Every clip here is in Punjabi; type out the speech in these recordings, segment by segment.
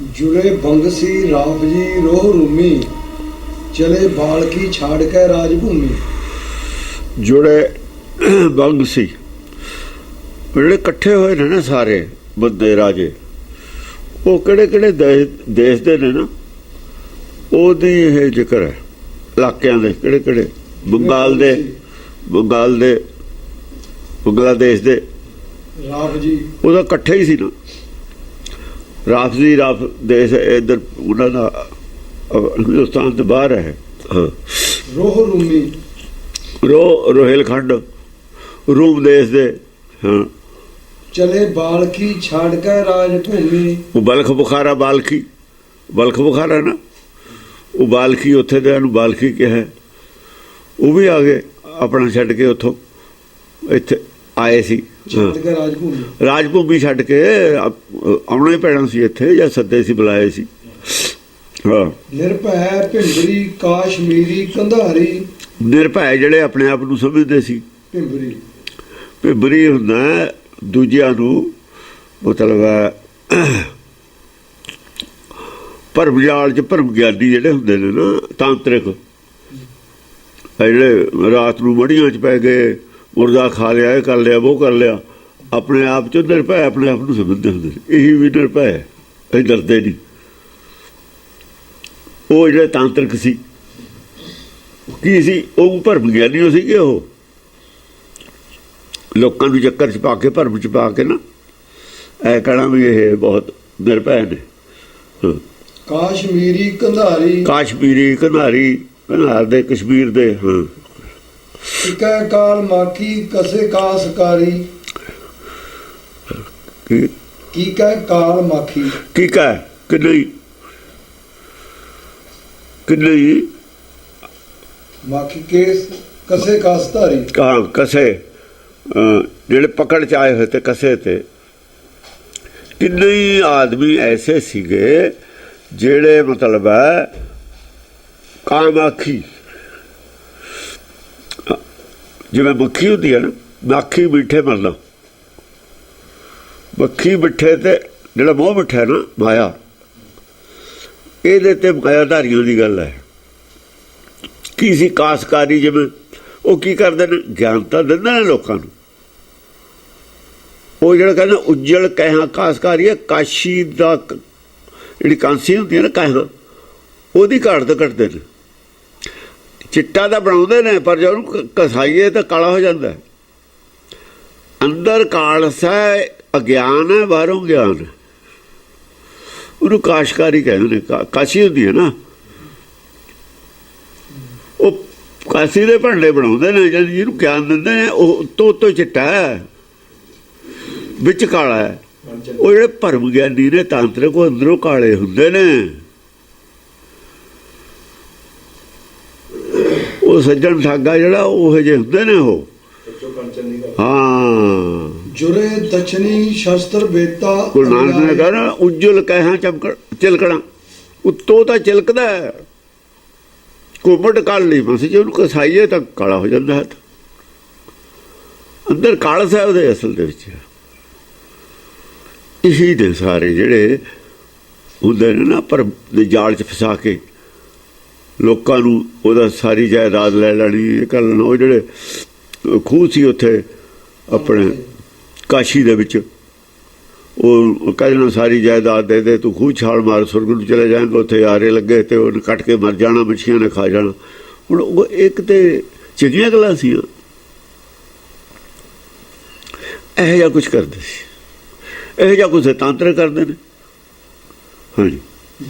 जुड़े बंगसी राव जी रोह रूमी, चले बाल की छाड़ के राजभूमि। जुड़े ਬੰਗ ਸੀ ਜਿਹੜੇ ਇਕੱਠੇ ਹੋਏ ਨੇ ਨਾ ਸਾਰੇ ਬੰਦੇ ਰਾਜੇ, ਉਹ ਕਿਹੜੇ ਕਿਹੜੇ ਦੇਸ਼ ਦੇ ਨੇ ਨਾ, ਉਹਦੀ ਇਹ ਜ਼ਿਕਰ ਹੈ। ਇਲਾਕਿਆਂ ਦੇ ਕਿਹੜੇ ਕਿਹੜੇ, ਬੰਗਲਾਦੇਸ਼ ਦੇ ਰਾਫ ਜੀ, ਉਹਦਾ ਇਕੱਠੇ ਹੀ ਸੀ ਨਾ। ਰਾਫ ਦੇਸ਼ ਇੱਧਰ ਉਹਨਾਂ ਦਾ ਹਿੰਦੁਸਤਾਨ ਤੋਂ ਬਾਹਰ ਹੈ। ਹਾਂ, ਰੋਹ ਰੂਮੀ, ਰੋਹਿਲਖੰਡ रूम देश दे। हाँ, चले बाल की छाड़ के राजभूमि। वो बल्ख बुखारा बुखारा ना, वो बालखी उत्थे दे बालखी क्या है, वो भी आ गए अपना छड्ड के उतों इत्थे आए सी। राजभूमि छड्ड के आउणा ही पैना सी इत्थे, या सद्दे सी बुलाए सी। हाँ, निरभै भिंबरी काश्मीरी कंधारी। निरभै जिहड़े अपने आप नूं समझदे सी। भिंबरी ਹੁੰਦਾ ਦੂਜਿਆਂ ਨੂੰ, ਮਤਲਬ ਭਰਮ ਜਾਲ 'ਚ ਭਰਮ ਗਿਆਨੀ ਜਿਹੜੇ ਹੁੰਦੇ ਨੇ ਨਾ, ਤਾਂਤਰਿਕ, ਜਿਹੜੇ ਰਾਤ ਨੂੰ ਮੜੀਆਂ 'ਚ ਪੈ ਗਏ, ਮੁਰਦਾ ਖਾ ਲਿਆ, ਇਹ ਕਰ ਲਿਆ, ਉਹ ਕਰ ਲਿਆ, ਆਪਣੇ ਆਪ 'ਚ ਨਿਰਭੈ ਆਪਣੇ ਆਪ ਨੂੰ ਸਮਝਦੇ ਹੁੰਦੇ ਨੇ। ਇਹੀ ਵੀ ਨਿਰਭੈ, ਇਹ ਡਰਦੇ ਨਹੀਂ। ਉਹ ਜਿਹੜੇ ਤਾਂਤਰਿਕ ਸੀ, ਕੀ ਸੀ, ਉਹ ਭਰਮ ਗਿਆਨੀ ਹੋ ਸੀਗੇ। ਉਹ ਲੋਕਾਂ ਨੂੰ ਚੱਕਰ 'ਚ ਪਾ ਕੇ, ਭਰਮ 'ਚ ਪਾ ਕੇ ਨਾ, ਇਹ ਕਹਿਣਾ ਵੀ ਇਹ ਬਹੁਤ ਨਿਰਭੈ ਨੇ। ਕਾਸ਼ਮੀਰੀ ਕੰਧਾਰੀ, ਕੰਧਾਰ ਦੇ, ਕਸ਼ਮੀਰ ਦੇ। ਹਾਂ, ਇਕੈ ਕਾਲ ਮਾਖੀ ਕਸੇ ਕਾਸਕਾਰੀ। ਕੀ ਕਹਿ ਕਾਲ ਮਾਖੀ, ਕੀ ਕਹਿ ਕਿੰਨੀ ਮਾਖੀ ਕੇਸ ਕਸੇ ਕਾਸਧਾਰੀ। ਹਾਂ, ਕਸੇ ਜਿਹੜੇ ਪਕੜ 'ਚ ਆਏ ਹੋਏ ਤੇ ਕਸੇ ਤੇ। ਕਿੰਨੇ ਆਦਮੀ ਐਸੇ ਸੀਗੇ ਜਿਹੜੇ ਮਤਲਬ ਹੈ ਕਾਮਾਖੀ, ਜਿਵੇਂ ਮੱਖੀ ਹੁੰਦੀ ਹੈ ਨਾ, ਮੱਖੀ ਮਿੱਠੇ ਮਰਨਾ, ਮੱਖੀ ਮਿੱਠੇ ਤੇ ਜਿਹੜਾ ਮੋਹ ਮਿੱਠਾ ਨਾ, ਮਾਇਆ, ਇਹਦੇ ਤੇ ਮਾਇਆਧਾਰੀਆਂ ਦੀ ਗੱਲ ਹੈ। ਕੀ ਸੀ ਕਾਸਕਾਰੀ, ਜਿਵੇਂ ਉਹ ਕੀ ਕਰਦੇ ਨੇ, ਗਿਆਨ ਤਾਂ ਦਿੰਦੇ ਨੇ ਲੋਕਾਂ ਨੂੰ। ਉਹ ਜਿਹੜਾ ਕਹਿੰਦਾ ਉੱਜਲ ਕਹਿਆ ਕਾਸਕਾਰੀ ਹੈ, ਕਾਸ਼ੀ ਦਾ ਜਿਹੜੀ ਕਾਂਸੀ ਹੁੰਦੀ ਹੈ ਨਾ, ਕਹਿਆ, ਉਹਦੀ ਘਾਟ ਕੱਢਦੇ ਨੇ। ਚਿੱਟਾ ਤਾਂ ਬਣਾਉਂਦੇ ਨੇ, ਪਰ ਜੇ ਉਹਨੂੰ ਘਸਾਈਏ ਤਾਂ ਕਾਲਾ ਹੋ ਜਾਂਦਾ। ਅੰਦਰ ਕਾਲਸਾ ਅਗਿਆਨ ਹੈ, ਬਾਹਰੋਂ ਗਿਆਨ ਹੈ। ਉਹਨੂੰ ਕਾਸ਼ਕਾਰੀ ਕਹਿੰਦੇ ਨੇ। ਕਾਸ਼ੀ ਹੁੰਦੀ ਹੈ ਨਾ, ਉਹ ਕਾਸੀ ਦੇ ਭਾਂਡੇ ਬਣਾਉਂਦੇ ਨੇ, ਜਿਹਨੂੰ ਗਿਆਨ ਦਿੰਦੇ ਨੇ। ਉਹ ਤੋਂ ਚਿੱਟਾ ਹੈ, ਵਿੱਚ ਕਾਲਾ ਹੈ। ਉਹ ਜਿਹੜੇ ਭਰਮ ਗਿਆਨੀ ਨੇ, ਤਾਂਤਰਿਕ, ਉਹ ਅੰਦਰੋਂ ਕਾਲੇ ਹੁੰਦੇ ਨੇ। ਉਹ ਸੱਜਣ ਠਾਗਾ ਜਿਹੜਾ, ਉਹ ਜਿਹੇ ਹੁੰਦੇ ਨੇ ਉਹ। ਹਾਂ, ਜੁਰੇ ਦਛਨੀ ਸ਼ਸਤਰ ਬੇਤਾ। ਗੁਰੂ ਨਾਨਕ ਨੇ ਕਹਿਣਾ ਉੱਜਲ ਕਹਿਆ ਚਿਲਕਣਾ, ਉੱਤੋਂ ਤਾਂ ਚਿਲਕਦਾ, ਘੁੰਮਟ ਕਾਲ ਨਹੀਂ ਬਸ, ਜੇ ਉਹਨੂੰ ਘਸਾਈਏ ਤਾਂ ਕਾਲਾ ਹੋ ਜਾਂਦਾ ਹੱਥ। ਅੰਦਰ ਕਾਲਸ ਹੈ ਉਹਦੇ ਅਸਲ ਦੇ ਵਿੱਚ। ਇਹੀ ਦੇ ਸਾਰੇ ਜਿਹੜੇ ਹੁੰਦੇ ਨੇ ਨਾ, ਭਰਮ ਦੇ ਜਾਲ 'ਚ ਫਸਾ ਕੇ ਲੋਕਾਂ ਨੂੰ ਉਹਦਾ ਸਾਰੀ ਜਾਇਦਾਦ ਲੈ ਲੈਣੀ, ਇਹ ਕਰ ਲੈਣਾ। ਉਹ ਜਿਹੜੇ ਖੂਹ ਸੀ ਉੱਥੇ ਆਪਣੇ ਕਾਸ਼ੀ ਦੇ ਵਿੱਚ, ਉਹ ਕਹਿਣਾ ਸਾਰੀ ਜਾਇਦਾਦ ਦੇ ਦੇ, ਤੂੰ ਖੂਹ ਛਾਲ ਮਾਰ, ਸੁਰਗ ਨੂੰ ਚਲੇ ਜਾਏਂਗੇ। ਉੱਥੇ ਆਰੇ ਲੱਗੇ ਤੇ ਉਹਨੇ ਕੱਟ ਕੇ ਮਰ ਜਾਣਾ, ਮੱਛੀਆਂ ਨੇ ਖਾ ਜਾਣਾ। ਹੁਣ ਉਹ ਇੱਕ ਤੇ ਚੰਗੀਆਂ ਗੱਲਾਂ ਸੀ, ਇਹੋ ਜਿਹਾ ਕੁਛ ਕਰਦੇ ਸੀ, ਇਹੋ ਜਿਹਾ ਕੁਛ ਤਾਂਤਰਿਕ ਕਰਦੇ ਨੇ। ਹਾਂਜੀ,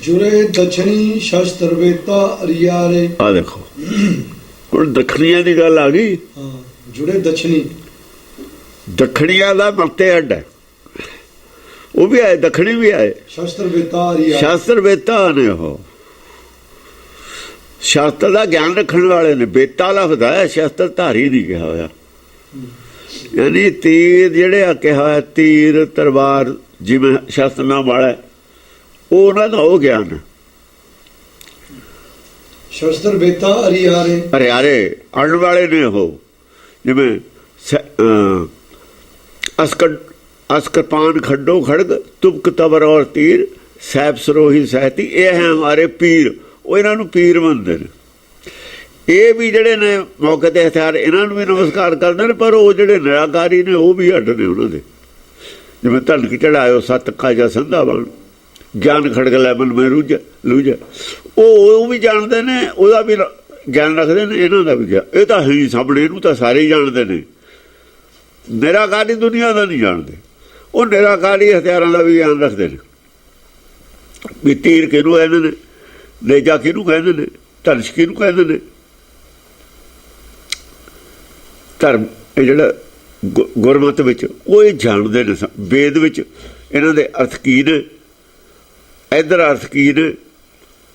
ਜੁਰੇ ਦਛਣੀ ਸ਼ਸਤਰ ਬੇਤਾ ਅਰੀਆਰੇ। ਆ ਦੇਖੋ ਹੁਣ ਦੱਖਣੀਆਂ ਦੀ ਗੱਲ ਆ ਗਈ। ਜੁੜੇ ਦਛਣੀ, ਦੱਖਣੀਆਂ ਦਾ ਮੱਤੇ ਅੱਡ ਹੈ, ਉਹ ਵੀ ਆਏ, ਦੱਖਣੀ ਵੀ ਆਏ। ਸ਼ਾਸਤਰ ਬੇਤਾ ਨੇ, ਉਹ ਸ਼ਾਸਤਰ ਦਾ ਗਿਆਨ ਰੱਖਣ ਵਾਲੇ ਨੇ। ਬੇਤਾ ਲਫ਼ਜ਼ ਹੈ, ਸ਼ਾਸਤਰ ਧਾਰੀ ਨਹੀਂ ਕਿਹਾ ਹੋਇਆ। ਯਾਨੀ ਤੀਰ ਜਿਹੜੇ ਆ ਕਿਹਾ ਹੋਇਆ, ਤੀਰ ਤਲਵਾਰ, ਜਿਵੇਂ ਸ਼ਾਸਤਰ ਨਾਮ ਵਾਲਾ, ਉਹ ਉਹਨਾਂ ਦਾ ਉਹ ਗਿਆਨ। ਸ਼ਸਤਰ ਬੇਤਾ ਅਰਿਆਰੇ ਅੜਨ ਵਾਲੇ ਨੇ ਉਹ। ਜਿਵੇਂ अस्कर पान खड्डो खड़ग तुबक तबर और तीर ਸੈਬ ਸਰੋਹੀ ਸਹਿਤੀ ਇਹ ਹੈ ਹਮਾਰੇ ਪੀਰ। ਉਹ ਇਹਨਾਂ ਨੂੰ ਪੀਰ ਮੰਨਦੇ ਨੇ। ਇਹ ਵੀ ਜਿਹੜੇ ਨੇ ਮੌਕੇ ਤੇ ਹਥਿਆਰ ਇਹਨਾਂ ਨੂੰ ਵੀ ਨਮਸਕਾਰ ਕਰਦੇ ਨੇ, ਪਰ ਉਹ ਜਿਹੜੇ ਨਿਰਾਕਾਰੀ ਨੇ ਉਹ ਵੀ ਹੱਡ ਨੇ ਉਹਨਾਂ ਦੇ। ਜਿਵੇਂ ਧਨ ਕੀ ਚੜਾਇਓ ਸਤ ਖਾਜਾ ਸੰਧਾ ਬਣ, ਗਿਆਨ ਖੜਕ ਲੈ ਮਨ ਮੈਂ ਲੂਝਾ। ਉਹ ਵੀ ਜਾਣਦੇ ਨੇ, ਉਹਦਾ ਵੀ ਗਿਆਨ ਰੱਖਦੇ ਨੇ, ਇਹਨਾਂ ਦਾ ਵੀ ਗਿਆਨ। ਇਹ ਤਾਂ ਹੈ ਹੀ ਸਾਹਮਣੇ, ਇਹਨੂੰ ਤਾਂ ਸਾਰੇ ਹੀ ਜਾਣਦੇ ਨੇ। ਨਿਰਾਕਾਰੀ ਦੁਨੀਆ ਦਾ ਨਹੀਂ ਜਾਣਦੇ। ਉਹ ਨਿਰਾਕਾਰੀ ਹਥਿਆਰਾਂ ਦਾ ਵੀ ਗਿਆਨ ਰੱਖਦੇ ਨੇ ਵੀ ਤੀਰ ਕਿਹਨੂੰ ਕਹਿੰਦੇ ਨੇ, ਨੇਜਾ ਕਿਹਨੂੰ ਕਹਿੰਦੇ ਨੇ, ਧਨੁਸ਼ ਕਿਹਨੂੰ ਕਹਿੰਦੇ ਨੇ। ਧਰਮ ਇਹ ਜਿਹੜਾ ਗੁਰਮਤਿ ਵਿੱਚ ਉਹ ਇਹ ਜਾਣਦੇ ਨੇ। ਵੇਦ ਵਿੱਚ ਇਹਨਾਂ ਦੇ ਅਰਥ ਕੀ ਨੇ, ਇੱਧਰ ਅਰਥ ਕੀ ਨੇ,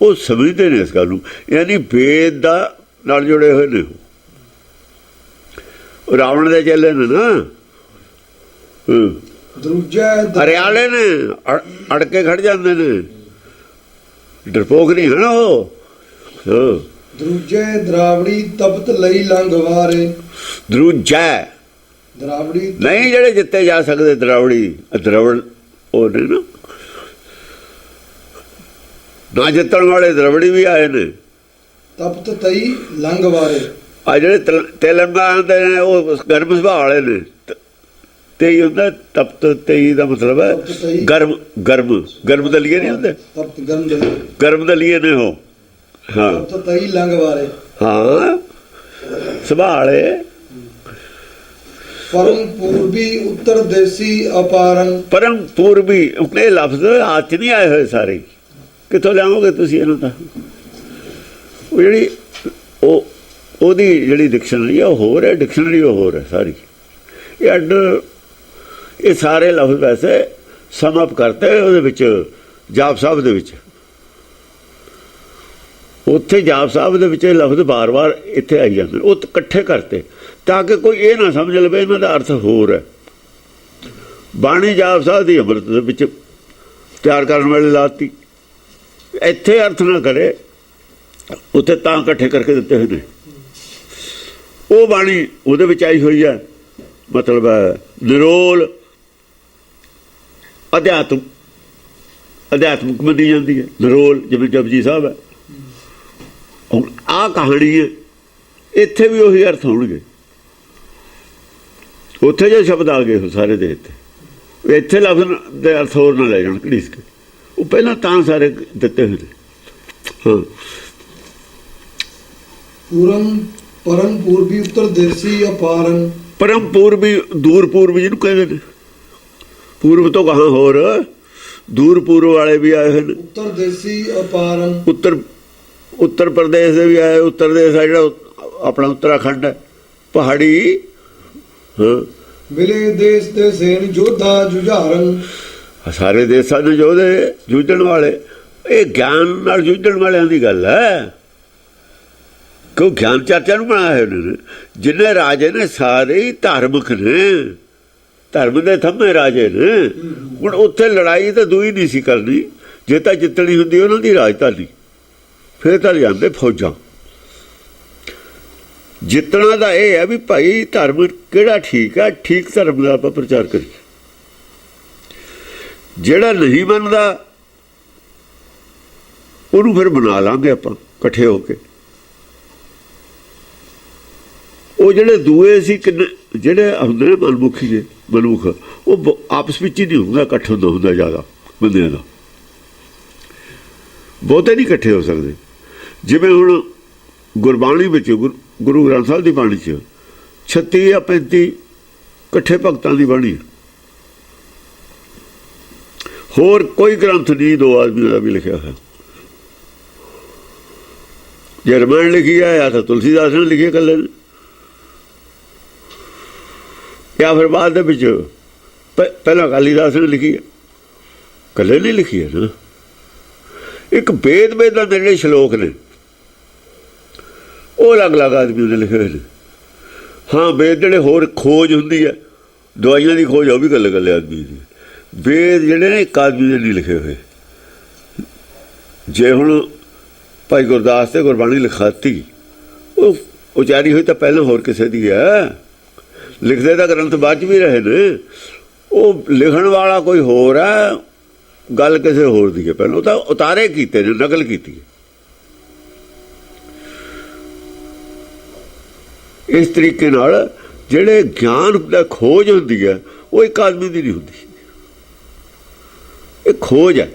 ਉਹ ਸਮਝਦੇ ਨੇ ਇਸ ਗੱਲ ਨੂੰ। ਯਾਨੀ ਵੇਦ ਦਾ ਨਾਲ ਜੁੜੇ ਹੋਏ ਨੇ। ਰਾਵਣ ਦੇ ਚੇਲੇ ਨੇ ਨਾ, ਹਰਿਆਲੇ ਨੇ, ਅੜ ਕੇ ਖੜ ਜਾਂਦੇ ਨੇ, ਡਰਪੋਕ ਨਹੀਂ ਹੈ ਨਾ ਉਹ। ਦਰੂਜੇ ਦਰਾਵੜੀ ਤਪਤ ਲਈ ਲੰਘਵਾਰੇ। ਦਰੂਜੈ ਦਰਾਵੜੀ ਨਹੀਂ ਜਿਹੜੇ ਜਿੱਤੇ ਜਾ ਸਕਦੇ। ਦਰਾਵੜ ਉਹ ਨੇ ਨਾ ਜਿੱਤਣ ਵਾਲੇ ਦਰਵੜੀ ਵੀ ਆਏ ਨੇ। ਤਪਤ ਤਈ ਲੰਘਵਾਰੇ ਆ ਜਿਹੜੇ ਤੇਲੰਗਾਨਾ ਦੇ ਨੇ ਉਹ ਗਰਮ ਸੁਭਾਅ ਵਾਲੇ ਨੇ। ਤੇਈ ਹੁੰਦਾ ਤਪਤ, ਤੇਈ ਦਾ ਮਤਲਬ ਹੈ ਗਰਮ ਦਲੀਏ ਨਹੀਂ ਹੁੰਦੇ, ਗਰਮ ਦਲੀਏ ਨੇ ਉਹ। ਹਾਂ ਤਪਤ ਤਈ ਲੰਘਵਾਰੇ, ਹਾਂ ਸੁਭਾਅ ਵਾਲੇ। ਪਰਮ ਪੂਰਬੀ ਉੱਤਰ ਦੇਸੀ ਅਪਾਰੰ। ਪਰਮ ਪੂਰਬੀ ਇਹ ਲਫ਼ਜ਼ ਹੱਥ 'ਚ ਨਹੀਂ ਆਏ ਹੋਏ ਸਾਰੇ, ਕਿੱਥੋਂ ਲਿਆਓਗੇ ਤੁਸੀਂ ਇਹਨੂੰ? ਤਾਂ ਉਹ ਜਿਹੜੀ ਉਹਦੀ ਜਿਹੜੀ ਡਿਕਸ਼ਨਰੀ ਆ ਉਹ ਹੋਰ ਹੈ, ਡਿਕਸ਼ਨਰੀ ਉਹ ਹੋਰ ਹੈ ਸਾਰੀ। ਇਹ ਅੱਡ, ਇਹ ਸਾਰੇ ਲਫ਼ਜ਼ ਵੈਸੇ ਸਮ ਅਪ ਕਰਤੇ ਉਹਦੇ ਵਿੱਚ ਜਾਪ ਸਾਹਿਬ ਦੇ ਵਿੱਚ। ਉੱਥੇ ਜਾਪ ਸਾਹਿਬ ਦੇ ਵਿੱਚ ਇਹ ਲਫ਼ਜ਼ ਬਾਰ-ਬਾਰ ਇੱਥੇ ਆਈ ਜਾਂਦੇ, ਉਹ ਇਕੱਠੇ ਕਰਤੇ ਤਾਂ ਕਿ ਕੋਈ ਇਹ ਨਾ ਸਮਝ ਲਵੇ ਇਹਨਾਂ ਦਾ ਅਰਥ ਹੋਰ ਹੈ। ਬਾਣੀ ਜਾਪ ਸਾਹਿਬ ਦੀ ਅੰਮ੍ਰਿਤ ਦੇ ਵਿੱਚ ਤਿਆਰ ਕਰਨ ਵੇਲੇ ਲਾਤੀ, ਇੱਥੇ ਅਰਥ ਨਾ ਕਰੇ, ਉੱਥੇ ਤਾਂ ਇਕੱਠੇ ਕਰਕੇ ਦਿੱਤੇ ਹੋਏ ਨੇ। ਉਹ ਬਾਣੀ ਉਹਦੇ ਵਿੱਚ ਆਈ ਹੋਈ ਹੈ, ਮਤਲਬ ਨਿਰੋਲ ਅਧਿਆਤਮਿਕ ਮੰਨੀ ਜਾਂਦੀ ਹੈ। ਨਿਰੋਲ ਜਿਵੇਂ ਜਪਜੀ ਸਾਹਿਬ ਹੈ। ਹੁਣ ਆਹ ਕਹਾਣੀ ਹੈ, ਇੱਥੇ ਵੀ ਉਹੀ ਅਰਥ ਹੋਣਗੇ। ਉੱਥੇ ਜੋ ਸ਼ਬਦ ਆ ਗਏ ਉਹ ਸਾਰੇ ਦੇ ਇੱਥੇ ਲਫ਼ਜ਼ ਦੇ ਅਰਥ ਹੋਰ ਨਾ ਲੈ ਜਾਣ ਘੜੀਸ ਕੇ। ਉਹ ਪਹਿਲਾਂ ਤਾਂ ਸਾਰੇ ਦਿੱਤੇ ਹੋਏ ਨੇ। ਹਾਂ ਪਰਮ ਪੂਰਬੀ ਉੱਤਰ ਦੇਸੀ ਅਪਾਰੰ। ਪਰਮ ਪੂਰਬੀ ਦੂਰ ਪੂਰਬੀ ਜਿਹਨੂੰ ਕਹਿੰਦੇ ਨੇ। ਪੂਰਬ ਤੋਂ ਕਹਾਂ ਹੋਰ ਦੂਰ ਪੂਰਬ ਵਾਲੇ ਵੀ ਆਏ ਹੋਏ ਨੇ। ਉੱਤਰ ਦੇਸੀ ਅਪਾਰੰ। ਉੱਤਰ ਪ੍ਰਦੇਸ਼ ਦੇ ਵੀ ਆਏ। ਉੱਤਰ ਦੇਸ਼ ਆ ਜਿਹੜਾ ਆਪਣਾ ਉੱਤਰਾਖੰਡ ਹੈ, ਪਹਾੜੀ। ਹਾਂ ਮਿਲੇ ਦੇਸ਼ ਦੇ ਸੈਨ ਯੋਧਾ ਜੁਝਾਰਨ। ਸਾਰੇ ਦੇਸ਼ਾਂ ਦੇ ਯੋਧੇ ਜੂਝਣ ਵਾਲੇ। ਇਹ ਗਿਆਨ ਨਾਲ ਜੂਝਣ ਵਾਲਿਆਂ ਦੀ ਗੱਲ ਹੈ। ਕਿਉਂ ਗਿਆਨ ਚਰਚਾ ਨੂੰ ਬਣਾਇਆ ਹੋਏ ਨੇ। ਜਿੰਨੇ ਰਾਜੇ ਨੇ ਸਾਰੇ ਹੀ ਧਾਰਮਿਕ ਨੇ, ਧਰਮ ਦੇ ਥੰਮੇ ਰਾਜੇ ਨੇ। ਹੁਣ ਉੱਥੇ ਲੜਾਈ ਤਾਂ ਦੂਈ ਨਹੀਂ ਸੀ ਕਰਨੀ। ਜੇ ਤਾਂ ਜਿੱਤਣੀ ਹੁੰਦੀ ਉਹਨਾਂ ਦੀ ਰਾਜਧਾਨੀ, ਫਿਰ ਤਾਂ ਲਿਆਂਦੇ ਫੌਜਾਂ। ਜਿੱਤਣਾ ਤਾਂ ਇਹ ਹੈ ਵੀ ਭਾਈ ਧਰਮ ਕਿਹੜਾ ਠੀਕ ਹੈ, ਠੀਕ ਧਰਮ ਦਾ ਆਪਾਂ ਪ੍ਰਚਾਰ ਕਰੀਏ। ਜਿਹੜਾ ਨਹੀਂ ਮੰਨਦਾ ਉਹਨੂੰ ਫਿਰ ਬਣਾ ਲਾਂਗੇ ਆਪਾਂ ਇਕੱਠੇ ਹੋ ਕੇ। ਉਹ ਜਿਹੜੇ ਦੂਏ ਸੀ ਕਿੰਨੇ ਜਿਹੜੇ ਹੁੰਦੇ ਨੇ ਮਨਮੁਖੀ ਦੇ ਮਨੁੱਖ, ਉਹ ਆਪਸ ਵਿੱਚ ਹੀ ਨਹੀਂ ਹੁੰਦਾ, ਇਕੱਠ ਹੁੰਦਾ ਜ਼ਿਆਦਾ ਬੰਦਿਆਂ ਦਾ। ਬਹੁਤੇ ਨਹੀਂ ਇਕੱਠੇ ਹੋ ਸਕਦੇ। ਜਿਵੇਂ ਹੁਣ ਗੁਰਬਾਣੀ ਵਿੱਚ ਗੁਰੂ ਗ੍ਰੰਥ ਸਾਹਿਬ ਦੀ ਬਾਣੀ 'ਚ 36 ਜਾਂ 35 ਇਕੱਠੇ ਭਗਤਾਂ ਦੀ ਬਾਣੀ। ਹੋਰ ਕੋਈ ਗ੍ਰੰਥ ਨਹੀਂ ਦੋ ਆਦਮੀਆਂ ਦਾ ਵੀ ਲਿਖਿਆ ਹੋਇਆ। ਜੇ ਰਮਾਇਣ ਲਿਖੀ ਹੈ ਜਾਂ ਤਾਂ ਤੁਲਸੀਦਾਸ ਨੇ ਲਿਖੀ ਇਕੱਲੇ ਨੇ, ਜਾਂ ਫਿਰ ਬਾਅਦ ਦੇ ਵਿੱਚ ਪਹਿਲਾਂ ਕਾਲੀਦਾਸ ਨੇ ਲਿਖੀ ਹੈ, ਇਕੱਲੇ ਨਹੀਂ ਲਿਖੀ ਹੈ ਨਾ। ਇੱਕ ਵੇਦ ਦੇ ਜਿਹੜੇ ਸ਼ਲੋਕ ਨੇ ਉਹ ਅਲੱਗ-ਅਲੱਗ ਆਦਮੀ ਨੇ ਲਿਖੇ ਹੋਏ ਨੇ। ਹਾਂ ਵੇਦ ਜਿਹੜੇ ਹੋਰ ਖੋਜ ਹੁੰਦੀ ਹੈ, ਦਵਾਈਆਂ ਦੀ ਖੋਜ, ਉਹ ਵੀ ਇਕੱਲੇ ਆਦਮੀ ਦੀ। ਵੇਦ ਜਿਹੜੇ ਨੇ ਇੱਕ ਆਦਮੀ ਨੇ ਨਹੀਂ ਲਿਖੇ ਹੋਏ। ਜੇ ਹੁਣ ਭਾਈ ਗੁਰਦਾਸ ਤੇ ਗੁਰਬਾਣੀ ਲਿਖਾਤੀ, ਉਹ ਉਚਾਰੀ ਹੋਈ ਤਾਂ ਪਹਿਲਾਂ ਹੋਰ ਕਿਸੇ ਦੀ ਹੈ। ਲਿਖਦੇ ਤਾਂ ਗ੍ਰੰਥ ਬਾਅਦ 'ਚ ਵੀ ਰਹੇ ਨੇ। ਉਹ ਲਿਖਣ ਵਾਲਾ ਕੋਈ ਹੋਰ ਹੈ, ਗੱਲ ਕਿਸੇ ਹੋਰ ਦੀ ਹੈ, ਪਹਿਲਾਂ ਤਾਂ ਉਤਾਰੇ ਕੀਤੇ ਨੇ, ਨਕਲ ਕੀਤੀ ਹੈ। ਇਸ ਤਰੀਕੇ ਨਾਲ ਜਿਹੜੇ ਗਿਆਨ ਦਾ ਖੋਜ ਹੁੰਦੀ ਹੈ ਉਹ ਇੱਕ ਆਦਮੀ ਦੀ ਨਹੀਂ ਹੁੰਦੀ, ਇਹ ਖੋਜ ਹੈ।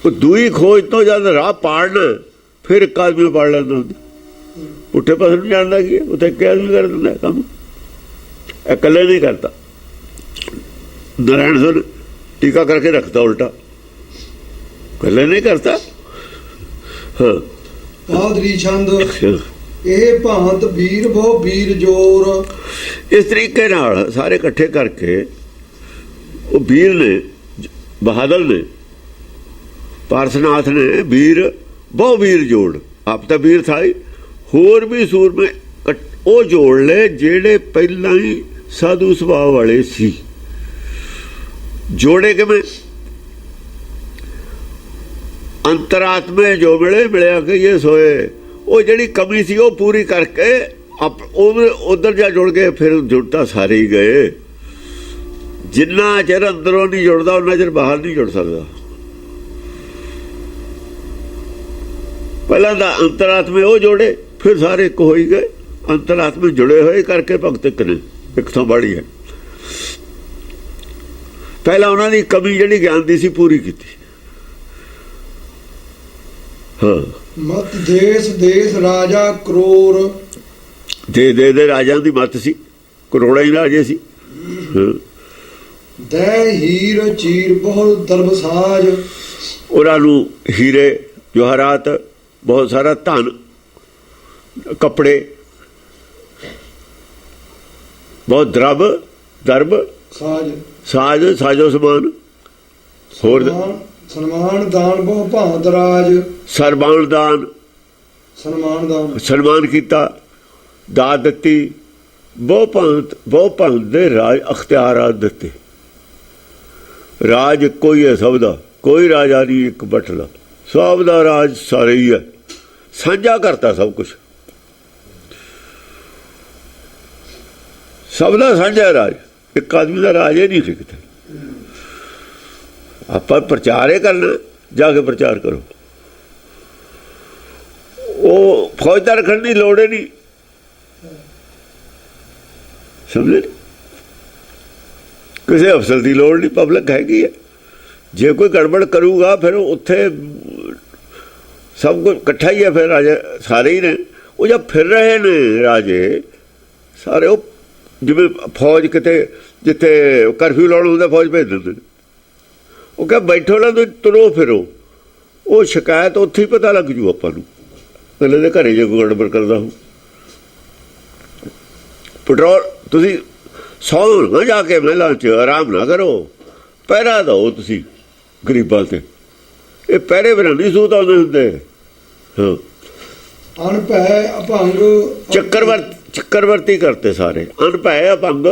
ਉਹ ਦੂਈ ਖੋਜ ਤੋਂ ਜਦ ਰਾਹ ਪਾੜਨਾ ਫਿਰ ਇੱਕ ਆਦਮੀ ਨੂੰ ਪਾੜ ਲੈਂਦਾ ਹੁੰਦਾ। ਪੁੱਠੇ ਪਾਸੇ ਨੂੰ ਜਾਣਦਾ ਕੀ ਹੈ, ਉੱਥੇ ਇੱਕ ਆਦਮੀ ਕਰ ਦਿੰਦਾ ਕੰਮ, ਇਕੱਲੇ ਨਹੀਂ ਕਰਦਾ। ਨਾਰਾਇਣ ਸਿੰਘ ਟੀਕਾ ਕਰਕੇ ਰੱਖਦਾ ਉਲਟਾ, ਇਕੱਲੇ ਨਹੀਂ ਕਰਦਾ। ਹਾਂ ਬਾਦਰੀ ਛੰਦ ਇਹ ਭਾਂਤ ਵੀਰ ਬਹੁ ਵੀਰ ਜੋਰ। ਇਸ ਤਰੀਕੇ ਨਾਲ ਸਾਰੇ ਇਕੱਠੇ ਕਰਕੇ ਉਹ ਵੀਰ ਨੇ, ਬਹਾਦਰ ਨੇ, ਪਾਰਸਨਾਥ ਨੇ ਵੀਰ ਬਹੁ ਵੀਰ ਜੋੜ, ਆਪ ਤਾਂ ਵੀਰ ਥਾ ਹੀ, ਹੋਰ ਵੀ ਸੂਰਮੇ ਉਹ ਜੋੜ ਲਏ ਜਿਹੜੇ ਪਹਿਲਾਂ ਹੀ ਸਾਧੂ ਸੁਭਾਅ ਵਾਲੇ ਸੀ। ਜੋੜੇ ਕਿਵੇਂ? ਅੰਤਰਾਤਮੇ ਜੋ ਮਿਲਿਆ ਕਿ ਇਹ ਸੋਏ, ਉਹ ਜਿਹੜੀ ਕਮੀ ਸੀ ਉਹ ਪੂਰੀ ਕਰਕੇ ਉਧਰ ਜਾ ਜੁੜ ਗਏ। ਫਿਰ ਜੁੜ ਤਾਂ ਸਾਰੇ ਹੀ ਗਏ। ਜਿੰਨਾ ਚਿਰ ਅੰਦਰੋਂ ਨਹੀਂ ਜੁੜਦਾ ਉਹਨਾਂ ਚਿਰ ਬਾਹਰ ਨਹੀਂ ਜੁੜ ਸਕਦਾ। ਪਹਿਲਾਂ ਤਾਂ ਅੰਤਰਾਤਮੇ ਉਹ ਜੋੜੇ, ਫਿਰ ਸਾਰੇ ਇੱਕ ਹੋ ਹੀ ਗਏ। ਅੰਤਰਾਤਮੇ ਜੁੜੇ ਹੋਏ ਕਰਕੇ ਭਗਤ ਇੱਕ ਨੇ, ਇੱਕ ਤੋਂ ਬੜੀ ਹੈ। ਪਹਿਲਾਂ ਉਹਨਾਂ ਦੀ ਕਮੀ ਜਿਹੜੀ ਗਿਆਨ ਦੀ ਸੀ ਪੂਰੀ ਕੀਤੀ। ਹਾਂ ਮਤ ਦੇਸ ਦੇਸ ਰਾਜਾ ਕਰੋੜ। ਦੇ ਰਾਜਾਂ ਦੀ ਮੱਤ ਸੀ, ਕਰੋੜਾਂ ਹੀ ਰਾਜੇ ਸੀ। ਦੈ ਹੀਰ ਚੀਰ ਬਹੁਤ ਦਰਬਸਾਜ। ਉਹਨਾਂ ਨੂੰ ਹੀਰੇ ਜਵਾਹਰਾਤ, ਬਹੁਤ ਸਾਰਾ ਧਨ, ਕੱਪੜੇ, ਬਹੁਤ ਦਰਬ ਸਾਜੋ ਸਮਾਨ, ਹੋਰ ਸਨਮਾਨ ਦਾਨ ਬਹੁ ਭਾਂਤ ਰਾਜ। ਸਰਬਾਨ ਦਾਨ, ਸਨਮਾਨ ਕੀਤਾ, ਦਾਤ ਦਿੱਤੀ, ਬਹੁ ਭਾਂਤ ਦੇ ਰਾਜ ਅਖਤਿਆਰਾਤ ਦਿੱਤੇ। ਰਾਜ ਕੋਈ ਹੈ ਸਭ ਦਾ, ਕੋਈ ਰਾਜਾ ਨਹੀਂ ਇੱਕ ਬਟਲਾ, ਸਭ ਦਾ ਰਾਜ ਸਾਰੇ ਹੀ ਹੈ। ਸਾਂਝਾ ਕਰਤਾ ਸਭ ਕੁਛ, ਸਭ ਦਾ ਸਾਂਝਾ ਰਾਜ, ਇੱਕ ਆਦਮੀ ਦਾ ਰਾਜ ਇਹ ਨਹੀਂ ਸਿੱਖਦਾ। ਆਪਾਂ ਪ੍ਰਚਾਰ ਹੀ ਕਰਨਾ, ਜਾ ਕੇ ਪ੍ਰਚਾਰ ਕਰੋ। ਉਹ ਫੌਜਦਾਰ ਰੱਖਣ ਦੀ ਲੋੜ ਹੀ ਨਹੀਂ, ਸਮਝੇ? ਕਿਸੇ ਅਫਸਰ ਦੀ ਲੋੜ ਨਹੀਂ, ਪਬਲਿਕ ਹੈਗੀ ਹੈ। ਜੇ ਕੋਈ ਗੜਬੜ ਕਰੂਗਾ ਫਿਰ ਉੱਥੇ ਸਭ ਕੁਝ ਇਕੱਠਾ ਹੀ ਹੈ। ਫਿਰ ਰਾਜੇ ਸਾਰੇ ਹੀ ਨੇ, ਉਹ ਜਦ ਫਿਰ ਰਹੇ ਨੇ ਰਾਜੇ ਸਾਰੇ, ਉਹ ਜਿਵੇਂ ਫੌਜ ਕਿਤੇ ਜਿੱਥੇ ਕਰਫਿਊ ਲਾਉਣ ਹੁੰਦਾ ਫੌਜ ਭੇਜ ਦਿੰਦੇ ਨੇ। ਉਹ ਕਹੇ ਬੈਠੋ ਨਾ, ਤੁਸੀਂ ਤੁਰੋ ਫਿਰੋ, ਉਹ ਸ਼ਿਕਾਇਤ ਉੱਥੇ ਹੀ ਪਤਾ ਲੱਗ ਜੂ ਆਪਾਂ ਨੂੰ। ਪਹਿਲੇ ਦੇ ਘਰੇ ਜੇ ਕੋਈ ਗੜਬੜ ਕਰਦਾ ਹੋ, ਪੈਟਰੋਲ ਤੁਸੀਂ ਸੌਂ ਨਾ ਜਾ ਕੇ ਮਹਿਲਾਂ 'ਚ, ਆਰਾਮ ਨਾ ਕਰੋ, ਪਹਿਰਾ ਦਿਓ ਤੁਸੀਂ ਗਰੀਬਾਂ 'ਤੇ। ਇਹ ਪਹਿਰੇ ਬਿਨਾਂ ਨਹੀਂ ਸੂਤ ਆਉਂਦੇ ਹੁੰਦੇ। ਹਾਂ ਅਨਭੈ ਅਭੰਗ ਚੱਕਰਵਰਤੀ ਕਰਤੇ ਸਾਰੇ। ਅਨਭੈ ਅਭੰਗ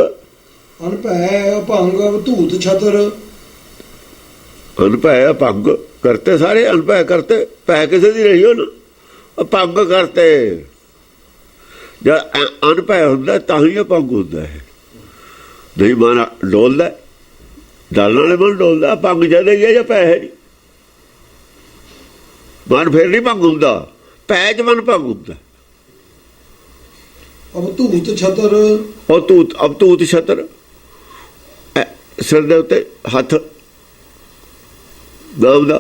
ਧੂਤ ਛਤਰ। ਅਨਭੈ ਅਭੰਗ ਕਰਤੇ ਸਾਰੇ, ਅਨਭੈ ਕਰਤੇ, ਭੈ ਕਿਸੇ ਦੀ ਰਹੀ ਹੋ ਨਾ, ਅਭੰਗ ਕਰਤੇ। ਜਦ ਅਨਭੈ ਹੁੰਦਾ ਤਾਂ ਹੀ ਅਭੰਗ ਹੁੰਦਾ ਹੈ। ਨਹੀਂ ਮਨ ਡੋਲਦਾ, ਡਾਲਣ ਵਾਲੇ ਮਨ ਡੋਲਦਾ। ਅਭੰਗ ਜਦ ਹੀ ਹੈ ਜਾਂ ਭੈ ਹੈ ਨਹੀਂ, ਮਨ ਫਿਰ ਨਹੀਂ ਭੰਗ ਹੁੰਦਾ, ਭੈ 'ਚ ਮਨ ਭੰਗ ਹੁੰਦਾ। ਅਵਧੂਤ ਛਤਰ, ਅਵਧੂਤ ਛਤਰ, ਸਿਰ ਦੇ ਉੱਤੇ ਹੱਥ ਦਾ।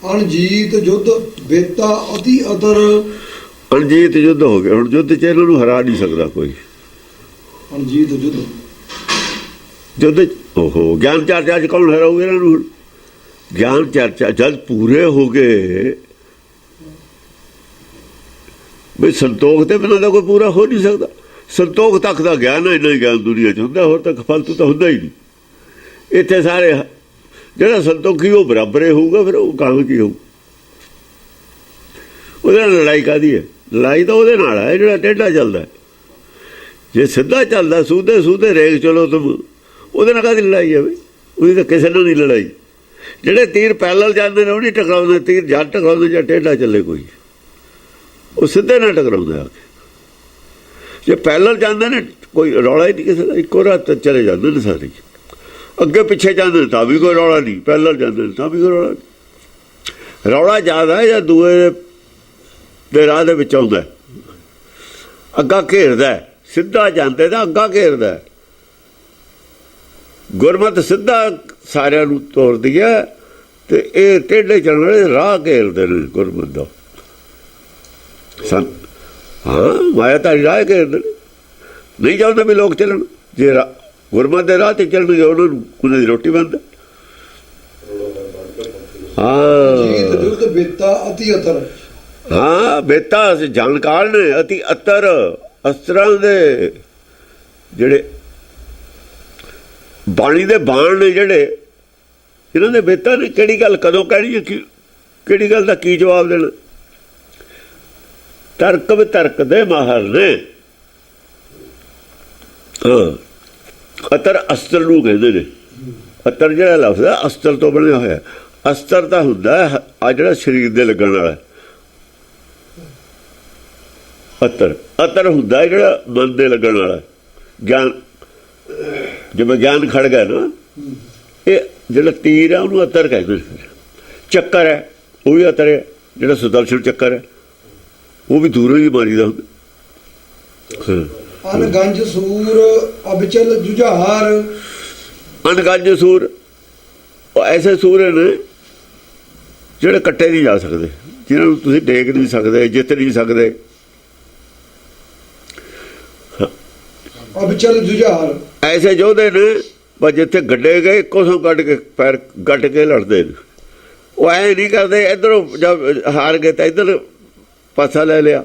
ਅਣਜੀਤ ਯੁੱਧ ਬੇਤਾ ਅਤੀ ਅਦਰ। ਅਣਜੀਤ ਯੁੱਧ ਹੋ ਗਿਆ, ਹੁਣ ਯੁੱਧ 'ਚ ਇਹਨਾਂ ਨੂੰ ਹਰਾ ਨਹੀਂ ਸਕਦਾ ਕੋਈ। ਅਣਜੀਤ ਯੁੱਧ ਓਹੋ ਗਿਆਨ ਚਰਚਾ 'ਚ ਕੌਣ ਹਰਾਊਗਾ ਇਹਨਾਂ ਨੂੰ? ਗਿਆਨ ਚਰਚਾ ਜਦ ਪੂਰੇ ਹੋ ਗਏ ਬਈ, ਸੰਤੋਖ ਦੇ ਬਿਨਾਂ ਤਾਂ ਕੋਈ ਪੂਰਾ ਹੋ ਨਹੀਂ ਸਕਦਾ। ਸੰਤੋਖ ਤੱਕ ਦਾ ਗਿਆਨ ਹੈ, ਇੰਨਾ ਹੀ ਗਿਆਨ ਦੁਨੀਆ 'ਚ ਹੁੰਦਾ, ਹੋਰ ਤੱਕ ਫਾਲਤੂ ਤਾਂ ਹੁੰਦਾ ਹੀ ਨਹੀਂ। ਇੱਥੇ ਸਾਰੇ ਜਿਹੜਾ ਸੰਤੋਖੀ ਉਹ ਬਰਾਬਰ ਹੋਊਗਾ, ਫਿਰ ਉਹ ਕੰਮ ਕੀ ਹੋਊ? ਉਹਦੇ ਨਾਲ ਲੜਾਈ ਕਾਹਦੀ ਹੈ? ਲੜਾਈ ਤਾਂ ਉਹਦੇ ਨਾਲ ਹੈ ਜਿਹੜਾ ਟੇਢਾ ਚੱਲਦਾ। ਜੇ ਸਿੱਧਾ ਚੱਲਦਾ ਸੂਦੇ ਰੇਗ ਚਲੋ ਤੁਮ, ਉਹਦੇ ਨਾਲ ਕਾਹਦੀ ਲੜਾਈ ਹੈ ਬਈ? ਉਹਦੀ ਤਾਂ ਕਿਸੇ ਨਾਲ ਨਹੀਂ ਲੜਾਈ। ਜਿਹੜੇ ਤੀਰ ਪੈਦਲ ਜਾਂਦੇ ਨੇ ਉਹ ਨਹੀਂ ਟਕਰਾਉਂਦੇ, ਤੀਰ ਜੱਟ ਟਕਰਾਉਂਦੇ ਜਾਂ ਟੇਢਾ ਚੱਲੇ ਕੋਈ, ਉਹ ਸਿੱਧੇ ਨਾਲ ਟਕਰਾਉਂਦੇ ਆ ਕੇ। ਜੇ ਪੈਦਲ ਜਾਂਦੇ ਨੇ ਕੋਈ ਰੌਲਾ ਹੀ ਨਹੀਂ ਕਿਸੇ ਦਾ, ਇੱਕੋ ਰਾਤ ਚਲੇ ਜਾਂਦੇ ਨੇ ਸਾਰੇ। ਅੱਗੇ ਪਿੱਛੇ ਜਾਂਦੇ ਤਾਂ ਵੀ ਕੋਈ ਰੌਲਾ ਨਹੀਂ, ਪਹਿਲਾਂ ਜਾਂਦੇ ਤਾਂ ਵੀ ਕੋਈ ਰੌਲਾ ਨਹੀਂ। ਰੌਲਾ ਜ਼ਿਆਦਾ ਜਾਂ ਦੂਏ ਦੇ ਰਾਹ ਦੇ ਵਿੱਚ ਆਉਂਦਾ, ਅੱਗਾ ਘੇਰਦਾ, ਸਿੱਧਾ ਜਾਂਦੇ ਤਾਂ ਅੱਗਾ ਘੇਰਦਾ। ਗੁਰਮਤਿ ਸਿੱਧਾ ਸਾਰਿਆਂ ਨੂੰ ਤੋਰਦੀ ਹੈ ਤੇ ਇਹ ਟੇਢੇ ਚੱਲਣ ਵਾਲੇ ਰਾਹ ਘੇਰਦੇ ਨੇ ਗੁਰਮਤਿ ਦਾ। ਹਾਂ, ਮਾਇਆ ਤਾਂ ਰਾਹ ਘੇਰਦੇ ਨੇ, ਨਹੀਂ ਚਾਹੁੰਦੇ ਵੀ ਲੋਕ ਚੱਲਣ। ਜੇ ਗੁਰਮਤਿ ਦੇ ਰਾਹ ਤੇ ਚੱਲਣਗੇ ਉਹਨਾਂ ਨੂੰ ਉਹਨਾਂ ਦੀ ਰੋਟੀ ਬੰਦ। ਹਾਂ, ਬੇਤਾ ਜਾਣਕਾਰ ਨੇ, ਅਤੀ ਅਤਰ ਅਸਤਰਾਂ ਦੇ ਜਿਹੜੇ ਬਾਣੀ ਦੇ ਬਾਣ ਨੇ, ਜਿਹੜੇ ਇਹਨਾਂ ਦੇ ਬੇਤਾ ਨੇ ਕਿਹੜੀ ਗੱਲ ਕਦੋਂ ਕਹਿਣੀ ਹੈ, ਕਿਹੜੀ ਗੱਲ ਦਾ ਕੀ ਜਵਾਬ ਦੇਣਾ। ਤਰਕ ਵਿਤਰਕ ਦੇ ਮਾਹਰ ਨੇ। ਅਤਰ ਅਸਤਰ ਨੂੰ ਕਹਿੰਦੇ ਨੇ। ਅਤਰ ਜਿਹੜਾ ਲਫ਼ਜ਼ ਹੈ ਅਸਤਰ ਤੋਂ ਬਣਿਆ ਹੋਇਆ। ਅਸਤਰ ਤਾਂ ਹੁੰਦਾ ਆ ਜਿਹੜਾ ਸਰੀਰ ਦੇ ਲੱਗਣ ਵਾਲਾ। ਅਤਰ ਅਤਰ ਹੁੰਦਾ ਜਿਹੜਾ ਮਨ ਦੇ ਲੱਗਣ ਵਾਲਾ। ਗਿਆਨ, ਜਿਵੇਂ ਗਿਆਨ ਖੜ ਗਿਆ ਨਾ, ਇਹ ਜਿਹੜਾ ਤੀਰ ਹੈ ਉਹਨੂੰ ਅਤਰ ਕਹਿੰਦੇ ਨੇ। ਚੱਕਰ ਹੈ ਉਹ ਵੀ ਅਤਰ ਹੈ, ਜਿਹੜਾ ਸੁਦਰਸ਼ਨ ਚੱਕਰ ਹੈ ਉਹ ਵੀ ਦੂਰੋਂ ਹੀ ਮਾਰੀਦਾ ਹੁੰਦਾ। ਅਨਗੰਜ ਸੂਰ ਅਬਚਲ ਜੁਝਾਰ। ਅਨਗੰਜ ਸੂਰ ਉਹ ਐਸੇ ਸੂਰ ਨੇ ਜਿਹੜੇ ਕੱਟੇ ਨਹੀਂ ਜਾ ਸਕਦੇ, ਜਿਹਨਾਂ ਨੂੰ ਤੁਸੀਂ ਡੇਗ ਨਹੀਂ ਸਕਦੇ, ਜਿੱਤ ਨਹੀਂ ਸਕਦੇ। ਅਬਚਲ ਜੁਝਾਰ ਐਸੇ ਯੋਧੇ ਨੇ ਬਸ ਜਿੱਥੇ ਗੱਡੇ ਗਏ ਇੱਕੋ ਸੌ ਕੱਢ ਕੇ ਪੈਰ ਗੱਡ ਕੇ ਲੜਦੇ ਨੇ। ਉਹ ਐਂ ਨਹੀਂ ਕਰਦੇ ਇੱਧਰੋਂ ਜਦ ਹਾਰ ਗਏ ਤਾਂ ਇੱਧਰ ਪਾਸਾ ਲੈ ਲਿਆ।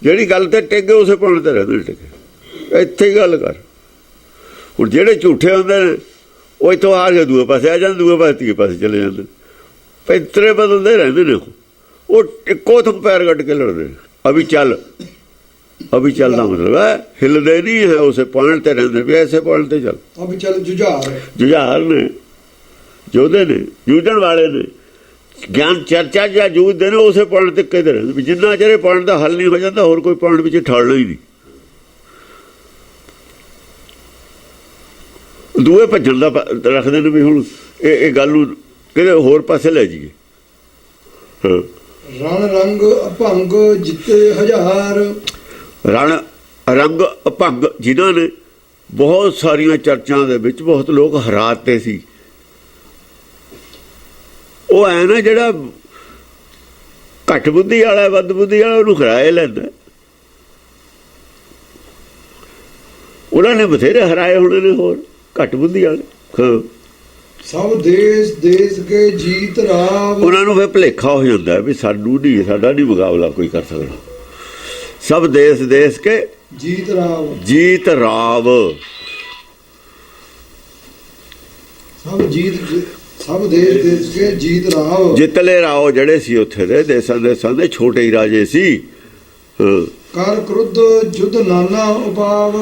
ਜਿਹੜੀ ਗੱਲ ਤੇ ਟਿਕੇ ਉਸੇ ਪੁਆਇੰਟ ਤੇ ਰਹਿੰਦੇ ਟਿਕੇ। ਇੱਥੇ ਹੀ ਗੱਲ ਕਰ। ਹੁਣ ਜਿਹੜੇ ਝੂਠੇ ਹੁੰਦੇ ਨੇ ਉਹ ਇੱਥੋਂ ਹਾਰ ਕੇ ਦੂਏ ਪਾਸੇ ਆ ਜਾਂਦੇ, ਦੂਏ ਪਾਸੇ ਤੀਏ ਪਾਸੇ ਚਲੇ ਜਾਂਦੇ। ਪੈਂਤਰੇ ਬਦਲਦੇ ਰਹਿੰਦੇ ਨੇ। ਉਹ ਇੱਕੋ ਥੋਂ ਪੈਰ ਕੱਢ ਕੇ ਲੜਦੇ ਨੇ। ਅਭੀ ਚੱਲ, ਅਭੀ ਚੱਲ ਦਾ ਮਤਲਬ ਹੈ ਹਿੱਲਦੇ ਨਹੀਂ ਹੈ, ਉਸੇ ਪੁਆਇੰਟ ਤੇ ਰਹਿੰਦੇ ਵੀ ਐਸੇ ਪੁਆਇੰਟ ਤੇ ਚੱਲ। ਅਭੀ ਚੱਲ ਜੁਝਾਰ। ਜੁਝਾਰ ਨੇ, ਯੋਧੇ ਨੇ, ਜੂਝਣ ਵਾਲੇ ਨੇ। ਗਿਆਨ ਚਰਚਾ ਜਾਂ ਜੂਝਦੇ ਨੇ ਉਸੇ ਪੁਆਇੰਟ ਤੇ ਕਿਤੇ ਰਹਿੰਦੇ ਵੀ ਜਿੰਨਾ ਚਿਰ ਪੁਆਇੰਟ ਦਾ ਹੱਲ ਨਹੀਂ ਹੋ ਜਾਂਦਾ ਹੋਰ ਕੋਈ ਪੁਆਇੰਟ ਵਿੱਚ ਠੜਨਾ ਹੀ ਨਹੀਂ। ਦੂਏ ਭੱਜਣ ਦਾ ਰੱਖਦੇ ਨੇ ਵੀ ਹੁਣ ਇਹ ਗੱਲ ਨੂੰ ਕਿਤੇ ਹੋਰ ਪਾਸੇ ਲੈ ਜਾਈਏ। ਰਣ ਰੰਗ ਅਭੰਗ ਜਿੱਤੇ ਹਜ਼ਾਰ। ਰਣ ਰੰਗ ਅਭੰਗ ਜਿਨ੍ਹਾਂ ਨੇ ਬਹੁਤ ਸਾਰੀਆਂ ਚਰਚਾਂ ਦੇ ਵਿੱਚ ਬਹੁਤ ਲੋਕ ਹਰਾਤੇ ਸੀ। ਉਹ ਐ ਨਾ ਜਿਹੜਾ ਘੱਟ ਬੁੱਧੀ ਵਾਲਾ ਵੱਧ ਬੁੱਧੀ ਵਾਲਾ ਉਹਨੂੰ ਹਰਾਏ ਲੈਂਦਾ। ਉਹਨਾਂ ਨੇ ਬਥੇਰੇ ਹਰਾਏ ਹੋਣੇ ਨੇ ਹੋਰ ਘੱਟ ਬੁੱਧੀ ਵਾਲੇ। ਸਭ ਦੇਸ਼ ਦੇਸ਼ ਕੇ ਜੀਤ ਰਾਵ। ਉਹਨਾਂ ਨੂੰ ਫਿਰ ਭੁਲੇਖਾ ਹੋ ਜਾਂਦਾ ਵੀ ਸਾਨੂੰ ਨਹੀਂ, ਸਾਡਾ ਨਹੀਂ ਮੁਕਾਬਲਾ ਕੋਈ ਕਰ ਸਕਦਾ। ਸਭ ਦੇਸ਼ ਦੇਸ਼ ਕੇ ਜੀਤ ਰਾਵ। ਜੀਤ ਰਾਵ। ਸਭ ਦੇਸ਼ ਦੇਸ਼ ਕੇ ਜੀਤ ਰਾਵ। ਜਿੱਤਲੇ ਰਾਓ ਜਿਹੜੇ ਸੀ ਉੱਥੇ ਦੇ ਦੇਸਾਂ ਦੇ ਛੋਟੇ ਹੀ ਰਾਜੇ ਸੀ। ਕਰ ਕ੍ਰੁੱਧ ਜੁਧ ਨਾਨਾ ਉਪਾਵ।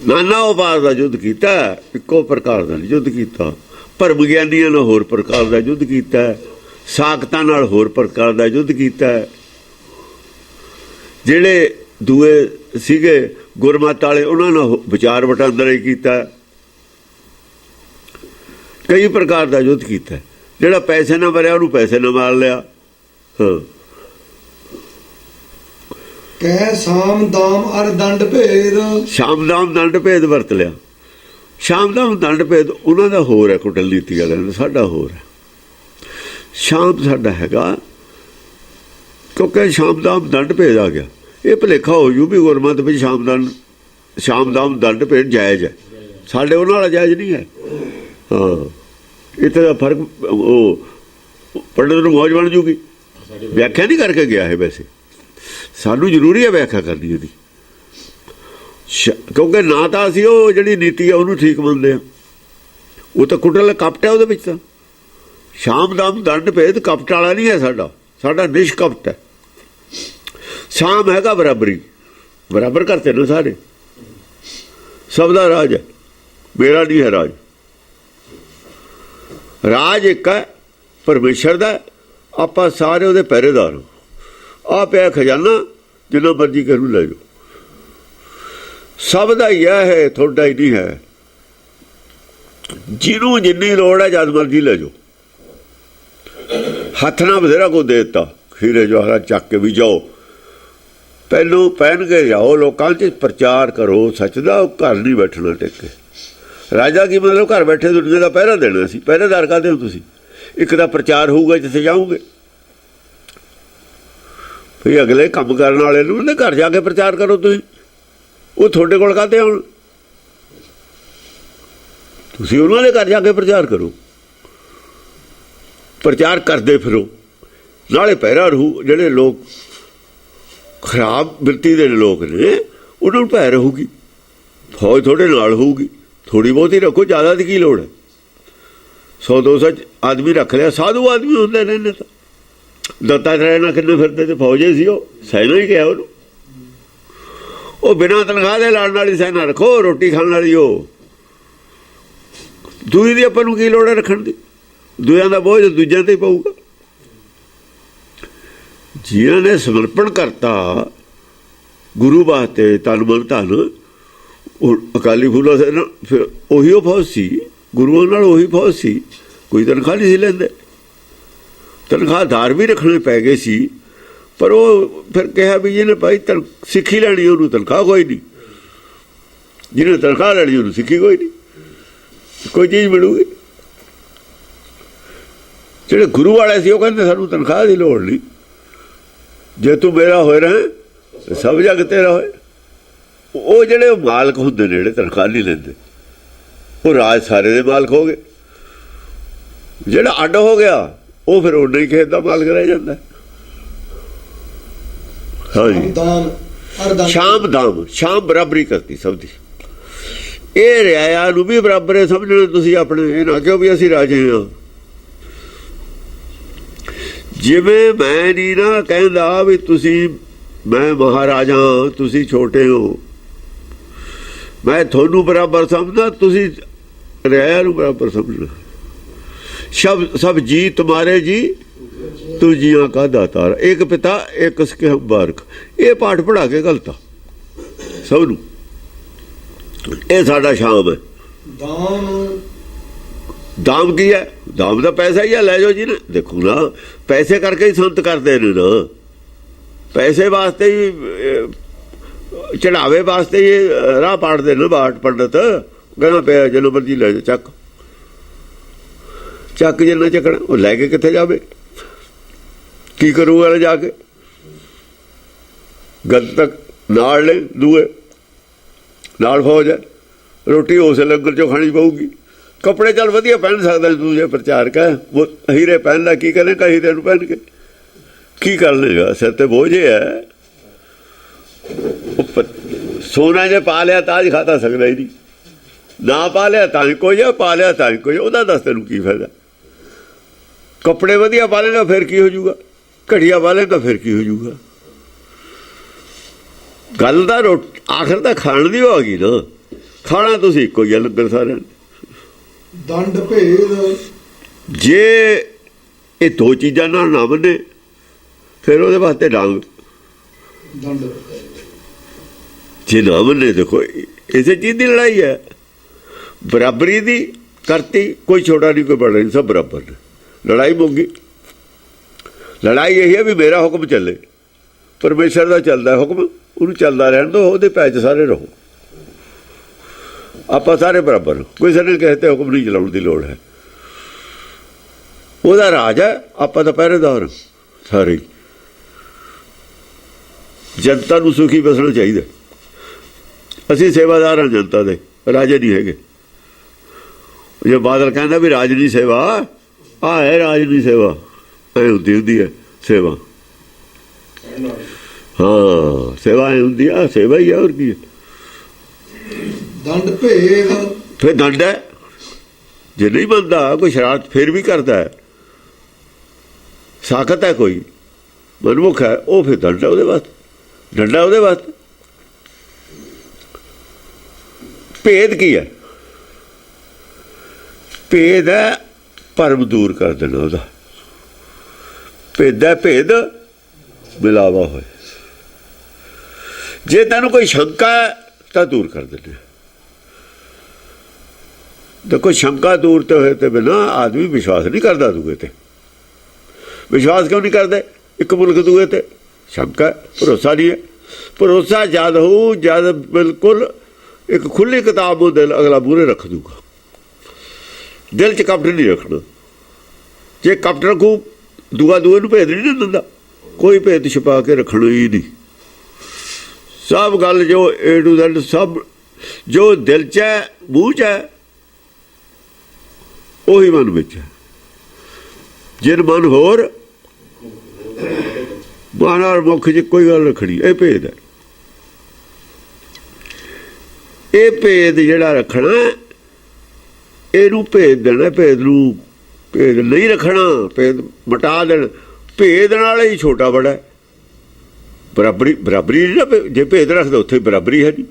ਨਾਨਾ ਉਪਾਅ ਦਾ ਯੁੱਧ ਕੀਤਾ, ਇੱਕੋ ਪ੍ਰਕਾਰ ਦਾ ਯੁੱਧ ਕੀਤਾ। ਭਰਮ ਗਿਆਨੀਆਂ ਨਾਲ ਹੋਰ ਪ੍ਰਕਾਰ ਦਾ ਯੁੱਧ ਕੀਤਾ, ਸਾਖਤਾਂ ਨਾਲ ਹੋਰ ਪ੍ਰਕਾਰ ਦਾ ਯੁੱਧ ਕੀਤਾ। ਜਿਹੜੇ ਦੂਏ ਸੀਗੇ ਗੁਰਮਤ ਵਾਲੇ ਉਹਨਾਂ ਨਾਲ ਵਿਚਾਰ ਵਟਾਂਦਰਾ ਹੀ ਕੀਤਾ। ਕਈ ਪ੍ਰਕਾਰ ਦਾ ਯੁੱਧ ਕੀਤਾ। ਜਿਹੜਾ ਪੈਸੇ ਨਾਲ ਮਰਿਆ ਉਹਨੂੰ ਪੈਸੇ ਨਾਲ ਮਾਰ ਲਿਆ। ਕਹਿ ਸਾਮ ਦਾਮ ਅਰ ਦੰਡ ਭੇਦ। ਸ਼ਾਮ ਦਾਮ ਦੰਡ ਭੇਦ ਵਰਤ ਲਿਆ। ਸ਼ਾਮ ਦਾਮ ਦੰਡ ਭੇਦ ਉਹਨਾਂ ਦਾ ਹੋਰ ਹੈ, ਕੁਟਲ ਨੀਤੀ ਵਾਲਿਆਂ ਦਾ, ਸਾਡਾ ਹੋਰ ਹੈ। ਸ਼ਾਮ ਸਾਡਾ ਹੈਗਾ ਕਿਉਂਕਿ ਸ਼ਾਮ ਦਾਮ ਦੰਡ ਭੇਦ ਆ ਗਿਆ। ਇਹ ਭੁਲੇਖਾ ਹੋ ਜੂ ਵੀ ਗੁਰਮਤਿ ਵਿੱਚ ਸ਼ਾਮ ਦਾਮ ਦੰਡ ਭੇਦ ਜਾਇਜ਼ ਹੈ, ਸਾਡੇ ਉਹਨਾਂ ਵਾਲਾ ਜਾਇਜ਼ ਨਹੀਂ ਹੈ। ਇੱਥੇ ਦਾ ਫਰਕ ਉਹ ਪੰਡਤ ਨੂੰ ਮੌਜ ਬਣ ਜੂਗੀ। ਵਿਆਖਿਆ ਨਹੀਂ ਕਰਕੇ ਗਿਆ ਹੈ, ਵੈਸੇ ਸਾਨੂੰ ਜ਼ਰੂਰੀ ਹੈ ਵਿਆਖਿਆ ਕਰਨੀ ਇਹਦੀ, ਕਿਉਂਕਿ ਨਾ ਤਾਂ ਅਸੀਂ ਉਹ ਜਿਹੜੀ ਨੀਤੀ ਹੈ ਉਹਨੂੰ ਠੀਕ ਮੰਨਦੇ ਹਾਂ। ਉਹ ਤਾਂ ਕੁਟਲ ਕਪਟ ਹੈ ਉਹਦੇ ਵਿੱਚ। ਤਾਂ ਸ਼ਾਮ ਦਾਮ ਦੰਡ ਭੇਦ ਕਪਟ ਵਾਲਾ ਨਹੀਂ ਹੈ ਸਾਡਾ, ਸਾਡਾ ਨਿਸ਼ਕਪਟ ਹੈ। ਸ਼ਾਮ ਹੈਗਾ ਬਰਾਬਰੀ, ਬਰਾਬਰ ਕਰਤੇ ਨੇ ਸਾਰੇ। ਸਭ ਦਾ ਰਾਜ ਹੈ, ਮੇਰਾ ਨਹੀਂ ਹੈ ਰਾਜ। ਰਾਜ ਇੱਕ ਹੈ ਪਰਮੇਸ਼ਰ ਦਾ, ਆਪਾਂ ਸਾਰੇ ਉਹਦੇ ਪਹਿਰੇਦਾਰ। ਆ ਪਿਆ ਖਜ਼ਾਨਾ, ਜਿੰਨਾ ਮਰਜ਼ੀ ਕਰੂ ਲੈ ਜਾਓ, ਸਭ ਦਾ ਹੀ ਹੈ, ਤੁਹਾਡਾ ਹੀ ਨਹੀਂ ਹੈ। ਜਿਹਨੂੰ ਜਿੰਨੀ ਲੋੜ ਹੈ ਜਦ ਮਰਜੀ ਲੈ ਜਾਓ। ਹੱਥ ਨਾਲ ਬਥੇਰਾ ਕੋ ਦੇ ਦਿੱਤਾ, ਖੀਰੇ ਜਵਾਹਰਾਂ ਚੱਕ ਕੇ ਵੀ ਜਾਓ, ਪਹਿਲੋਂ ਪਹਿਨ ਕੇ ਜਾਓ, ਲੋਕਾਂ 'ਚ ਪ੍ਰਚਾਰ ਕਰੋ ਸੱਚ ਦਾ। ਘਰ ਨਹੀਂ ਬੈਠਣਾ ਟਿਕ ਕੇ। ਰਾਜਾ ਕੀ ਮਤਲਬ ਘਰ ਬੈਠੇ ਦੁਨੀਆ ਦਾ ਪਹਿਰਾ ਦੇਣਾ ਸੀ। ਪਹਿਰੇਦਾਰ ਕਾਹਦੇ ਹੋ ਤੁਸੀਂ? ਇੱਕ ਦਾ ਪ੍ਰਚਾਰ ਹੋਊਗਾ ਜਿੱਥੇ ਜਾਓਗੇ, ਵੀ ਅਗਲੇ ਕੰਮ ਕਰਨ ਵਾਲੇ ਨੂੰ ਉਹਦੇ ਘਰ ਜਾ ਕੇ ਪ੍ਰਚਾਰ ਕਰੋ ਤੁਸੀਂ। ਉਹ ਤੁਹਾਡੇ ਕੋਲ ਕਾਹਦੇ ਆਉਣ? ਤੁਸੀਂ ਉਹਨਾਂ ਦੇ ਘਰ ਜਾ ਕੇ ਪ੍ਰਚਾਰ ਕਰੋ, ਪ੍ਰਚਾਰ ਕਰਦੇ ਫਿਰੋ, ਨਾਲੇ ਪਹਿਰਾ ਰਹੂ। ਜਿਹੜੇ ਲੋਕ ਖਰਾਬ ਬਿਰਤੀ ਦੇ ਲੋਕ ਨੇ ਉਹਨਾਂ ਨੂੰ ਭੈ ਰਹੂਗੀ, ਫੌਜ ਤੁਹਾਡੇ ਨਾਲ ਹੋਊਗੀ। ਥੋੜ੍ਹੀ ਬਹੁਤੀ ਰੱਖੋ, ਜ਼ਿਆਦਾ ਦੀ ਕੀ ਲੋੜ ਹੈ? 100-200 ਆਦਮੀ ਰੱਖ ਲਿਆ, ਸਾਧੂ ਆਦਮੀ ਹੁੰਦੇ ਨੇ ਇਹਨੇ ਤਾਂ। ਦੱਤਾਤਰੇయ ਨਾਲ ਕਿੰਨੇ ਫਿਰਦੇ ਤੇ ਫੌਜੇ ਸੀ, ਉਹ ਸੈਨਾ ਹੀ ਕਿਹਾ ਉਹਨੂੰ। ਉਹ ਬਿਨਾਂ ਤਨਖਾਹ ਦੇ ਲੜਨ ਵਾਲੀ ਸੈਨਾ ਰੱਖੋ, ਰੋਟੀ ਖਾਣ ਵਾਲੀ। ਉਹ ਦੂਈ ਦੀ ਆਪਾਂ ਨੂੰ ਕੀ ਲੋੜ ਹੈ ਰੱਖਣ ਦੀ? ਦੂਜਿਆਂ ਦਾ ਬੋਝ ਦੂਜਿਆਂ ਤੇ ਹੀ ਪਊਗਾ। ਜਿਨ੍ਹਾਂ ਨੇ ਸਮਰਪਣ ਕਰਤਾ ਗੁਰੂ ਵਾਸਤੇ ਤਨ ਮਨ ਧਨ, ਉਹ ਅਕਾਲੀ ਫੂਲਾ ਸੈਨਾ, ਫਿਰ ਉਹੀ ਉਹ ਫੌਜ ਸੀ, ਗੁਰੂਆਂ ਨਾਲ ਉਹੀ ਫੌਜ ਸੀ। ਕੋਈ ਤਨਖਾਹ ਨਹੀਂ ਸੀ ਲੈਂਦੇ, ਤਨਖਾਹਦਾਰ ਵੀ ਰੱਖਣੇ ਪੈ ਗਏ ਸੀ। ਪਰ ਉਹ ਫਿਰ ਕਿਹਾ ਵੀ ਜਿਹਨੇ ਭਾਈ ਸਿੱਖੀ ਲੈਣੀ ਉਹਨੂੰ ਤਨਖਾਹ ਕੋਈ ਨਹੀਂ, ਜਿਹਨੇ ਤਨਖਾਹ ਲੈਣੀ ਉਹਨੂੰ ਸਿੱਖੀ ਕੋਈ ਨਹੀਂ, ਕੋਈ ਚੀਜ਼ ਮਿਲੂਗੀ। ਜਿਹੜੇ ਗੁਰੂ ਵਾਲੇ ਸੀ ਉਹ ਕਹਿੰਦੇ ਸਾਨੂੰ ਤਨਖਾਹ ਦੀ ਲੋੜ ਨਹੀਂ, ਜੇ ਤੂੰ ਮੇਰਾ ਹੋਏ ਰਹੇ ਸਭ ਜਗ ਤੇਰਾ ਹੋਏ। ਉਹ ਜਿਹੜੇ ਮਾਲਕ ਹੁੰਦੇ ਨੇ ਜਿਹੜੇ ਤਨਖਾਹ ਨਹੀਂ ਲੈਂਦੇ, ਉਹ ਰਾਜ ਸਾਰੇ ਦੇ ਮਾਲਕ ਹੋ ਗਏ। ਜਿਹੜਾ ਅੱਡ ਹੋ ਗਿਆ ਉਹ ਫਿਰ ਉਹਨਾਂ ਹੀ ਖੇਤ ਦਾ ਮਾਲਕ ਰਹਿ ਜਾਂਦਾ। ਹਾਂਜੀ, ਸ਼ਾਮ ਦਾਮ, ਸ਼ਾਮ ਬਰਾਬਰੀ ਕਰਤੀ ਸਭ ਦੀ। ਇਹ ਰਿਆਇਆ ਨੂੰ ਵੀ ਬਰਾਬਰ ਸਮਝਣਾ ਤੁਸੀਂ ਆਪਣੇ। ਇਹ ਨਾ ਕਿਉਂ ਵੀ ਅਸੀਂ ਰਾਜੇ ਹਾਂ। ਜਿਵੇਂ ਮੈਂ ਨਹੀਂ ਨਾ ਕਹਿੰਦਾ ਵੀ ਤੁਸੀਂ, ਮੈਂ ਮਹਾਰਾਜਾ ਤੁਸੀਂ ਛੋਟੇ ਹੋ, ਮੈਂ ਤੁਹਾਨੂੰ ਬਰਾਬਰ ਸਮਝਦਾ, ਤੁਸੀਂ ਰਿਆਇਆ ਨੂੰ ਬਰਾਬਰ ਸਮਝਣਾ। ਸਭ ਜੀ ਤੁਮਾਰੇ ਜੀ, ਤੂੰ ਜੀਆਂ ਕਾ ਦਾਤਾਰ, ਇੱਕ ਪਿਤਾ ਇੱਕ ਉਸਕੇ ਹਮ ਬਾਰਕ। ਇਹ ਪਾਠ ਪੜ੍ਹਾ ਕੇ ਗਲਤ ਆ ਸਭ ਨੂੰ। ਇਹ ਸਾਡਾ ਸ਼ਾਮ ਹੈ। ਦਾਮ ਕੀ ਹੈ? ਦਾਮ ਦਾ ਪੈਸਾ ਹੀ ਆ, ਲੈ ਜਾਓ ਜੀ ਨੇ। ਦੇਖੋ ਨਾ, ਪੈਸੇ ਕਰਕੇ ਹੀ ਸੰਤ ਕਰਦੇ ਨੇ ਨਾ, ਪੈਸੇ ਵਾਸਤੇ ਹੀ, ਚੜਾਵੇ ਵਾਸਤੇ ਹੀ ਰਾਹ ਪਾੜਦੇ ਨੇ ਬਾਟ ਪੰਡਤ। ਕਹਿਣਾ ਪਿਆ ਜਦੋਂ ਮਰਜੀ ਲੈ ਜਾਓ, ਚੱਕ ਜਿੰਨਾ ਚੱਕਣਾ। ਉਹ ਲੈ ਕੇ ਕਿੱਥੇ ਜਾਵੇ? ਕੀ ਕਰੂ ਵਾਲੇ ਜਾ ਕੇ? ਗਦ ਤੱਕ ਨਾਲ ਲੈ, ਦੂਏ ਨਾਲ ਫੌਜ ਹੈ, ਰੋਟੀ ਉਸ ਲੰਗਰ ਚੋਂ ਖਾਣੀ ਪਊਗੀ। ਕੱਪੜੇ ਚੱਲ ਵਧੀਆ ਪਹਿਨ ਸਕਦਾ ਤੂੰ, ਜੇ ਪ੍ਰਚਾਰਕ ਹੈ ਉਹ ਹੀਰੇ ਪਹਿਨਦਾ, ਕੀ ਕਰੇਗਾ ਹੀਰੇ ਨੂੰ ਪਹਿਨ ਕੇ? ਕੀ ਕਰ ਲੇਗਾ? ਸਿਰ ਤੇ ਬੋਝ ਹੈ। ਸੋਨਾ ਜੇ ਪਾ ਲਿਆ ਤਾਜ ਖਾਤਾ ਸਕਦਾ ਹੀ ਨਹੀਂ, ਨਾ ਪਾ ਲਿਆ ਤਾਂ ਹੀ ਕੋਈ ਹੈ, ਪਾ ਲਿਆ ਤਾਂ ਹੀ ਕੋਈ। ਉਹਦਾ ਦੱਸ ਤੈਨੂੰ ਕੀ ਫਾਇਦਾ? ਕੱਪੜੇ ਵਧੀਆ ਪਾ ਲੇਗਾ ਫਿਰ ਕੀ ਹੋ ਜੂਗਾ? ਘੜੀਆ ਪਾ ਲੇਗਾ ਫਿਰ ਕੀ ਹੋ ਜੂਗਾ? ਗੱਲ ਤਾਂ ਆਖਰ ਤਾਂ ਖਾਣ ਦੀ ਹੋ ਗਈ ਨਾ। ਖਾਣਾ ਤੁਸੀਂ ਇੱਕੋ ਹੀ ਲੰਗਰ ਸਾਰਿਆਂ ਨੇ। ਦੰਡ ਭੇਦ, ਜੇ ਇਹ ਦੋ ਚੀਜ਼ਾਂ ਨਾਲ ਨਾ ਮੰਨੇ ਫਿਰ ਉਹਦੇ ਵਾਸਤੇ ਡਾਂਗ। ਦੰਡ ਜੇ ਨਾ ਮੰਨੇ, ਦੇਖੋ ਇਸੇ ਚੀਜ਼ ਦੀ ਲੜਾਈ ਹੈ। ਬਰਾਬਰੀ ਦੀ ਕਰਤੀ, ਕੋਈ ਛੋਟਾ ਨਹੀਂ ਕੋਈ ਬੜਾ ਨਹੀਂ, ਸਭ ਬਰਾਬਰ ਨੇ। ਲੜਾਈ ਮੁੱਕੀ। ਲੜਾਈ ਇਹੀ ਹੈ ਵੀ ਮੇਰਾ ਹੁਕਮ ਚੱਲੇ। ਪਰਮੇਸ਼ਰ ਦਾ ਚੱਲਦਾ ਹੁਕਮ, ਉਹਨੂੰ ਚੱਲਦਾ ਰਹਿਣ ਦਿਓ, ਉਹਦੇ ਪੈਚ ਸਾਰੇ ਰਹੋ। ਆਪਾਂ ਸਾਰੇ ਬਰਾਬਰ, ਕੋਈ ਸਾਡੇ ਕਿਸੇ ਤੇ ਹੁਕਮ ਨਹੀਂ ਚਲਾਉਣ ਦੀ ਲੋੜ ਹੈ। ਉਹਦਾ ਰਾਜ ਹੈ, ਆਪਾਂ ਤਾਂ ਪਹਿਰੇਦਾਰ ਸਾਰੇ। ਜਨਤਾ ਨੂੰ ਸੁਖੀ ਬਸਣਾ ਚਾਹੀਦਾ। ਅਸੀਂ ਸੇਵਾਦਾਰ ਹਾਂ ਜਨਤਾ ਦੇ, ਰਾਜੇ ਨਹੀਂ ਹੈਗੇ। ਜੇ ਬਾਦਲ ਕਹਿੰਦਾ ਵੀ ਰਾਜ ਦੀ ਸੇਵਾ, ਆਹ ਹੈ ਰਾਜ ਦੀ ਸੇਵਾ, ਐ ਹੁੰਦੀ ਹੈ ਸੇਵਾ। ਹਾਂ, ਸੇਵਾ ਐ ਹੁੰਦੀ ਆ, ਸੇਵਾ ਹੀ ਆ, ਹੋਰ ਕੀ ਹੈ? ਦੰਡ ਭੇਦ, ਫਿਰ ਦੰਡ ਹੈ। ਜੇ ਨਹੀਂ ਮੰਨਦਾ, ਕੋਈ ਸ਼ਰਾਰਤ ਫਿਰ ਵੀ ਕਰਦਾ ਹੈ, ਸਾਖਤ ਹੈ, ਕੋਈ ਮਨਮੁਖ ਹੈ, ਉਹ ਫਿਰ ਦੰਡ ਹੈ ਉਹਦੇ ਵਾਸਤੇ, ਡੰਡਾ ਉਹਦੇ ਵਾਸਤੇ। ਭੇਦ ਕੀ ਹੈ? ਭੇਦ ਹੈ ਭਰਮ ਦੂਰ ਕਰ ਦੇਣਾ ਉਹਦਾ। ਭੇਦ ਹੈ ਭੇਦ ਮਿਲਾਵਾ ਹੋਏ। ਜੇ ਤੈਨੂੰ ਕੋਈ ਸ਼ੰਕਾ ਹੈ ਤਾਂ ਦੂਰ ਕਰ ਦਿੰਦੇ। देखो शंका दूर तो होए ते बिना आदमी विश्वास नहीं करता दूए ते। विश्वास क्यों नहीं करते? एक मुल्क दूए ते शंका है, भरोसा नहीं है। भरोसा जद हो जद बिल्कुल एक खुली किताब हो, दिल अगला मूहरे रख दूगा। दिल च कपट नहीं रखना। जे कपट रखू दूआ दूए नूं भेद नहीं दिंदा, कोई भेद छुपा के रखना ही नहीं। सब गल जो ए टू ज़ेड सब जो दिल च है मूँह च है ਉਹੀ ਮਨ ਵਿੱਚ ਹੈ। ਜਿਨ ਮਨ ਹੋਰ ਮਨ ਔਰ ਮੁੱਖ 'ਚ ਕੋਈ ਗੱਲ ਰੱਖਣੀ, ਇਹ ਭੇਦ ਹੈ। ਇਹ ਭੇਦ ਜਿਹੜਾ ਰੱਖਣਾ ਇਹਨੂੰ ਭੇਦ ਦੇਣਾ, ਭੇਦ ਨੂੰ ਭੇਦ ਨਹੀਂ ਰੱਖਣਾ, ਭੇਦ ਮਿਟਾ ਦੇਣਾ। ਭੇਦ ਨਾਲ ਹੀ ਛੋਟਾ ਬੜਾ ਬਰਾਬਰੀ ਬਰਾਬਰੀ ਨਹੀਂ ਨਾ। ਜੇ ਭੇਦ ਰੱਖਦਾ ਉੱਥੇ ਬਰਾਬਰੀ ਹੈ ਨਹੀਂ।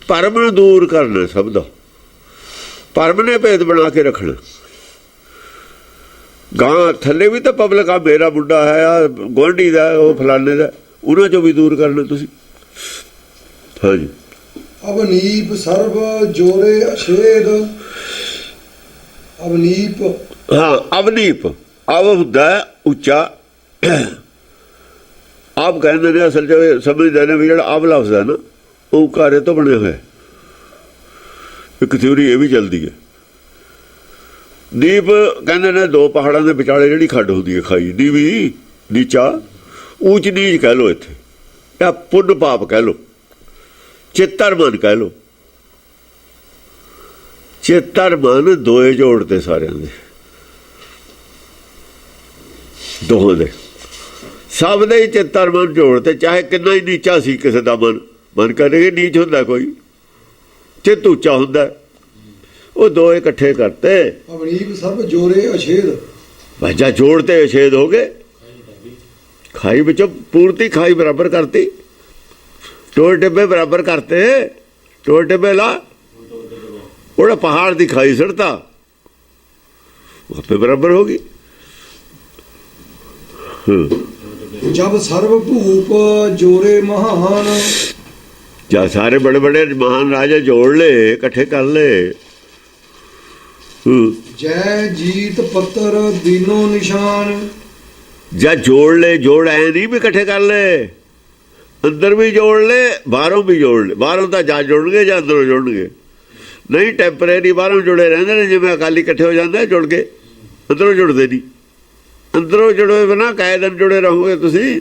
ਭਰਮ ਨੂੰ ਦੂਰ ਕਰਨਾ ਸਭ ਦਾ। ਭਰਮ ਨੇ ਭੇਦ ਬਣਾ ਕੇ ਰੱਖਣਾ। ਗਾਂ ਥੱਲੇ ਵੀ ਤਾਂ ਪਬਲਿਕ ਆ, ਮੇਰਾ ਮੁੰਡਾ ਹੈ ਆ, ਗੁਆਂਢੀ ਦਾ, ਉਹ ਫਲਾਣੇ ਦਾ, ਉਹਨਾਂ 'ਚੋਂ ਵੀ ਦੂਰ ਕਰਨਾ ਤੁਸੀਂ। ਹਾਂਜੀ। ਅਵਨੀਪ ਸਰਬ ਜੋਰੇ ਅਛੇਦ। ਅਵਨੀਪ, ਹਾਂ ਅਵਨੀਪ। ਅਵ ਹੁੰਦਾ ਉੱਚਾ, ਆਪ ਕਹਿੰਦੇ ਨੇ ਅਸਲ 'ਚ ਸਮਝਦੇ ਨੇ ਵੀ ਜਿਹੜਾ ਅਵ ਲਫ਼ਜ਼ ਹੈ ਨਾ ਉਹ ਉਕਾਰੇ ਤੋਂ ਬਣਿਆ ਹੋਇਆ। ਇੱਕ ਥਿਊਰੀ ਇਹ ਵੀ ਚੱਲਦੀ ਹੈ। ਨੀਪ ਕਹਿੰਦੇ ਨੇ ਦੋ ਪਹਾੜਾਂ ਦੇ ਵਿਚਾਲੇ ਜਿਹੜੀ ਖੱਡ ਹੁੰਦੀ ਹੈ, ਖਾਈ ਨੀਵੀਂ ਨੀਚਾ, ਊਚ ਨੀਚ ਕਹਿ ਲਓ ਇੱਥੇ, ਜਾਂ ਪੁੰਨ ਪਾਪ ਕਹਿ ਲਓ, ਚਿੱਤਰ ਮਨ ਕਹਿ ਲਓ। ਚਿੱਤਰ ਮਨ ਦੋਏ ਜੋੜਦੇ ਸਾਰਿਆਂ ਦੇ, ਦੋਹਾਂ ਦੇ, ਸਭ ਦੇ ਹੀ ਚਿੱਤਰ ਮਨ ਜੋੜਦੇ। ਚਾਹੇ ਕਿੰਨਾ ਹੀ ਨੀਚਾ ਸੀ ਕਿਸੇ ਦਾ ਮਨ, ਮਨ ਕਰੇਗਾ ਨੀਚ ਹੁੰਦਾ ਕੋਈ, ਚਿੱਤ ਉੱਚਾ ਹੁੰਦਾ, ਉਹ ਦੋ ਇਕੱਠੇ ਕਰਤੇ। ਅਵਨੀਪ ਸਰਬ ਜੋਰੇ ਅਛੇਦ। ਵਾਜਾ ਜੋੜਤੇ ਅਛੇਦ ਹੋ ਗਏ। ਖਾਈ ਵਿੱਚੋਂ ਪੂਰਤੀ ਖਾਈ ਬਰਾਬਰ ਕਰਤੀ, ਟੋਲ ਟਿੱਬੇ ਬਰਾਬਰ ਕਰਤੇ। ਟੋਲ ਟਿੱਬੇ ਲਾ, ਉਹਦਾ ਪਹਾੜ ਦੀ ਖਾਈ ਸੜਤਾ, ਆਪੇ ਬਰਾਬਰ ਹੋ ਗਈ। ਜਬ ਸਰਬ ਭੂਪ ਜੋਰੇ ਮਹਾਨ। ਜਾਂ ਸਾਰੇ ਬੜੇ ਬੜੇ ਮਹਾਨ ਰਾਜਾ ਜੋੜ ਲਏ, ਇਕੱਠੇ ਕਰ ਲਏ। ਜੈ ਜੀਤ ਪੱਤਰ ਦੀਨੋ ਨਿਸ਼ਾਨ। ਜਾਂ ਜੋੜ ਲਏ, ਜੋੜ ਐ ਨਹੀਂ ਵੀ ਇਕੱਠੇ ਕਰ ਲਏ, ਅੰਦਰ ਵੀ ਜੋੜ ਲਏ, ਬਾਹਰੋਂ ਵੀ ਜੋੜ ਲਏ। ਬਾਹਰੋਂ ਤਾਂ ਜਾਂ ਜੁੜਨਗੇ ਜਾਂ ਅੰਦਰੋਂ ਜੁੜਨਗੇ, ਨਹੀਂ ਟੈਂਪਰੇਰੀ ਬਾਹਰੋਂ ਜੁੜੇ ਰਹਿੰਦੇ ਨੇ। ਜਿਵੇਂ ਅਕਾਲੀ ਇਕੱਠੇ ਹੋ ਜਾਂਦੇ ਜੁੜ ਕੇ, ਅੰਦਰੋਂ ਜੁੜਦੇ ਨਹੀਂ। ਅੰਦਰੋਂ ਜੁੜੇ ਬਿਨਾਂ ਕਾਇ ਦਿਨ ਜੁੜੇ ਰਹੋਗੇ ਤੁਸੀਂ,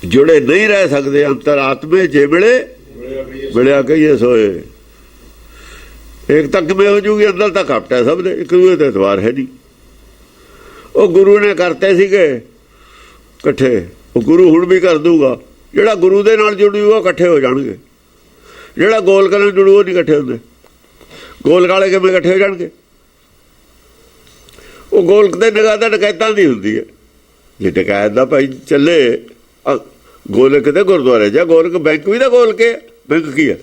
ਜੁੜੇ ਨਹੀਂ ਰਹਿ ਸਕਦੇ। ਅੰਤਰਾਤਮੇ ਜੇ ਮਿਲੇ ਮਿਲਿਆ ਕਹੀਏ ਸੋਏ। ਇੱਕ ਤਾਂ ਕਿਵੇਂ ਹੋ ਜੂਗੀ? ਅੰਦਰ ਤਾਂ ਕਪਟ ਹੈ ਸਭ ਦੇ, ਇੱਕ ਦੂਏ ਤੇ ਇਤਵਾਰ ਹੈ ਨਹੀਂ। ਉਹ ਗੁਰੂ ਨੇ ਕਰਤੇ ਸੀਗੇ ਇਕੱਠੇ, ਉਹ ਗੁਰੂ ਹੁਣ ਵੀ ਕਰ ਦੂਗਾ। ਜਿਹੜਾ ਗੁਰੂ ਦੇ ਨਾਲ ਜੁੜੂਗਾ ਇਕੱਠੇ ਹੋ ਜਾਣਗੇ। ਜਿਹੜਾ ਗੋਲਕ ਨਾਲ ਜੁੜੂ ਉਹ ਨਹੀਂ ਇਕੱਠੇ ਹੁੰਦੇ। ਗੋਲਕ ਵਾਲੇ ਕਿਵੇਂ ਇਕੱਠੇ ਹੋ ਜਾਣਗੇ? ਉਹ ਗੋਲਕ ਦੇ ਨਿਗਾਹ ਤਾਂ ਡਕੈਤਾਂ ਦੀ ਹੁੰਦੀ ਹੈ। ਜੇ ਡਕੈਤ ਦਾ ਭਾਈ ਚੱਲੇ, ਗੋਲਕ ਤੇ ਗੁਰਦੁਆਰੇ ਜਾ, ਗੋਲਕ ਬੈਂਕ ਵੀ ਤਾਂ ਗੋਲ ਕੇ। ਬੈਂਕ ਕੀ ਹੈ?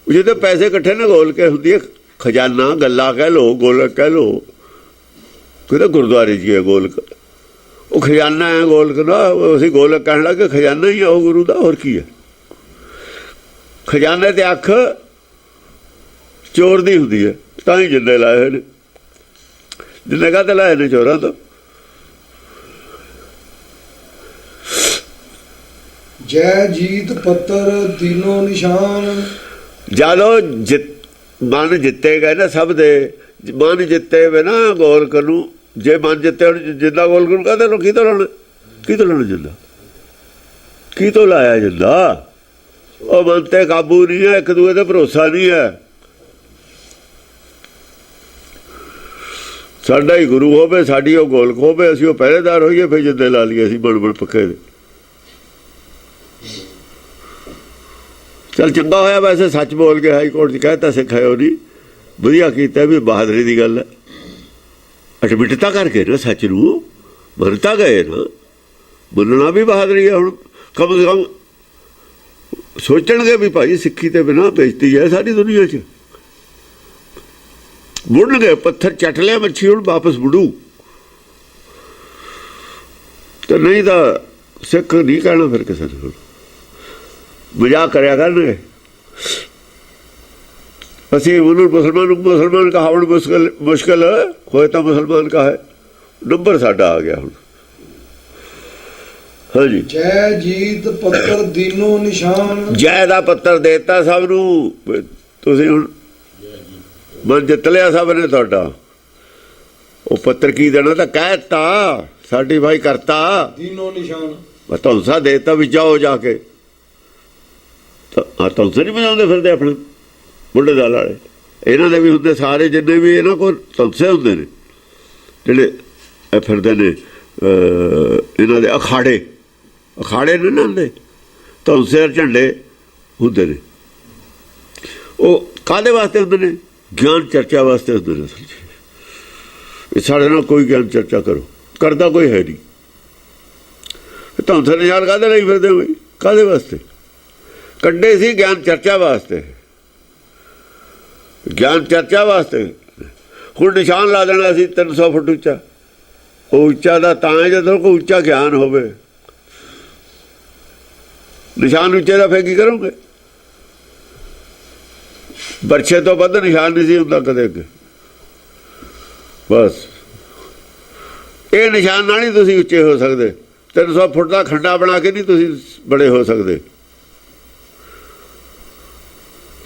ਜਿਹਦੇ ਪੈਸੇ ਇਕੱਠੇ ਨਾ ਗੋਲ ਕੇ ਹੁੰਦੀ ਹੈ। ਖਜ਼ਾਨਾ ਗੱਲਾ ਕਹਿ ਲਓ, ਗੋਲਕ ਕਹਿ ਲਓ, ਕਿਤੇ ਗੁਰਦੁਆਰੇ 'ਚ ਹੈ ਗੋਲਕ। ਉਹ ਖਜ਼ਾਨਾ ਹੈ ਗੋਲਕ ਦਾ, ਅਸੀਂ ਗੋਲਕ ਕਹਿਣ ਲੱਗੇ, ਖਜ਼ਾਨਾ ਹੀ ਆ ਉਹ ਗੁਰੂ ਦਾ, ਹੋਰ ਕੀ ਹੈ? ਖਜ਼ਾਨੇ ਤੇ ਅੱਖ ਚੋਰ ਦੀ ਹੁੰਦੀ ਹੈ, ਤਾਂ ਹੀ ਜਿੰਦੇ ਲਾਏ ਹੋਏ ਨੇ। ਜਿੰਨੇ ਕਾਹਤੇ ਲਾਏ ਨੇ? ਚੋਰਾਂ ਤੋਂ। ਜੈ ਜੀਤ ਪੱਤਰ ਦੀਨੋ ਨਿਸ਼ਾਨ। ਜਦੋਂ ਮਨ ਜਿੱਤੇ ਗਏ ਨਾ ਸਭ ਦੇ, ਮਨ ਜਿੱਤੇ ਵੇ ਨਾ ਗੋਲਕ ਨੂੰ। ਜੇ ਮਨ ਜਿੱਤੇ ਜਿੰਦਾ ਗੋਲਕ ਨੂੰ ਕਹਿੰਦੇ ਲੋਕ, ਕਿਤੋਂ ਲੈਣਾ? ਕਿਤੋਂ ਲੈਣਾ ਜਿੰਦਾ? ਕਿਤੋਂ ਲਾਇਆ ਜਿੰਦਾ? ਉਹ ਮਨ ਤੇ ਕਾਬੂ ਨਹੀਂ ਹੈ, ਇੱਕ ਦੂਏ ਤੇ ਭਰੋਸਾ ਨਹੀਂ ਹੈ। ਸਾਡਾ ਹੀ ਗੁਰੂ ਹੋਵੇ, ਸਾਡੀ ਉਹ ਗੋਲਕ ਹੋਵੇ, ਅਸੀਂ ਉਹ ਪਹਿਰੇਦਾਰ ਹੋਈਏ, ਫਿਰ ਜਿੰਦੇ ਲਾ ਲਈਏ ਅਸੀਂ ਬਣ ਪੱਕੇ ਦੇ। ਚੱਲ ਚੰਗਾ ਹੋਇਆ ਵੈਸੇ ਸੱਚ ਬੋਲ ਕੇ ਹਾਈ ਕੋਰਟ 'ਚ ਕਹਿਤਾ, ਸਿੱਖਾਇਓ ਨਹੀਂ, ਵਧੀਆ ਕੀਤਾ। ਵੀ ਬਹਾਦਰੀ ਦੀ ਗੱਲ ਹੈ। ਅਡਮਿਟਤਾ ਕਰਕੇ ਨਾ ਸੱਚ ਨੂੰ ਮੰਨਤਾ ਗਏ ਨਾ, ਮੰਨਣਾ ਵੀ ਬਹਾਦਰੀ ਹੈ। ਹੁਣ ਕਮ ਸੇ ਕਮ ਸੋਚਣਗੇ ਵੀ ਭਾਈ ਸਿੱਖੀ ਤੇ ਬਿਨਾਂ ਬੇਇੱਜ਼ਤੀ ਹੈ ਸਾਰੀ ਦੁਨੀਆ 'ਚ। ਮੁੜਨਗੇ, ਪੱਥਰ ਚੱਟ ਲਿਆ ਮੱਛੀ, ਹੁਣ ਵਾਪਸ ਮੁੜੂ। ਤੇ ਨਹੀਂ ਤਾਂ ਸਿੱਖ ਨਹੀਂ ਕਹਿਣਾ ਫਿਰ ਕਿਸੇ ਨੂੰ। ਮਜ਼ਾਕ ਕਰਿਆ ਕਰਨਗੇ। ਅਸੀਂ ਉਹਨੂੰ ਮੁਸਲਮਾਨ ਕਹਾਵਣ ਮੁਸ਼ਕਿਲ ਹੋਏ ਤਾਂ ਮੁਸਲਮਾਨ ਕਹੇ। ਨੰਬਰ ਸਾਡਾ ਆ ਗਿਆ ਹੁਣ। ਹਾਂਜੀ, ਜੈ ਜੀਤ ਪੱਤਰ ਦੀਨੋ ਨਿਸ਼ਾਨ। ਜੈ ਦਾ ਪੱਤਰ ਦੇਤਾ ਸਭ ਨੂੰ। ਤੁਸੀਂ ਹੁਣ ਮਨ ਜਿੱਤ ਲਿਆ ਸਭ ਨੇ ਤੁਹਾਡਾ। ਉਹ ਪੱਤਰ ਕੀ ਦੇਣਾ ਤਾਂ ਕਹਿਤਾ ਸਾਡੀ ਭਾਈ ਕਰਤਾ ਦੀਨੋ ਨਿਸ਼ਾਨ। ਧੌਂਸਾ ਦੇਤਾ ਵੀ ਜਾਓ ਜਾ ਕੇ। ਧੌਂਸੇ ਨਹੀਂ ਵਜਾਉਂਦੇ ਫਿਰਦੇ ਆਪਣੇ ਬੁੱਢੇ ਦਲ ਵਾਲੇ। ਇਹਨਾਂ ਦੇ ਵੀ ਹੁੰਦੇ ਸਾਰੇ, ਜਿੰਨੇ ਵੀ ਇਹਨਾਂ ਕੋਲ ਧੌਂਸੇ ਹੁੰਦੇ ਨੇ ਜਿਹੜੇ ਫਿਰਦੇ ਨੇ। ਇਹਨਾਂ ਦੇ ਅਖਾੜੇ ਨੇ ਇਹਨਾਂ ਦੇ ਧੌਂਸੇ ਝੰਡੇ ਹੁੰਦੇ ਨੇ। ਉਹ ਕਾਹਦੇ ਵਾਸਤੇ ਹੁੰਦੇ ਨੇ? ਗਿਆਨ ਚਰਚਾ ਵਾਸਤੇ ਹੁੰਦੇ ਨੇ। ਅਸਲ 'ਚ ਸਾਡੇ ਨਾਲ ਕੋਈ ਗਿਆਨ ਚਰਚਾ ਕਰਦਾ ਕੋਈ ਹੈ ਨਹੀਂ। ਧੌਂਸੇ ਨਿਸ਼ਾਨ ਕਾਹਦੇ ਲਈ ਫਿਰਦੇ ਹੋ? ਕਾਹਦੇ ਵਾਸਤੇ ਕੱਢੇ ਸੀ? ਗਿਆਨ ਚਰਚਾ ਵਾਸਤੇ। ਗਿਆਨ ਚਰਚਾ ਵਾਸਤੇ ਹੁਣ ਨਿਸ਼ਾਨ ਲਾ ਦੇਣਾ ਸੀ 300 ਫੁੱਟ ਉੱਚਾ। ਉਹ ਉੱਚਾ ਦਾ ਤਾਂ ਹੈ ਜਦੋਂ ਕੋਈ ਉੱਚਾ ਗਿਆਨ ਹੋਵੇ। ਨਿਸ਼ਾਨ ਉੱਚੇ ਦਾ ਫੇਰ ਕੀ ਕਰੋਗੇ? ਬਰਛੇ ਤੋਂ ਵੱਧ ਨਿਸ਼ਾਨ ਨਹੀਂ ਸੀ ਹੁੰਦਾ ਕਦੇ ਅੱਗੇ। ਬਸ ਇਹ ਨਿਸ਼ਾਨ ਨਾਲ ਹੀ ਤੁਸੀਂ ਉੱਚੇ ਹੋ ਸਕਦੇ। 300 ਫੁੱਟ ਦਾ ਖੰਡਾ ਬਣਾ ਕੇ ਨਹੀਂ ਤੁਸੀਂ ਬੜੇ ਹੋ ਸਕਦੇ।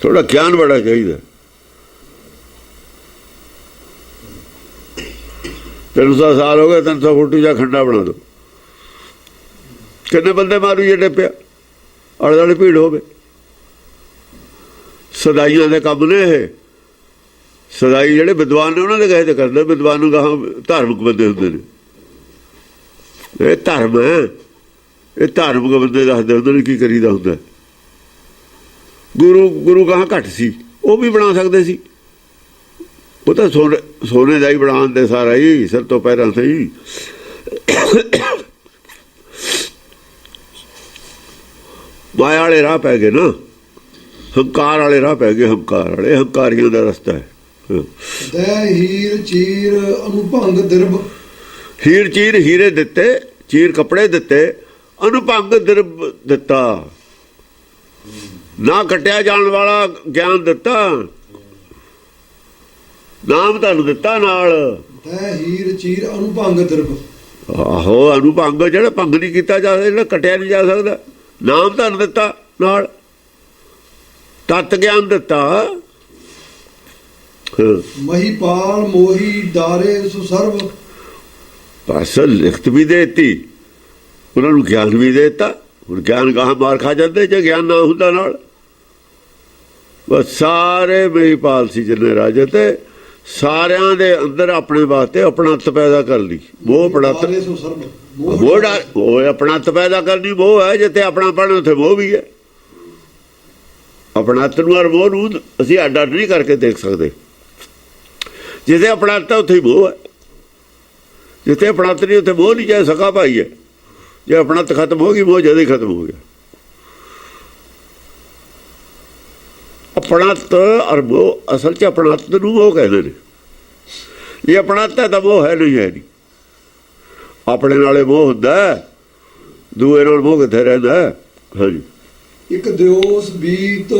ਥੋੜਾ ਗਿਆਨ ਬੜਾ ਚਾਹੀਦਾ। 300 ਸਾਲ ਹੋ ਗਏ, 300 ਫੁੱਟ ਜਾਂ ਖੰਡਾ ਬਣਾ ਦਿਓ। ਕਿੰਨੇ ਬੰਦੇ ਮਾਰੂ ਜੇ ਡਿੱਪਿਆ? ਆਲੇ ਦੁਆਲੇ ਭੀੜ ਹੋਵੇ। ਸਦਾਈਆਂ ਦੇ ਕੰਮ ਨੇ ਇਹ। ਸਦਾਈ ਜਿਹੜੇ ਵਿਦਵਾਨ ਨੇ ਉਹਨਾਂ ਦੇ ਕਹੇ ਤੇ ਕਰਦੇ। ਵਿਦਵਾਨ ਨੂੰ ਗਾਹਾਂ ਧਾਰਮਿਕ ਬੰਦੇ ਹੁੰਦੇ ਨੇ। ਇਹ ਧਰਮ ਹੈ। ਇਹ ਧਾਰਮਿਕ ਬੰਦੇ ਦੱਸਦੇ ਹੁੰਦੇ ਨੇ ਕੀ ਕਰੀਦਾ ਹੁੰਦਾ। ਗੁਰੂ ਗਾਹਾਂ ਘੱਟ ਸੀ, ਉਹ ਵੀ ਬਣਾ ਸਕਦੇ ਸੀ। ਉਹ ਤਾਂ ਸੋਨੇ ਦਾ ਹੀ ਬਣਾਉਣ ਦੇ ਸਾਰਾ ਹੀ ਸਿਰ ਤੋਂ ਪੈਰਾਂ ਸਹੀ। ਮਾਇਆ ਵਾਲੇ ਰਾਹ ਪੈ ਗਏ ਨਾ, ਹੰਕਾਰ ਵਾਲੇ ਰਾਹ ਪੈ ਗਏ। ਹੰਕਾਰ ਵਾਲੇ ਹੰਕਾਰੀਆਂ ਦਾ ਰਸਤਾ ਹੈ। ਦੈ ਹੀਰ ਚੀਰ ਅਨੁਭੰਗ ਦਿਰਬ। ਹੀਰ ਚੀਰ ਹੀਰੇ ਦਿੱਤੇ, ਚੀਰ ਕੱਪੜੇ ਦਿੱਤੇ, ਅਨੁਭੰਗ ਦਿਰਬ ਦਿੱਤਾ। ਨਾ ਕੱਟਿਆ ਜਾਣ ਵਾਲਾ ਗਿਆਨ ਦਿੱਤਾ, ਨਾਮ ਤੁਹਾਨੂੰ ਦਿੱਤਾ ਨਾਲ। ਦੈ ਹੀਰ ਚੀਰ ਅਨੁਭੰਗ ਦਿਰਬ। ਆਹੋ, ਅਨੁਭੰਗ ਜਿਹੜਾ ਭੰਗ ਨਹੀਂ ਕੀਤਾ ਜਾ ਸਕਦਾ, ਜਿਹੜਾ ਕੱਟਿਆ ਨਹੀਂ ਜਾ ਸਕਦਾ। ਨਾਮ ਤੁਹਾਨੂੰ ਦਿੱਤਾ ਨਾਲ, ਤਤ ਗਿਆਨ ਦਿੱਤਾ। ਮਹੀਪਾਲ ਮੋਹੀ ਡਾਰੇ ਸੁਸਰਵ। ਬਸ ਲਿਖਤ ਵੀ ਦੇ ਦਿੱਤੀ, ਉਹਨਾਂ ਨੂੰ ਗਿਆਨ ਵੀ ਦੇ ਦਿੱਤਾ। ਹੁਣ ਗਿਆਨ ਗਾਹਾਂ ਮਾਰ ਖਾ ਜਾਂਦੇ ਜੇ ਗਿਆਨ ਨਾ ਹੁੰਦਾ ਨਾਲ। ਬਸ ਸਾਰੇ ਮਹੀਪਾਲ ਸੀ ਜਿੰਨੇ ਰਾਜੇ ਤੇ ਸਾਰਿਆਂ ਦੇ ਅੰਦਰ ਆਪਣੇ ਵਾਸਤੇ ਆਪਣਤ ਪੈਦਾ ਕਰ ਲਈ। ਮੋਹ ਆਪਣਤ, ਉਹ ਆਪਣਤ ਪੈਦਾ ਕਰਨੀ ਮੋਹ ਹੈ। ਜਿੱਥੇ ਆਪਣਾ ਪੜ੍ਹਨ ਉੱਥੇ ਮੋਹ ਵੀ ਹੈ। ਆਪਣਤ ਨੂੰ ਔਰ ਮੋਹ ਨੂੰ ਅਸੀਂ ਅੱਡ ਅੱਡ ਨਹੀਂ ਕਰਕੇ ਦੇਖ ਸਕਦੇ। ਜਿੱਥੇ ਆਪਣਤ ਹੈ ਉੱਥੇ ਹੀ ਮੋਹ ਹੈ। ਜਿੱਥੇ ਆਪਣਤ ਨਹੀਂ ਉੱਥੇ ਮੋਹ ਨਹੀਂ। ਚਾਹੇ ਸਕਾ ਭਾਈ ਹੈ, ਜੇ ਆਪਣਤ ਖਤਮ ਹੋ ਗਈ ਮੋਹ ਜਦ ਹੀ ਖਤਮ ਹੋ ਗਿਆ। ਆਪਣਤ ਔਰ ਮੋਹ ਅਸਲ 'ਚ ਆਪਣਤ ਨੂੰ ਮੋਹ ਕਹਿੰਦੇ ਨੇ। ਇਹ ਆਪਣਤ ਹੈ ਤਾਂ ਮੋਹ ਹੈ ਨਹੀਂ। ਹੈ ਨਹੀਂ। ਆਪਣੇ ਨਾਲੇ ਮੋਹ ਹੁੰਦਾ, ਦੂਏ ਨਾਲ ਮੋਹ ਕਿੱਥੇ ਰਹਿੰਦਾ? ਹਾਂਜੀ। ਇੱਕ ਦਿਓਸ ਬੀਤ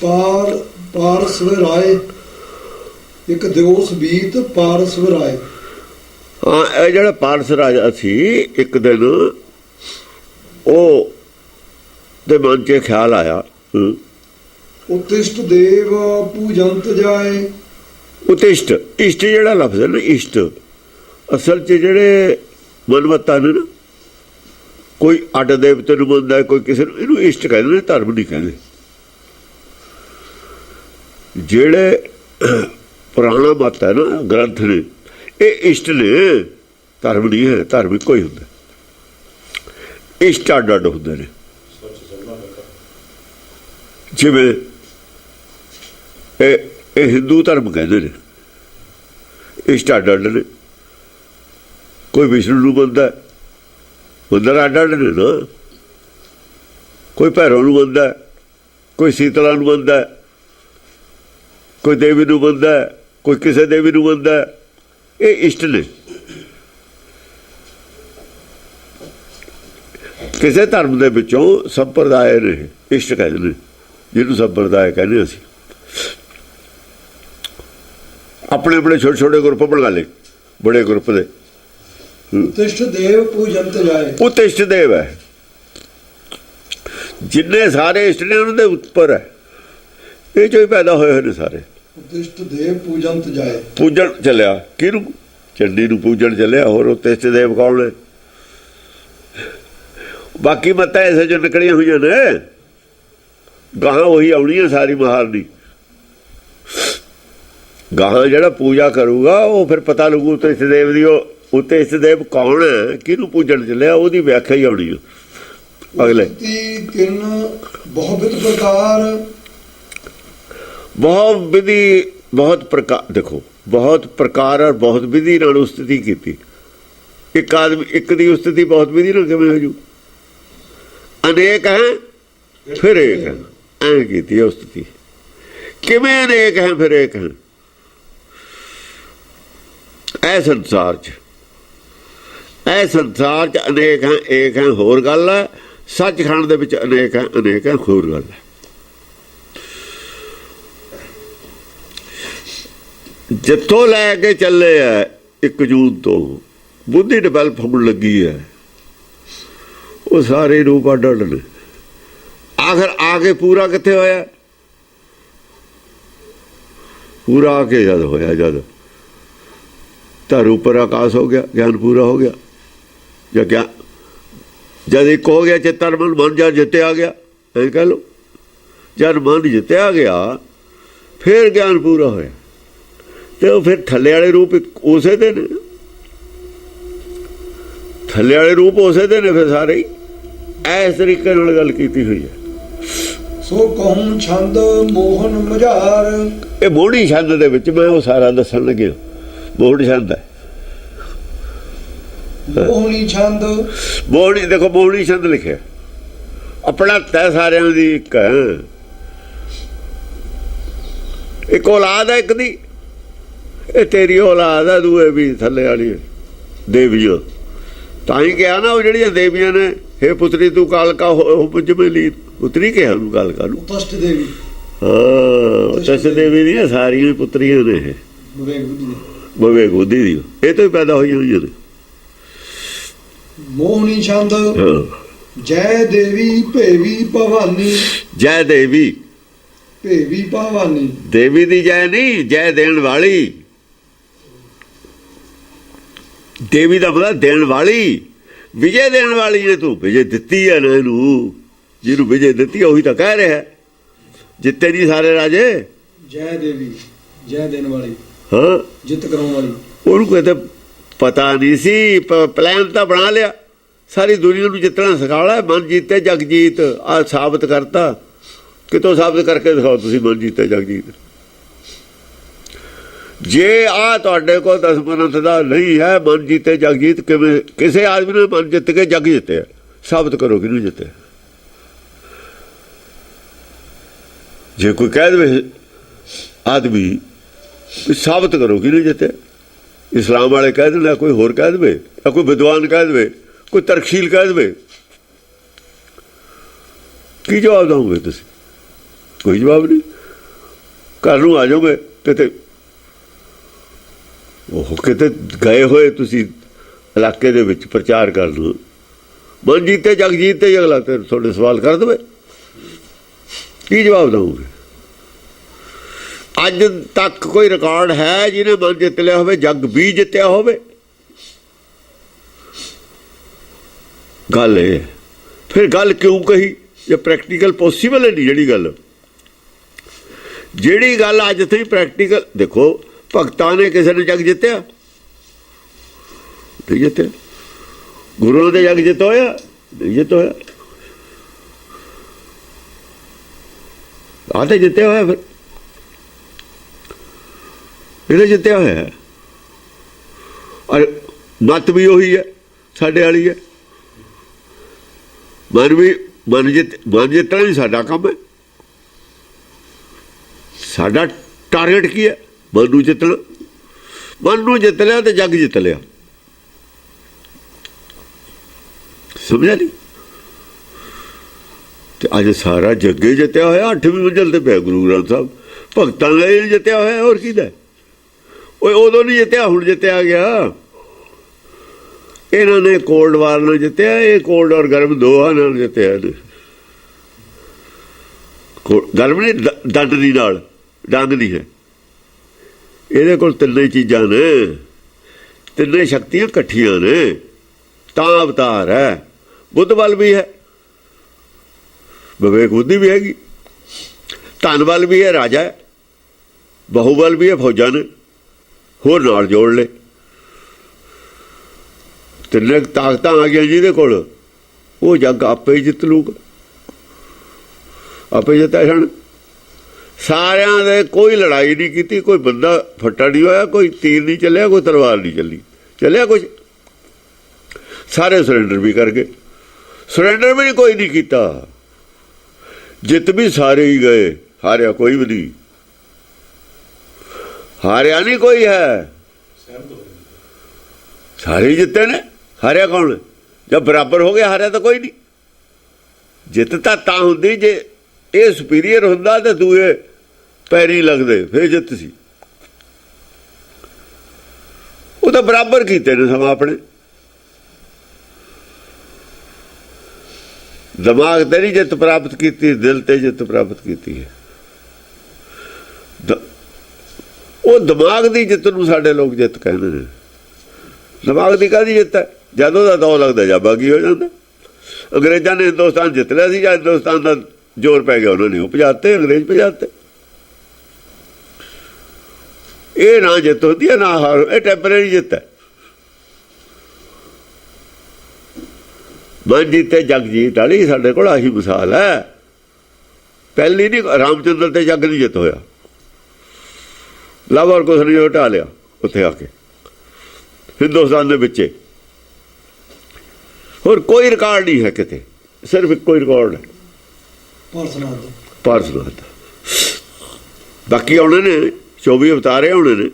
ਪਾਰ ਸਵਰਾਏ। ਇੱਕ ਦਿਓਸ ਬੀਤ ਪਾਰ ਸਵਰਾਏ। ਹਾਂ, ਇਹ ਜਿਹੜਾ ਪਾਰਸ ਰਾਜਾ ਸੀ, ਇੱਕ ਦਿਨ ਉਹ ਦੇ ਮਨ 'ਚ ਖਿਆਲ ਆਇਆ, ਉਤਿਸ਼ਟ ਦੇਵ ਪੂਜੰਤ ਜਾਏ। ਉਤਿਸ਼ਟ, ਇਸ਼ਟ ਜਿਹੜਾ ਲਫ਼ਜ਼ ਹੈ ਨਾ, ਇਸ਼ਟ ਅਸਲ 'ਚ ਜਿਹੜੇ ਮਨਮੱਤਾ ਨੇ ਨਾ, ਕੋਈ ਅੱਡ ਦੇਵਤੇ ਨੂੰ ਮੰਨਦਾ, ਕੋਈ ਕਿਸੇ ਨੂੰ, ਇਹਨੂੰ ਇਸ਼ਟ ਕਹਿੰਦੇ ਨੇ, ਧਰਮ ਨਹੀਂ ਕਹਿੰਦੇ। ਜਿਹੜੇ ਪੁਰਾਣਾ ਮਤ ਹੈ ਨਾ, ਗ੍ਰੰਥ ਨੇ, ਇਹ ਇਸ਼ਟ ਨੇ, ਧਰਮ ਨਹੀਂ ਹੈ। ਧਰਮ ਇੱਕੋ ਹੀ ਹੁੰਦਾ। ਇਸ਼ਟ ਅੱਡ ਅੱਡ ਹੁੰਦੇ ਨੇ। ਜਿਵੇਂ ਇਹ ਹਿੰਦੂ ਧਰਮ ਕਹਿੰਦੇ ਨੇ, ਇਸ਼ਟ ਅੱਡ ਅੱਡ ਨੇ। ਕੋਈ ਵਿਸ਼ਨੂੰ ਨੂੰ ਮੰਨਦਾ, ਮੰਦਰ ਅੱਡ ਅੱਡ ਨੇ ਨਾ। ਕੋਈ ਭੈਰੋ ਨੂੰ ਮੰਨਦਾ, ਕੋਈ ਸੀਤਲਾ ਨੂੰ ਮੰਨਦਾ, ਕੋਈ ਦੇਵੀ ਨੂੰ ਮੰਨਦਾ, ਕੋਈ ਕਿਸੇ ਦੇਵੀ ਨੂੰ ਮੰਨਦਾ। ਇਹ ਇਸ਼ਟ ਨੇ। ਕਿਸੇ ਧਰਮ ਦੇ ਵਿੱਚੋਂ ਸੰਪਰਦਾਇ ਨੇ, ਇਸ਼ਟ ਕਹਿੰਦੇ ਨੇ, ਜਿਹਨੂੰ ਸੰਪਰਦਾਇ ਕਹਿੰਦੇ ਅਸੀਂ। अपने अपने छोटे छोटे ग्रुप बना ले, बड़े ग्रुप दे उत्तिष्ठ देव पूजंत जाए। उत्त इष्ट देव है, जिन्ने सारे इष्ट ने उन्होंने ਉੱਪਰ है, ये जो ही पैदा होए ने सारे। उत्तिष्ठ देव पूजंत जाए, पूजन चलिया किहनूं? चंडी नूं पूजन चलिया, होर उत्त इष्ट देव कौन है? बाकी मत्तां ऐसे जो निकलियां हुई ने, गाहां वही आउणी है सारी महारनी। गाहां जिहड़ा पूजा करूगा वो फिर पता लगू उत्त इष्ट देव दी, उत्ते इष्ट देव कौन है, किहनूं पूजन चलिया, ਉਹਦੀ व्याख्या ही आउणी है अगले। किन बहुविध प्रकार, बहुत विधि बहुत प्रकार, देखो बहुत प्रकार और बहुत विधि नाल उस्तिति कीती। एक आदमी एक दी उस्तिति बहुत विधि नाल किवें हो जू? अनेक हैं फिर एक है, ऐ कीती उस्तिति। किवें अनेक हैं फिर एक हैं? ऐ संसार च, ऐ संसार च अनेक हैं एक हैं होर गल है, सचखंड दे विच अनेक है होर गल है। जिथों लैके चले है 1 जून तो बुद्धि डिवेलप होने लगी है, वो सारे रूप अड अड ने। आखिर आके पूरा कित्थे होया? पूरा आके जद होया, जद ऊपर आकाश हो गया, ज्ञान पूरा हो गया, या ज्ञान जद एक हो गया चित्तर मन, मन जद जिते आ गया, ऐ कह लो जद मन जिते आ गया फिर ज्ञान पूरा होया। तो फिर थल्ले वाले रूप उसे दे ने, थल्ले वाले रूप उसे दे ने फिर सारे ही। इस तरीके नाल गल कीती हुई है। सो कहूं छंद मोहन मझार, ये मोहनी छंद दे विच मैं वो सारा दसन लगे। मोहन छंद है, मोहनी छंद, मोहनी देखो मोहनी छंद लिखे अपना तय सारिਆਂ ਦੀ ਇੱਕ ਹੈ। एक औलाद है एक दी, ये तेरी औलाद है, दूए भी थले वाली देवियां। ਤਾਂ ਹੀ ਕਿਹਾ ਨਾ ਉਹ ਜਿਹੜੀਆਂ ਦੇਵੀਆਂ ਨੇ, हे पुत्री तू कालका हो मुझ में लीन, पुत्री ਕਿਹਾ ਉਹਨੂੰ ਕਾਲਕਾ ਨੂੰ। उत्तिष्ठ देवी, ਹਾਂ उत्तिष्ठ देवी ਦੀਆਂ ਸਾਰੀਆਂ ਪੁੱਤਰੀਆਂ ਨੇ ਇਹ विवेक बुद्धि, ਵਿਵੇਕ ਬੁੱਧੀ ਦੀ, ਇਹ ਤੋਂ ਹੀ ਪੈਦਾ ਹੋਈਆਂ ਹੋਈਆਂ ਨੇ। मोहनी छंद जय देवी भेवी भवानी, जय देवी भेवी भवानी, देवी दी जय नहीं, जय देण वाली। देवी का मतलब देण वाली, विजय देण वाली ने तू विजय दिती है ना इनू, जिन्हों विजय दिती है वही तो कह रहे है, जिते नहीं सारे राजे। जय देवी जय देने वाली, हाँ जित कराने वाली। ਉਹਨੂੰ कहते पता नहीं सी, प्लान तो बना लिया, सारी दुनिया को जितना सिखाला, मन जीते जग जीत। आ साबित करता, कितों साबित करके दिखाओ तुसी मन जीते जग जीत। जे आ तुहाडे कोल 10 मिनट दा नहीं है मन जीते जग जीत, किवें किसी आदमी ने मन जित के जग जिते? साबित करो कि नहीं जिते। जे कोई कह दे आदमी साबित करो कि नहीं जिते, इस्लाम वाले कह देना, कोई होर कह दे, या कोई विद्वान कह दे, कोई तरकशील कह दे, की जवाब दोगे तुम? कोई जवाब नहीं। घर नूं आ जाओगे किते, ओह किते गए होए तुसी इलाके दे विच प्रचार कर लो, मन जीते जग जीते, अगला ते थोड़े सवाल कर दे, की जवाब दोगे? अज तक कोई रिकॉर्ड है जिन्हें मन जित लिया हो, जग भी जितया हो? गल ये फिर गल क्यों कही? जो प्रैक्टिकल पॉसीबल है नहीं, जी गल अज थी प्रैक्टिकल। देखो भगतां ने किसी ने जग जितया नहीं? जितया। गुरुओं ने जग जित होया नहीं? जित होया। आते जितया होया, फिर ਇਹਨੇ ਜਿੱਤਿਆ ਹੋਇਆ ਹੈ। ਔਰ ਮਤ ਵੀ ਉਹੀ ਹੈ ਸਾਡੇ ਵਾਲੀ ਹੈ। ਮਨ ਜਿੱਤਣਾ ਹੀ ਸਾਡਾ ਕੰਮ ਹੈ। ਸਾਡਾ ਟਾਰਗੇਟ ਕੀ ਹੈ? ਮਨ ਨੂੰ ਜਿੱਤਣਾ। ਮਨ ਨੂੰ ਜਿੱਤ ਲਿਆ ਤੇ ਜੱਗ ਜਿੱਤ ਲਿਆ। ਸਮਝਿਆ ਨਹੀਂ? ਤੇ ਅੱਜ ਸਾਰਾ ਜੱਗੇ ਜਿੱਤਿਆ ਹੋਇਆ, 8ਵੀਂ ਮੰਜ਼ਿਲ ਤੇ ਪਿਆ ਗੁਰੂ ਗ੍ਰੰਥ ਸਾਹਿਬ। ਭਗਤਾਂ ਲਈ ਜਿੱਤਿਆ ਹੋਇਆ, ਹੋਰ ਕਿਹਦਾ? ਓਏ ਉਦੋਂ ਨਹੀਂ ਜਿੱਤਿਆ, ਹੁਣ ਜਿੱਤਿਆ ਗਿਆ। ਇਹਨਾਂ ਨੇ ਕੋਲਡ ਵਾਰ ਨਾਲ ਜਿੱਤਿਆ, ਇਹ ਕੋਲਡ ਔਰ ਗਰਮ ਦੋਹਾਂ ਨਾਲ ਜਿੱਤਿਆ ਇਹਨੇ। ਗਰਮ ਨੇ ਦੰਡ ਦੀ ਨਾਲ, ਡੰਗ ਦੀ ਹੈ। ਇਹਦੇ ਕੋਲ ਤਿੰਨੇ ਚੀਜ਼ਾਂ ਨੇ, ਤਿੰਨੇ ਸ਼ਕਤੀਆਂ ਇਕੱਠੀਆਂ ਨੇ, ਤਾਂ ਅਵਤਾਰ ਹੈ। ਬੁੱਧ ਬਲ ਵੀ ਹੈ, ਵਿਵੇਕ ਬੁੱਧੀ ਵੀ ਹੈਗੀ, ਧਨ ਬਲ ਵੀ ਹੈ, ਰਾਜਾ ਹੈ, ਬਾਹੂਬਲ ਵੀ ਹੈ, ਫੌਜਾਂ ਨੇ ਹੋਰ ਨਾਲ ਜੋੜ ਲਏ। ਤਿੰਨੇ ਤਾਕਤਾਂ ਆ ਗਈਆਂ ਜਿਹਦੇ ਕੋਲ, ਉਹ ਜੱਗ ਆਪੇ ਹੀ ਜਿੱਤ ਲੂਗਾ, ਆਪੇ ਜਿੱਤਿਆ ਜਾਣ। ਸਾਰਿਆਂ ਦੇ ਕੋਈ ਲੜਾਈ ਨਹੀਂ ਕੀਤੀ, ਕੋਈ ਬੰਦਾ ਫੱਟਾ ਨਹੀਂ ਹੋਇਆ, ਕੋਈ ਤੀਰ ਨਹੀਂ ਚੱਲਿਆ, ਕੋਈ ਤਲਵਾਰ ਨਹੀਂ ਚੱਲਿਆ ਕੁਝ। ਸਾਰੇ ਸਰੈਂਡਰ ਵੀ ਕਰ ਗਏ, ਸਰੈਂਡਰ ਵੀ ਕੋਈ ਨਹੀਂ ਕੀਤਾ। ਜਿੱਤ ਵੀ ਸਾਰੇ ਹੀ ਗਏ, ਹਾਰਿਆ ਕੋਈ ਵੀ ਨਹੀਂ, ਹਾਰਿਆ ਨਹੀਂ ਕੋਈ ਹੈ, ਸਾਰੇ ਹੀ ਜਿੱਤੇ ਨੇ। ਹਾਰਿਆ ਕੌਣ? ਜਦ ਬਰਾਬਰ ਹੋ ਗਿਆ, ਹਾਰਿਆ ਤਾਂ ਕੋਈ ਨਹੀਂ। ਜਿੱਤ ਤਾਂ ਹੁੰਦੀ ਜੇ ਇਹ ਸੁਪੀਰੀਅਰ ਹੁੰਦਾ ਤੇ ਦੂਏ ਪੈਰੀ ਲੱਗਦੇ, ਫਿਰ ਜਿੱਤ ਸੀ। ਉਹ ਤਾਂ ਬਰਾਬਰ ਕੀਤੇ ਨੇ ਸਮਾਂ ਆਪਣੇ। ਦਿਮਾਗ ਤੇ ਨਹੀਂ ਜਿੱਤ ਪ੍ਰਾਪਤ ਕੀਤੀ, ਦਿਲ ਤੇ ਜਿੱਤ ਪ੍ਰਾਪਤ ਕੀਤੀ ਹੈ। ਉਹ ਦਿਮਾਗ ਦੀ ਜਿੱਤ ਨੂੰ ਸਾਡੇ ਲੋਕ ਜਿੱਤ ਕਹਿੰਦੇ ਨੇ। ਦਿਮਾਗ ਦੀ ਕਾਹਦੀ ਜਿੱਤ ਹੈ? ਜਦੋਂ ਦਾ ਦੌ ਲੱਗਦਾ ਜਾਂ ਬਾਗੀ ਹੋ ਜਾਂਦਾ। ਅੰਗਰੇਜ਼ਾਂ ਨੇ ਹਿੰਦੁਸਤਾਨ ਜਿੱਤ ਲਿਆ ਸੀ, ਜਾਂ ਹਿੰਦੁਸਤਾਨ ਦਾ ਜ਼ੋਰ ਪੈ ਗਿਆ, ਉਹਨਾਂ ਨੇ ਉਹ ਭਜਾਤੇ, ਅੰਗਰੇਜ਼ ਭਜਾਤੇ। ਇਹ ਨਾ ਜਿੱਤ ਹੁੰਦੀ ਹੈ ਨਾ ਹਾਰ, ਇਹ ਟੈਂਪਰੇਰੀ ਜਿੱਤ ਹੈ। ਮਨ ਜੀਤੇ ਜਗ ਜੀਤ ਵਾਲੀ ਸਾਡੇ ਕੋਲ ਆਹੀ ਮਿਸਾਲ ਹੈ। ਪਹਿਲੀ ਨਹੀਂ, ਰਾਮਚੰਦਰ ਤੇ ਜਗ ਨਹੀਂ ਜਿੱਤ ਹੋਇਆ, ਲਾਹੌਰ ਕੁਛ ਨਹੀਂ ਹਟਾ ਲਿਆ ਉੱਥੇ ਆ ਕੇ ਹਿੰਦੁਸਤਾਨ ਦੇ ਵਿੱਚ। ਹੋਰ ਕੋਈ ਰਿਕਾਰਡ ਨਹੀਂ ਹੈ ਕਿਤੇ, ਸਿਰਫ ਇੱਕੋ ਹੀ ਰਿਕਾਰਡ ਹੈ, ਪਾਰਸਨਾਥ ਦਾ। ਬਾਕੀ ਆਉਣੇ ਨੇ 24 ਅਵਤਾਰੇ ਆਉਣੇ ਨੇ,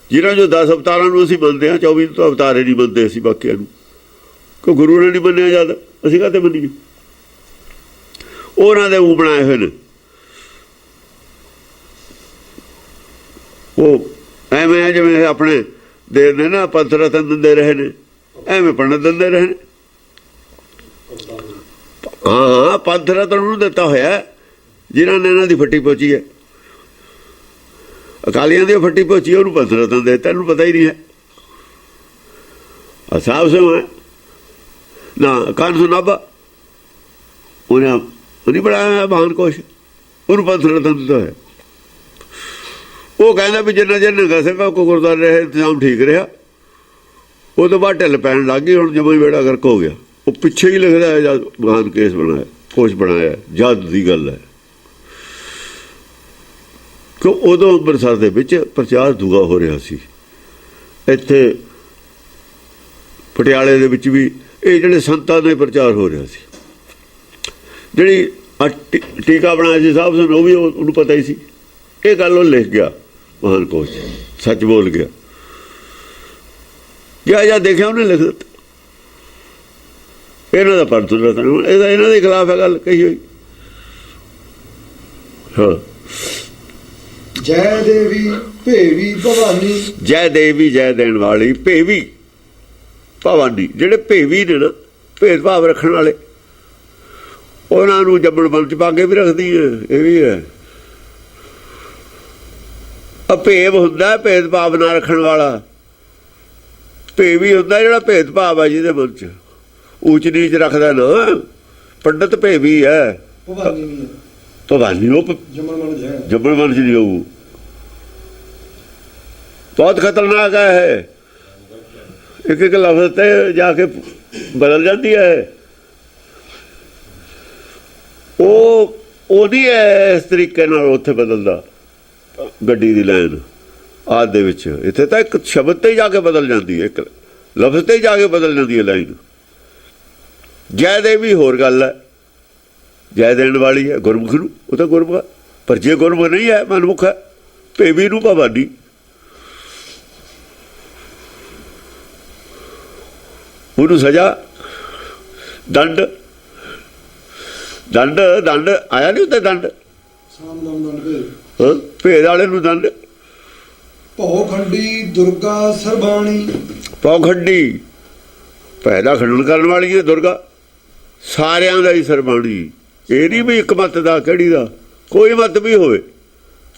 ਜਿਨ੍ਹਾਂ ਜੋ 10 ਅਵਤਾਰਾਂ ਨੂੰ ਅਸੀਂ ਮੰਨਦੇ ਹਾਂ, 24 ਤੋਂ ਅਵਤਾਰੇ ਨਹੀਂ ਮੰਨਦੇ ਅਸੀਂ ਬਾਕੀਆਂ ਨੂੰ, ਕਿਉਂ ਗੁਰੂ ਨੇ ਨਹੀਂ ਮੰਨਿਆ। ਜਦ ਅਸੀਂ ਕਾਹਤੇ ਮੰਨੀਏ? ਉਹਨਾਂ ਦੇ ਉਹ ਬਣਾਏ ਹੋਏ ਨੇ। ਉਹ ਐਵੇਂ ਜਿਵੇਂ ਆਪਣੇ ਦੇ ਨੇ ਨਾ ਪੰਥ ਰਤਨ ਦਿੰਦੇ ਰਹੇ ਨੇ, ਐਵੇਂ ਪੰਡਤ ਦਿੰਦੇ ਰਹੇ ਨੇ। ਹਾਂ, ਪੰਥ ਰਤਨ ਉਹਨੂੰ ਦਿੱਤਾ ਹੋਇਆ ਜਿਨ੍ਹਾਂ ਨੇ ਇਹਨਾਂ ਦੀ ਫੱਟੀ ਪੋਚੀ ਹੈ। ਅਕਾਲੀਆਂ ਦੀ ਫੱਟੀ ਪੋਚੀ, ਉਹਨੂੰ ਪੰਥ ਰਤਨ ਦੇ ਦਿੱਤਾ, ਇਹਨੂੰ ਪਤਾ ਹੀ ਨਹੀਂ ਹੈ। ਸਾਹਿਬ ਸਿੰਘ ਹੈ ਨਾ, ਕਾਨ ਸੁਨਾਬਾ ਉਹਨੇ ਨਹੀਂ ਬਣਾਇਆ ਮਹਾਨ ਕੋਸ਼, ਉਹਨੂੰ ਪੰਥ ਰਤਨ ਦਿੱਤਾ ਹੋਇਆ। ਉਹ ਕਹਿੰਦਾ ਵੀ ਜਿੰਨਾ ਚਿਰ ਨਿੱਘਾ ਸਿੰਘ ਕੋ ਗੁਰਦੁਆਰੇ ਰਹੇ, ਇੰਤਜ਼ਾਮ ਠੀਕ ਰਿਹਾ। ਉਹ ਤੋਂ ਬਾਅਦ ਢਿੱਲ ਪੈਣ ਲੱਗ ਗਈ, ਹੁਣ ਜਮਾਂ ਹੀ ਬੇੜਾ ਗਰਕ ਹੋ ਗਿਆ। ਉਹ ਪਿੱਛੇ ਹੀ ਲਿਖਦਾ ਹੈ ਜਦ ਮਹਾਨ ਕੇਸ ਬਣਾਇਆ, ਕੋਸ਼ ਬਣਾਇਆ, ਜਦ ਦੀ ਗੱਲ ਹੈ। ਕਿਉਂ ਉਦੋਂ ਅੰਮ੍ਰਿਤਸਰ ਦੇ ਵਿੱਚ ਪ੍ਰਚਾਰ ਦੂਆ ਹੋ ਰਿਹਾ ਸੀ। ਇੱਥੇ ਪਟਿਆਲੇ ਦੇ ਵਿੱਚ ਵੀ ਇਹ ਜਿਹੜੇ ਸੰਤਾਂ ਦੇ ਪ੍ਰਚਾਰ ਹੋ ਰਿਹਾ ਸੀ। ਜਿਹੜੀ ਟੀਕਾ ਬਣਾਇਆ ਸੀ ਸਾਹਿਬ ਸਿੰਘ, ਉਹ ਵੀ ਉਹਨੂੰ ਪਤਾ ਹੀ ਸੀ। ਇਹ ਗੱਲ ਉਹ ਲਿਖ ਗਿਆ ਮਹਾਨ ਕੋਸ਼, ਸੱਚ ਬੋਲ ਗਿਆ। ਜਾਂ ਦੇਖਿਆ ਉਹਨੇ ਲਿਖ ਦਿੱਤਾ। ਇਹਨਾਂ ਦਾ ਪੰਥ ਰਤਨ, ਇਹਦਾ ਇਹਨਾਂ ਦੇ ਖਿਲਾਫ ਹੈ ਗੱਲ ਕਹੀ ਹੋਈ। ਹਾਂ, ਜੈ ਦੇਵੀ ਭੇਵੀ ਭਵਾਨੀ, ਜੈ ਦੇਵੀ ਜੈ ਦੇਣ ਵਾਲੀ, ਭੇਵੀ ਭਵਾਨੀ। ਜਿਹੜੇ ਭੇਵੀ ਨੇ ਨਾ, ਭੇਦਭਾਵ ਰੱਖਣ ਵਾਲੇ, ਉਹਨਾਂ ਨੂੰ ਜੰਮਣ ਮਨ ਚ ਪਾ ਕੇ ਵੀ ਰੱਖਦੀ ਹੈ। ਇਹ ਵੀ ਹੈ, ਅਭੇਵ ਹੁੰਦਾ ਭੇਦਭਾਵ ਨਾ ਰੱਖਣ ਵਾਲਾ। ਭੇਵੀ ਹੁੰਦਾ ਜਿਹੜਾ ਭੇਦਭਾਵ ਹੈ ਜਿਹਦੇ ਮਨ ਚ, ਊਚ ਨੀਚ ਰੱਖਦਾ ਨਾ। ਪੰਡਤ ਭੇਵੀ ਹੈ, ਭਵਾਨੀ ਉਹ ਜੰਮਣ ਮਨ ਚ ਨਹੀਂ ਹੋਊ। ਬਹੁਤ ਖਤਰਨਾਕ ਹੈ। ਇੱਕ ਇੱਕ ਲਫ਼ਜ਼ ਤੇ ਜਾ ਕੇ ਬਦਲ ਜਾਂਦੀ ਹੈ। ਉਹ ਨਹੀਂ ਹੈ ਇਸ ਤਰੀਕੇ ਨਾਲ ਉੱਥੇ ਬਦਲਦਾ ਗੱਡੀ ਦੀ ਲਾਈਨ ਆਦ ਦੇ ਵਿੱਚ। ਇੱਥੇ ਤਾਂ ਇੱਕ ਸ਼ਬਦ ਤੇ ਹੀ ਜਾ ਕੇ ਬਦਲ ਜਾਂਦੀ ਹੈ, ਇੱਕ ਲਫ਼ਜ਼ ਤੇ ਹੀ ਜਾ ਕੇ ਬਦਲ ਜਾਂਦੀ ਹੈ ਲਾਈਨ। ਜੈ ਦੇਵੀ ਹੋਰ ਗੱਲ ਹੈ, ਜੈ ਦੇਣ ਵਾਲੀ ਹੈ ਗੁਰਮੁਖ ਨੂੰ, ਉਹ ਤਾਂ ਗੁਰਮੁਖ। ਪਰ ਜੇ ਗੁਰਮੁਖ ਨਹੀਂ ਹੈ, ਮਨਮੁਖ ਹੈ, ਭੇਵੀ ਨੂੰ ਭਵਾਨੀ। ਉਹਨੂੰ ਸਜ਼ਾ, ਦੰਡ ਆਇਆ ਨਹੀਂ ਉੱਤੇ ਦੰਡ, ਭੇਦ ਵਾਲੇ ਨੂੰ ਦੰਡ। ਭਉਖੰਡੀ ਦੁਰਗਾ ਸਰਬਾਣੀ। ਪੌਖੰਡੀ ਭੈ ਦਾ ਖੰਡਨ ਕਰਨ ਵਾਲੀ ਹੈ ਦੁਰਗਾ, ਸਾਰਿਆਂ ਦਾ ਹੀ ਸਰਬਾਣੀ। ਇਹ ਨਹੀਂ ਵੀ ਇੱਕ ਮੱਤ ਦਾ, ਕਿਹੜੀ ਦਾ, ਕੋਈ ਮੱਤ ਵੀ ਹੋਵੇ,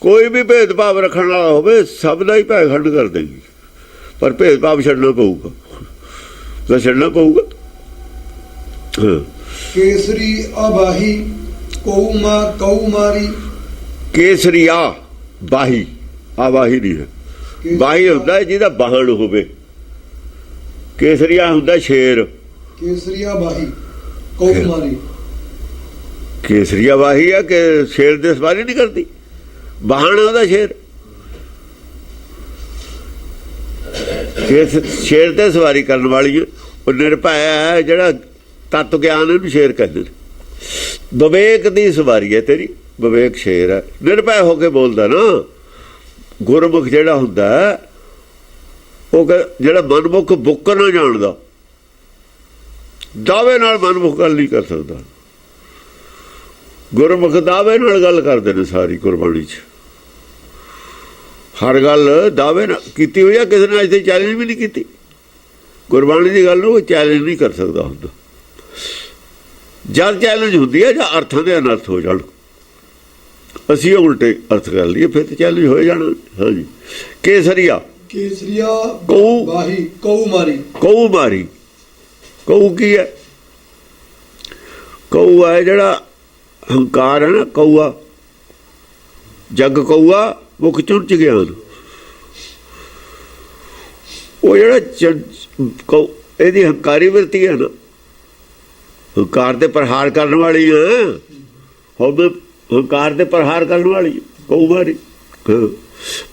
ਕੋਈ ਵੀ ਭੇਦਭਾਵ ਰੱਖਣ ਵਾਲਾ ਹੋਵੇ, ਸਭ ਦਾ ਹੀ ਭੈ ਖੰਡ ਕਰ ਦੇਗੀ। ਪਰ ਭੇਦਭਾਵ ਛੱਡਣਾ ਪਊਗਾ, ਤਾਂ ਛੱਡਣਾ ਪਊਗਾ। ਕੇਸਰੀ ਅਬਾਹੀ ਕਉ ਮਾਰੀ। ਕੇਸਰੀਆ ਬਾਹੀ, ਆਵਾਹੀ ਨਹੀਂ ਹੈ। ਬਾਹੀ ਹੁੰਦਾ ਜਿਹਦਾ ਬਾਹਣ ਹੋਵੇ, ਕੇਸਰੀਆ ਹੁੰਦਾ ਸ਼ੇਰ। ਕੇਸਰੀਆ ਬਾਹੀ ਕਉ ਮਾਰੀ। ਕੇਸਰੀਆ ਬਾਹੀ ਆ ਕਿ ਸ਼ੇਰ ਦੇ ਸਵਾਰੀ ਨਹੀਂ ਕਰਦੀ, ਬਾਹਣ ਉਹਦਾ ਸ਼ੇਰ। ਸ਼ੇਰ ਤੇ ਸਵਾਰੀ ਕਰਨ ਵਾਲੀ ਉਹ ਨਿਰਭੈ ਹੈ, ਜਿਹੜਾ ਤੱਤ ਗਿਆਨ ਇਹਨੂੰ ਸ਼ੇਰ ਕਹਿੰਦੇ ਨੇ। ਵਿਵੇਕ ਦੀ ਸਵਾਰੀ ਹੈ ਤੇਰੀ, ਵਿਵੇਕ ਸ਼ੇਰ ਹੈ, ਨਿਰਭੈ ਹੋ ਕੇ ਬੋਲਦਾ ਨਾ। ਗੁਰਮੁਖ ਜਿਹੜਾ ਹੁੰਦਾ ਉਹ ਜਿਹੜਾ ਮਨਮੁਖ ਬੁੱਕ ਨਾ ਜਾਣਦਾ, ਦਾਅਵੇ ਨਾਲ ਮਨਮੁਖ ਗੱਲ ਨਹੀਂ ਕਰ ਸਕਦਾ। ਗੁਰਮੁਖ ਦਾਅਵੇ ਨਾਲ ਗੱਲ ਕਰਦੇ ਨੇ ਸਾਰੀ ਗੁਰਬਾਣੀ 'ਚ, ਹਰ ਗੱਲ ਦਾਅਵੇ ਨਾਲ ਕੀਤੀ ਹੋਈ ਆ। ਕਿਸੇ ਨੇ ਅੱਜ ਤੱਕ ਚੈਲੰਜ ਵੀ ਨਹੀਂ ਕੀਤੀ। ਗੁਰਬਾਣੀ ਦੀ ਗੱਲ ਨੂੰ ਕੋਈ ਚੈਲੰਜ ਨਹੀਂ ਕਰ ਸਕਦਾ ਹੁੰਦਾ। ਜਦ ਚੈਲੰਜ ਹੁੰਦੀ ਹੈ ਜਾਂ ਅਰਥਾਂ ਦੇ ਅਨਰਥ ਹੋ ਜਾਣ, ਅਸੀਂ ਉਲਟੇ ਅਰਥ ਕਰ ਲਈਏ, ਫਿਰ ਤਾਂ ਚੈਲੰਜ ਹੋ ਜਾਣਾ। ਹਾਂਜੀ। ਕੇਸਰੀਆ ਕੇਸਰੀਆ ਕਉ ਬਾਹੀ ਕਉ ਮਾਰੀ। ਕਊ ਮਾਰੀ, ਕਊ ਕੀ ਹੈ? ਕਊ ਹੈ ਜਿਹੜਾ ਹੰਕਾਰ ਹੈ ਨਾ, ਕਊਆ। ਜਗ ਕਊਆ ਮੁਖ ਚੁੰਚ ਗਿਆਨ। ਉਹ ਜਿਹੜਾ ਇਹਦੀ ਹੰਕਾਰੀ ਵਰਤੀ ਹੈ ਨਾ, ਹੰਕਾਰ ਤੇ ਪ੍ਰਹਾਰ ਕਰਨ ਵਾਲੀ ਹੈ। ਹੰਕਾਰ ਤੇ ਪ੍ਰਹਾਰ ਕਰਨ ਵਾਲੀ ਕਊ ਮਾਰੀ।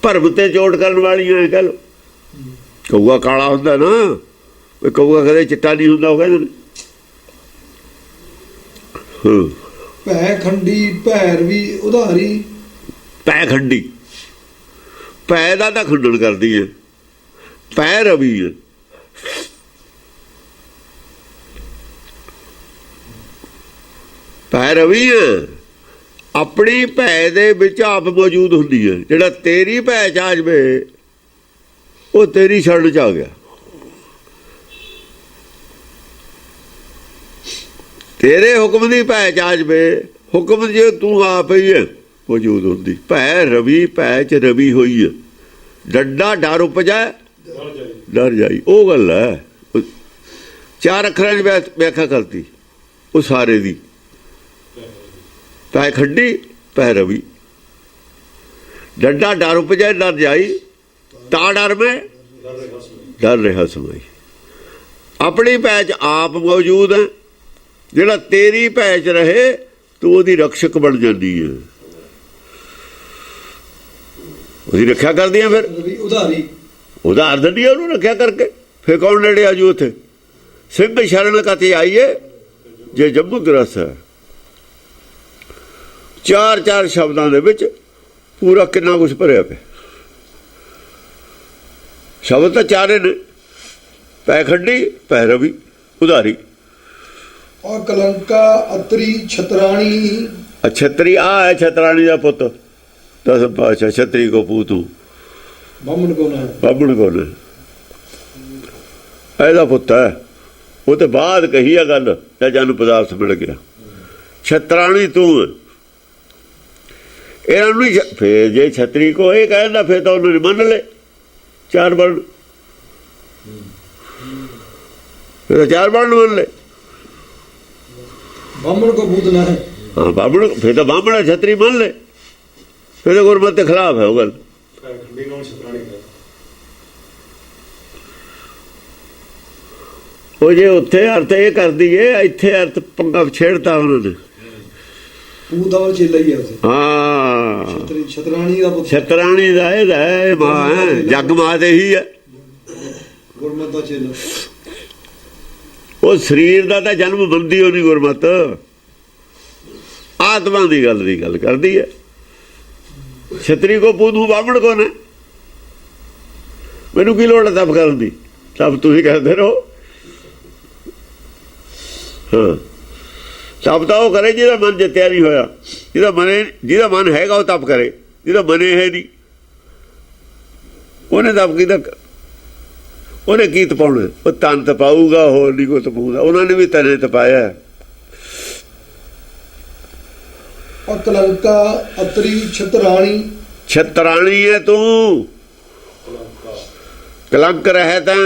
ਭਰਮ ਤੇ ਚੋਟ ਕਰਨ ਵਾਲੀ ਹੈ। ਕਹਿ ਲਓ ਕਊਆ ਕਾਲਾ ਹੁੰਦਾ ਨਾ, ਕਊਆ ਕਦੇ ਚਿੱਟਾ ਨਹੀਂ ਹੁੰਦਾ, ਉਹ ਕਹਿੰਦੇ ਨੇ। ਭੈ ਖੰਡੀ ਭੈਰਵੀ ਉਧਾਰੀ। ਪੈ ਖੰਡੀ, ਪੈ ਦਾ ਤਾਂ ਖੰਡਨ ਕਰਦੀ ਹੈ। ਪੈ ਰਵੀ ਹੈ। ਪੈ ਰਵੀ ਹੈ, ਆਪਣੀ ਭੈ ਦੇ ਵਿੱਚ ਆਪ ਮੌਜੂਦ ਹੁੰਦੀ ਹੈ। ਜਿਹੜਾ ਤੇਰੀ ਭੈ ਚ ਆ ਜਾਵੇ ਉਹ ਤੇਰੀ ਸ਼ਰਨ ਚ ਆ ਗਿਆ। ਤੇਰੇ ਹੁਕਮ ਦੀ ਭੈ ਚ ਆ ਜਾਵੇ, ਹੁਕਮ ਜੇ ਤੂੰ ਆਪ ਹੀ ਹੈ ਮੌਜੂਦ ਹੁੰਦੀ। ਭੈ ਰਵੀ, ਭੈ ਚ ਰਵੀ ਹੋਈ ਹੈ। ਡੱਡਾ ਡਰ ਉਪਜੈ ਡਰ ਜਾਈ, ਉਹ ਗੱਲ ਹੈ। ਚਾਰ ਅੱਖਰਾਂ ਦੀ ਵਿਆਖਿਆ ਕਰਤੀ ਉਹ ਸਾਰੇ ਦੀ। ਪੈ ਖੰਡੀ ਪੈ ਰਵੀ, ਡੱਡਾ ਡਰ ਉਪਜੈ ਡਰ ਜਾਈ, ਤਾ ਡਰ ਮੈਂ ਡਰ ਰਿਹਾ ਸਮਾਈ। ਆਪਣੀ ਭੈ ਚ ਆਪ ਮੌਜੂਦ ਹੈ। ਜਿਹੜਾ ਤੇਰੀ ਭੈ ਚ ਰਹੇ ਤੂੰ ਉਹਦੀ ਰਕਸ਼ਕ ਬਣ ਜਾਂਦੀ ਹੈ, ਉਹਦੀ ਰੱਖਿਆ ਕਰਦੀ ਹੈ। ਫਿਰ ਉਧਾਰੀ, ਉਧਾਰ ਦਿੰਦੀ ਹੈ ਉਹਨੂੰ ਰੱਖਿਆ ਕਰਕੇ। ਫਿਰ ਕੌਣ ਨੇੜੇ ਆਜੂ ਉੱਥੇ? ਸਿੰਘ ਸ਼ਰਨ ਕਤੇ ਆਈਏ ਜੇ ਜੰਮੂ ਗ੍ਰਸ ਹੈ। ਚਾਰ ਚਾਰ ਸ਼ਬਦਾਂ ਦੇ ਵਿੱਚ ਪੂਰਾ ਕਿੰਨਾ ਕੁਛ ਭਰਿਆ ਪਿਆ। ਸ਼ਬਦ ਤਾਂ ਚਾਰੇ ਨੇ, ਪੈ ਖੰਡੀ ਪੈ ਰਵੀ ਉਧਾਰੀ। ਅਕਲੰਕਾ ਅਤਰੀ ਛਤਰਾਣੀ। ਛਤਰੀ ਆ ਹੈ, ਛਤਰਾਣੀ ਦਾ ਪੁੱਤ। ਦਸਮ ਪਾਤਸ਼ਾਹ ਛਤਰੀ ਕੋ ਪੂਤੂ ਬਾਹਮਣ ਕੋਣ ਹੈ? ਬਾਹਮਣ ਕੋਣ ਇਹਦਾ ਪੁੱਤ ਹੈ। ਉਹ ਤੇ ਬਾਅਦ ਕਹੀ ਆ ਗੱਲ ਤੇ ਜਾਨੂੰ ਪਦਾਰਥ ਮਿਲ ਗਿਆ। ਛਤਰਾਣੀ ਤੂੰ ਇਹਨਾਂ ਨੂੰ। ਫੇਰ ਜੇ ਛਤਰੀ ਕੋ ਇਹ ਕਹਿੰਦਾ ਫਿਰ ਤਾਂ ਉਹਨੂੰ ਮੰਨ ਲੈ। ਚਾਰ ਵਰਣ, ਫਿਰ ਚਾਰ ਵਰਣ ਮੰਨ ਲੈ। ਬਾਹਮਣ ਕੋ ਭੂਤ ਨਾ ਹੈ। ਹਾਂ ਬਾਹਮਣ, ਫਿਰ ਤਾਂ ਬਾਹਮਣ ਛਤਰੀ ਮੰਨ ਲੈ। ਫਿਰ ਤਾਂ ਗੁਰਮਤਿ ਦੇ ਖਿਲਾਫ ਹੈ ਉਹ ਗੱਲ। ਉਹ ਜੇ ਉੱਥੇ ਅਰਥ ਇਹ ਕਰਦੀ ਏ, ਇੱਥੇ ਅਰਥ ਪੰਗਾ ਛੇੜਤਾ ਉਹਨਾਂ ਨੇ। ਭੂਤ ਦਾ ਚੇਲਾ ਹੀ ਹੈ ਉਸੇ। ਹਾਂ ਛਤਰਾਣੀ ਦਾ ਪੁੱਤ। ਛਤਰਾਣੀ ਦਾ ਇਹਦਾ ਹੈ ਮਾਂ ਹੈ, ਜੱਗ ਮਾਂ ਤੇ ਹੀ ਹੈ। ਗੁਰਮਤਿ ਦਾ ਚੇਲਾ। ਉਹ ਸਰੀਰ ਦਾ ਤਾਂ ਜਨਮ ਬੰਦੀ ਹੋਣੀ ਗੁਰਮਤਿ, ਆਤਮਾ ਦੀ ਗੱਲ ਕਰਦੀ ਹੈ। ਛਤਰੀ ਕੋ ਪੂਤੂ ਬਾਹਮਣ ਕੋ ਨੇ। ਮੈਨੂੰ ਕੀ ਲੋੜ ਹੈ ਤਪ ਕਰਨ ਦੀ? ਤਪ ਤੁਸੀਂ ਕਰਦੇ ਰਹੋ। ਹਾਂ ਤਪ ਤਾਂ ਉਹ ਕਰੇ ਜਿਹਦਾ ਮਨ ਜਿੱਤਿਆ ਨਹੀਂ ਹੋਇਆ। ਜਿਹਦਾ ਮਨ ਹੈਗਾ ਉਹ ਤਪ ਕਰੇ, ਜਿਹਦਾ ਮਨ ਹੈ ਨਹੀਂ। ਉਹਨੇ ਦਬਕੀ ਦਾ ਉਹਨੇ ਕੀ ਤਪਾਉਣਾ? ਉਹ ਤਨ ਤਪਾਊਗਾ, ਹੋਰ ਨਹੀਂ ਕੋਈ ਤਪਾਉਂਦਾ। ਉਹਨਾਂ ਨੇ ਵੀ ਤਨੇ ਤਪਾਇਆ। ਅਕਲੰਕਾ ਅਤਰੀ ਛਤਰਾਣੀ, ਛਤਰਾਣੀ ਹੈ ਤੂੰ, ਕਲੰਕ ਰਹਿ ਤਾਂ,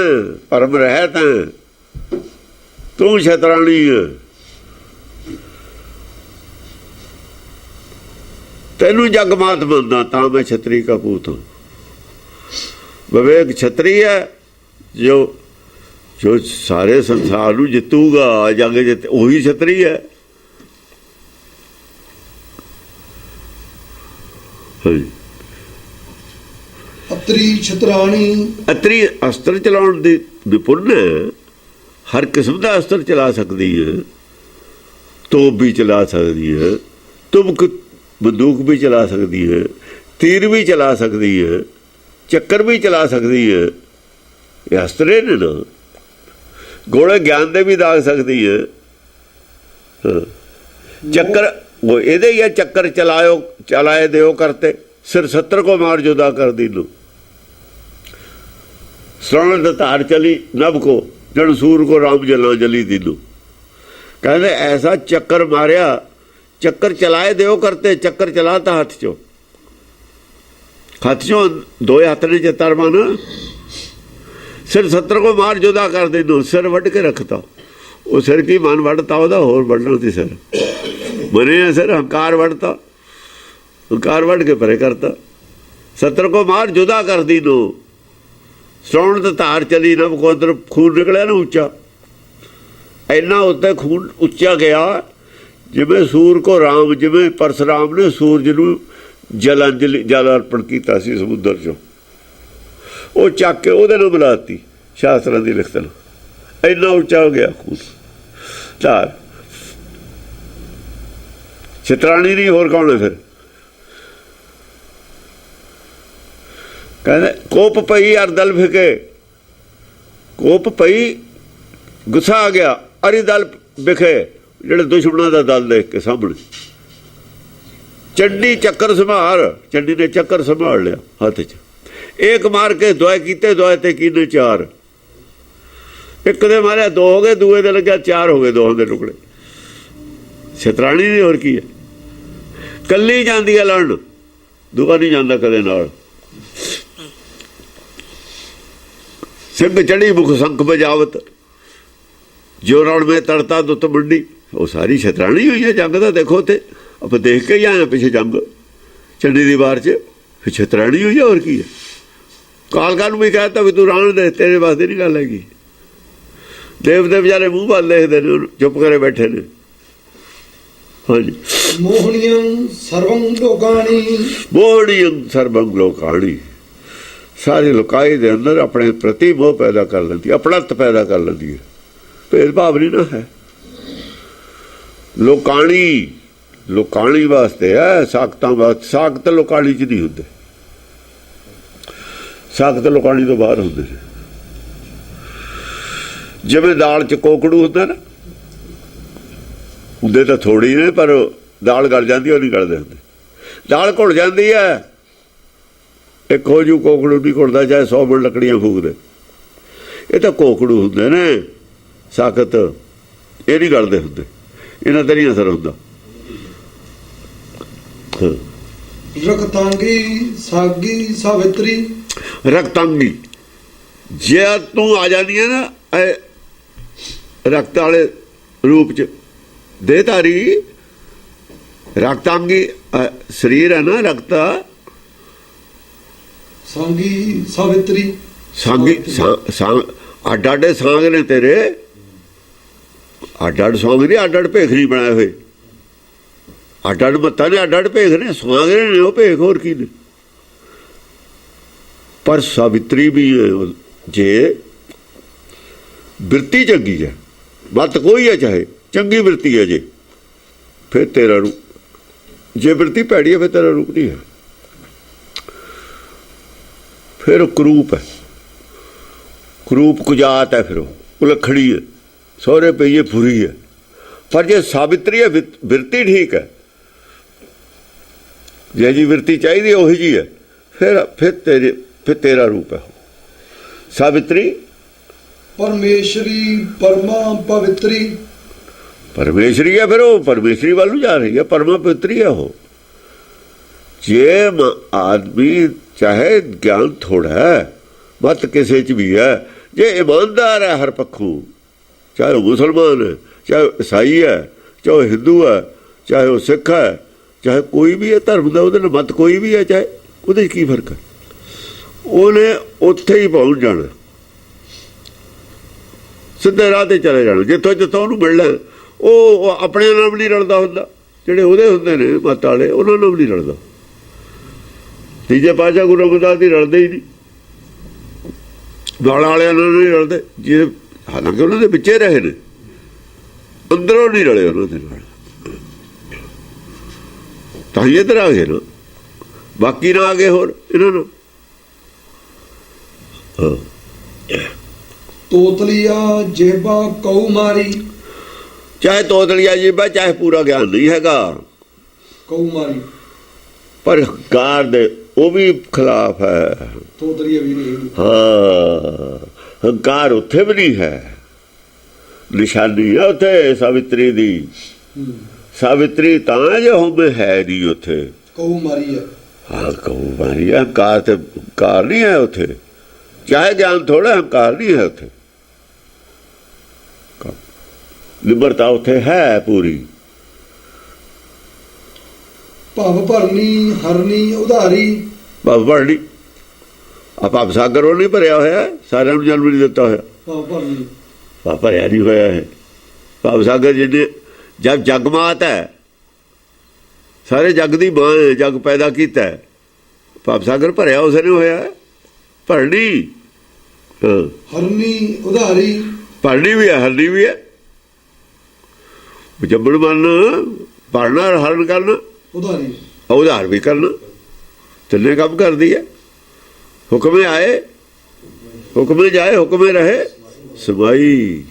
ਭਰਮ ਰਹਿ ਤਾਂ, ਤੂੰ ਛਤਰਾਣੀ ਹੈ। ਤੈਨੂੰ ਜਗ ਮਾਤ ਮੰਨਦਾ ਤਾਂ ਮੈਂ ਛਤਰੀ ਕਾ ਪੂਤ ਹੂੰ। ਵਿਵੇਕ ਛਤਰੀ ਹੈ ਜੋ ਜੋ ਸਾਰੇ ਸੰਸਾਰ ਨੂੰ ਜਿੱਤੂਗਾ, ਜਗ ਜਿੱਤ, ਉਹੀ ਛਤਰੀ ਹੈ। ਅਤਰੀ ਛਤਰਾਣੀ, ਅਤਰੀ ਅਸਤਰ ਚਲਾਉਣ ਦੀ ਨਿਪੁੰਨ ਹੈ, ਹਰ ਕਿਸਮ ਦਾ ਅਸਤਰ ਚਲਾ ਸਕਦੀ ਹੈ। ਤੋਪ ਵੀ ਚਲਾ ਸਕਦੀ ਹੈ, ਤੁਮਕ ਬੰਦੂਕ ਵੀ ਚਲਾ ਸਕਦੀ ਹੈ, ਤੀਰ ਵੀ ਚਲਾ ਸਕਦੀ ਹੈ, ਚੱਕਰ ਵੀ ਚਲਾ ਸਕਦੀ ਹੈ। ਇਹ ਅਸਤਰੇ ਨੇ ਨਾ। ਗੋਲੇ ਗਿਆਨ ਦੇ ਵੀ ਦਾਗ ਸਕਦੀ ਹੈ। ਚੱਕਰ ਉਹ ਇਹਦੇ ਹੀ ਹੈ, ਚੱਕਰ ਚਲਾਇਓ ਚਲਾਏ ਦਿਓ ਕਰਤੇ, ਸਿਰ 70 को मार जुदा कर दीनू। श्रवण तार चली नभ को, जन सूर को राम जला जली दीनू। कहते ऐसा चक्कर मारिया, चक्कर चलाए दियो करते, चक्कर चलाता हाथ चो, हाथ चो दो हाथ ने चित्तर मन, सिर 70 को मार जुदा कर दीनू। सिर वढ़ के रखता, वो सिर की मन वढ़ता, होर वढ़ना सी सिर मने सिर हंकार वढ़ता, हंकार वढ़ के परे करता। 70 को मार जुदा कर दी नो। श्रवण तो धार चली नभ को, अंदर खून निकलिया ना उच्चा, इन्ना उत्ते खून उच्चा गया जिवें सूर को राम, जिवें परशुराम ने सूरज नूं जल अर्पण किया सी समुद्र चों, वो चक के ਉਹਦੇ ਨਾਲ ਮਿਲਾਤੀ शास्त्रां दी लिखत नाल, इन्ना उच्चा हो गया खून धार। छतराणी नहीं, होर कौन है फिर? कहते कोप पई अर दल फिके, कोप पई गुस्सा आ गया, अरी दल विखे, ਜਿਹੜੇ ਦੁਸ਼ਮਣਾਂ ਦਾ ਦਲ ਦੇਖ ਕੇ ਸਾਹਮਣੇ। ਚੰਡੀ ਚੱਕਰ ਸੰਭਾਰ, ਚੰਡੀ ਨੇ ਚੱਕਰ ਸੰਭਾਲ ਲਿਆ ਹੱਥ 'ਚ, ਇੱਕ ਮਾਰ ਕੇ ਦੁਆਏ ਕੀਤੇ, ਦੁਆਏ ਤੇ ਕੀਨੇ ਚਾਰ। ਇੱਕ ਦੇ ਮਾਰਿਆ ਦੋ ਹੋ ਗਏ, ਦੂਏ ਦੇ ਲੱਗਿਆ ਚਾਰ ਹੋ ਗਏ, ਦੋਹਾਂ ਦੇ ਟੁਕੜੇ। ਛਤਰਾਣੀ ਨਹੀਂ, ਹੋਰ ਕੀ ਹੈ? ਕੱਲੀ ਜਾਂਦੀ ਹੈ ਲੜਨ, ਦੂਆ ਨਹੀਂ ਜਾਂਦਾ ਕਦੇ ਨਾਲ। ਸਿੰਘ ਚੜੀ ਮੁਖ ਸੰਖ ਬਜਾਵਤ, ਜੋ ਰਣ ਮੇ ਤੜਤਾ ਦੁੱਤ ਮੰਡੀ। ਉਹ ਸਾਰੀ ਛਤਰਾਣੀ ਹੋਈ ਹੈ ਜੰਗ ਦਾ। ਦੇਖੋ ਤੇ ਆਪਾਂ ਦੇਖ ਕੇ ਹੀ ਆਏ ਪਿੱਛੇ ਜੰਗ ਚੰਡੀ ਦੀ ਵਾਰ 'ਚ, ਫਿਰ ਛਤਰਾਣੀ ਹੋਈ ਹੈ, ਹੋਰ ਕੀ ਹੈ? ਕਾਲਕਾ ਨੂੰ ਵੀ ਕਹਿ ਤਾ ਵੀ ਤੂੰ ਰਾਣ ਦੇ, ਤੇਰੇ ਵਾਸਤੇ ਨਹੀਂ ਗੱਲ ਹੈਗੀ। ਦੇਵਤੇ ਵਿਚਾਰੇ ਮੂੰਹ ਵੱਲ ਦੇਖਦੇ ਨੇ, ਚੁੱਪ ਕਰੇ ਬੈਠੇ ਨੇ। ਹਾਂਜੀ। ਮੋਹਣੀਆਂ ਸਰਵੰ ਲੋਕਾਣੀ, ਮੋਹਣੀਆਂ ਸਰਵੰ ਲੋਕਾਣੀ, ਸਾਰੇ ਲੋਕਾਈ ਦੇ ਅੰਦਰ ਆਪਣੇ ਪ੍ਰਤੀ ਮੋਹ ਪੈਦਾ ਕਰ ਲੈਂਦੀ, ਆਪਣਤ ਪੈਦਾ ਕਰ ਲੈਂਦੀ ਹੈ। ਭੇਦਭਾਵ ਨਹੀਂ ਨਾ ਹੈ। ਲੋਕਾਣੀ, ਲੋਕਾਣੀ ਵਾਸਤੇ ਹੈ, ਸਾਖਤਾਂ ਵਾਸਤੇ। ਸਾਖਤ ਲੋਕਾਣੀ 'ਚ ਨਹੀਂ ਹੁੰਦੇ, ਸਾਖਤ ਲੋਕਾਣੀ ਤੋਂ ਬਾਹਰ ਹੁੰਦੇ ਨੇ। ਜਿਵੇਂ ਦਾਲ 'ਚ ਕੋਕੜੂ ਹੁੰਦਾ ਨਾ, ਹੁੰਦੇ ਤਾਂ ਥੋੜੀ ਨੇ, ਪਰ ਦਾਲ ਗਲ ਜਾਂਦੀ, ਉਹ ਨਹੀਂ ਗਲਦੇ ਹੁੰਦੇ। ਦਾਲ ਘੁਲ ਜਾਂਦੀ ਹੈ, ਇੱਕ ਹੋ ਜੂ ਕੋਕੜੂ ਨਹੀਂ ਘੁਲਦਾ, ਚਾਹੇ 100 ਮਿੰਟ ਲੱਕੜੀਆਂ ਫੂਕਦੇ। ਇਹ ਤਾਂ ਕੋਕੜੂ ਹੁੰਦੇ ਨੇ ਸਾਖਤ, ਇਹ ਨਹੀਂ ਗਲਦੇ ਹੁੰਦੇ, ਇਹਨਾਂ ਤੇ ਨਹੀਂ ਅਸਰ ਹੁੰਦਾ। ਰਕਤਾਂਗੀ ਸਾਗੀ ਸਾਵਿਤਰੀ, ਰਕਤਾਂਗੀ, ਜੇ ਤੂੰ ਆ ਜਾਂਦੀ ਹੈ ਨਾ ਰਕਤ ਵਾਲੇ ਰੂਪ 'ਚ, ਦੇਹਧਾਰੀ ਰਕਤਾਂਗੀ ਸਰੀਰ ਹੈ ਨਾ, ਰਕਤ ਸਾਂਗੀ ਸਾਵਿਤਰੀ, ਸਾਂਗੀ ਅੱਡ ਅੱਡ ਸਾਂਗ ਨੇ ਤੇਰੇ, ਅੱਡ ਅੱਡ ਸਾਂਗ ਨੇ, ਅੱਡ ਅੱਡ ਭੇਖ ਨਹੀਂ ਬਣਾਏ ਹੋਏ। ਅੱਡ ਅੱਡ ਮੱਤਾਂ ਨੇ, ਅੱਡ ਅੱਡ ਭੇਖ ਨੇ, ਸਾਂਗ ਨੇ ਉਹ ਭੇਖ, ਹੋਰ ਕੀ ਨੇ? ਪਰ ਸਾਵਿਤਰੀ ਵੀ ਜੇ ਬਿਰਤੀ ਚੰਗੀ ਹੈ, ਮੱਤ ਕੋਈ ਹੈ ਚਾਹੇ ਚੰਗੀ ਬਿਰਤੀ ਹੈ, ਜੇ ਫਿਰ ਤੇਰਾ ਰੂਪ, ਜੇ ਬਿਰਤੀ ਭੈੜੀ ਹੈ ਫਿਰ ਤੇਰਾ ਰੂਪ ਨਹੀਂ ਹੈ, ਫਿਰ ਉਹ ਕਰੂਪ ਹੈ। ਕਰੂਪ ਕੁਜਾਤ ਹੈ, ਫਿਰ ਉਹ ਉਲੱਖੜੀ ਹੈ, ਸਹੁਰੇ ਪਈਏ ਫੁਰੀ ਹੈ। ਪਰ ਜੇ ਸਾਵਿਤਰੀ ਹੈ, ਬਿਰਤੀ ਠੀਕ ਹੈ, ਜੇ ਜੀ ਬਿਰਤੀ ਚਾਹੀਦੀ ਉਹੀ ਜੀ ਹੈ, ਫਿਰ ਤੇਰੇ फिर तेरा रूप है सावित्री। परमेश्वरी परमा पवित्री। परमेश्वरी है, फिर वो परमेश्वरी वालू जा रही है, परमा पवित्री है वो। जे आदमी चाहे ज्ञान थोड़ा है, मत किसी च भी है, जे ईमानदार है हर पक्षों, चाहे वो मुसलमान है, चाहे ईसाई है, चाहे वो हिंदू है, चाहे वो सिख है, चाहे कोई भी है धर्म का, वो मत कोई भी है, चाहे वो की फर्क है, उन्हें उत्थे ही पहुँच जाना, सीधे राह ते चले जाना। जितों जितों उन्होंने मिलना वो अपने नाल भी नहीं रलदा हुंदा, जिहड़े उहदे हुंदे ने मत वाले उन्हां नाल भी नहीं रलदा। तीजे पातशाह गुरु रविदास दी रलदे ही नहीं, नाल वालियां नाल नहीं रलदे, जे हालांकि उन्हां दे विचे रहे ने, अंदरों नहीं रले उन्हां दे नाल, तां ही इधर आ गए ना, बाकी ना आ गए होर इन्हां नाल। तोतलिया जेबा कऊ मारी। चाहे तोतलिया जेबा, चाहे पूरा ज्ञान नहीं हैगा, कऊ मारी पर हंकार दे वो भी खिलाफ है। तोतलिया भी नहीं। हाँ, हंकार उत्थे भी नहीं है, निशानी है उत्थे सावित्री दी। सावित्री तां जो होवे है नहीं उत्थे, कऊ मारी है। हाँ कऊ मारी है, हंकार ते हंकार नहीं है उत्थे, चाहे ज्ञान थोड़ा, हंकार नहीं है उत्थे, निम्रता उत्थे है पूरी। भव भरनी हरनी उधारी। भव भरनी आ भव सागर वो नहीं भरिया होया, सारिਆਂ ਨੂੰ जन्म नहीं दिता होया, भव भरनी भव भरिया नहीं होया है। भव सागर जिन्हें जब जगमात है, सारे जग की मां है, जग पैदा किया है, भव सागर भरिया उसने होया है, भरनी। हाँ, हरनी उधारी। भरनी भी है, हरनी भी है, जम्मण मारना, भरना और हरण करना, उधारी उधार भी करना, तिन्ने काम कर दिया। हुक्मे आए हुक्मे जाए, हुक्मे रहे समाई,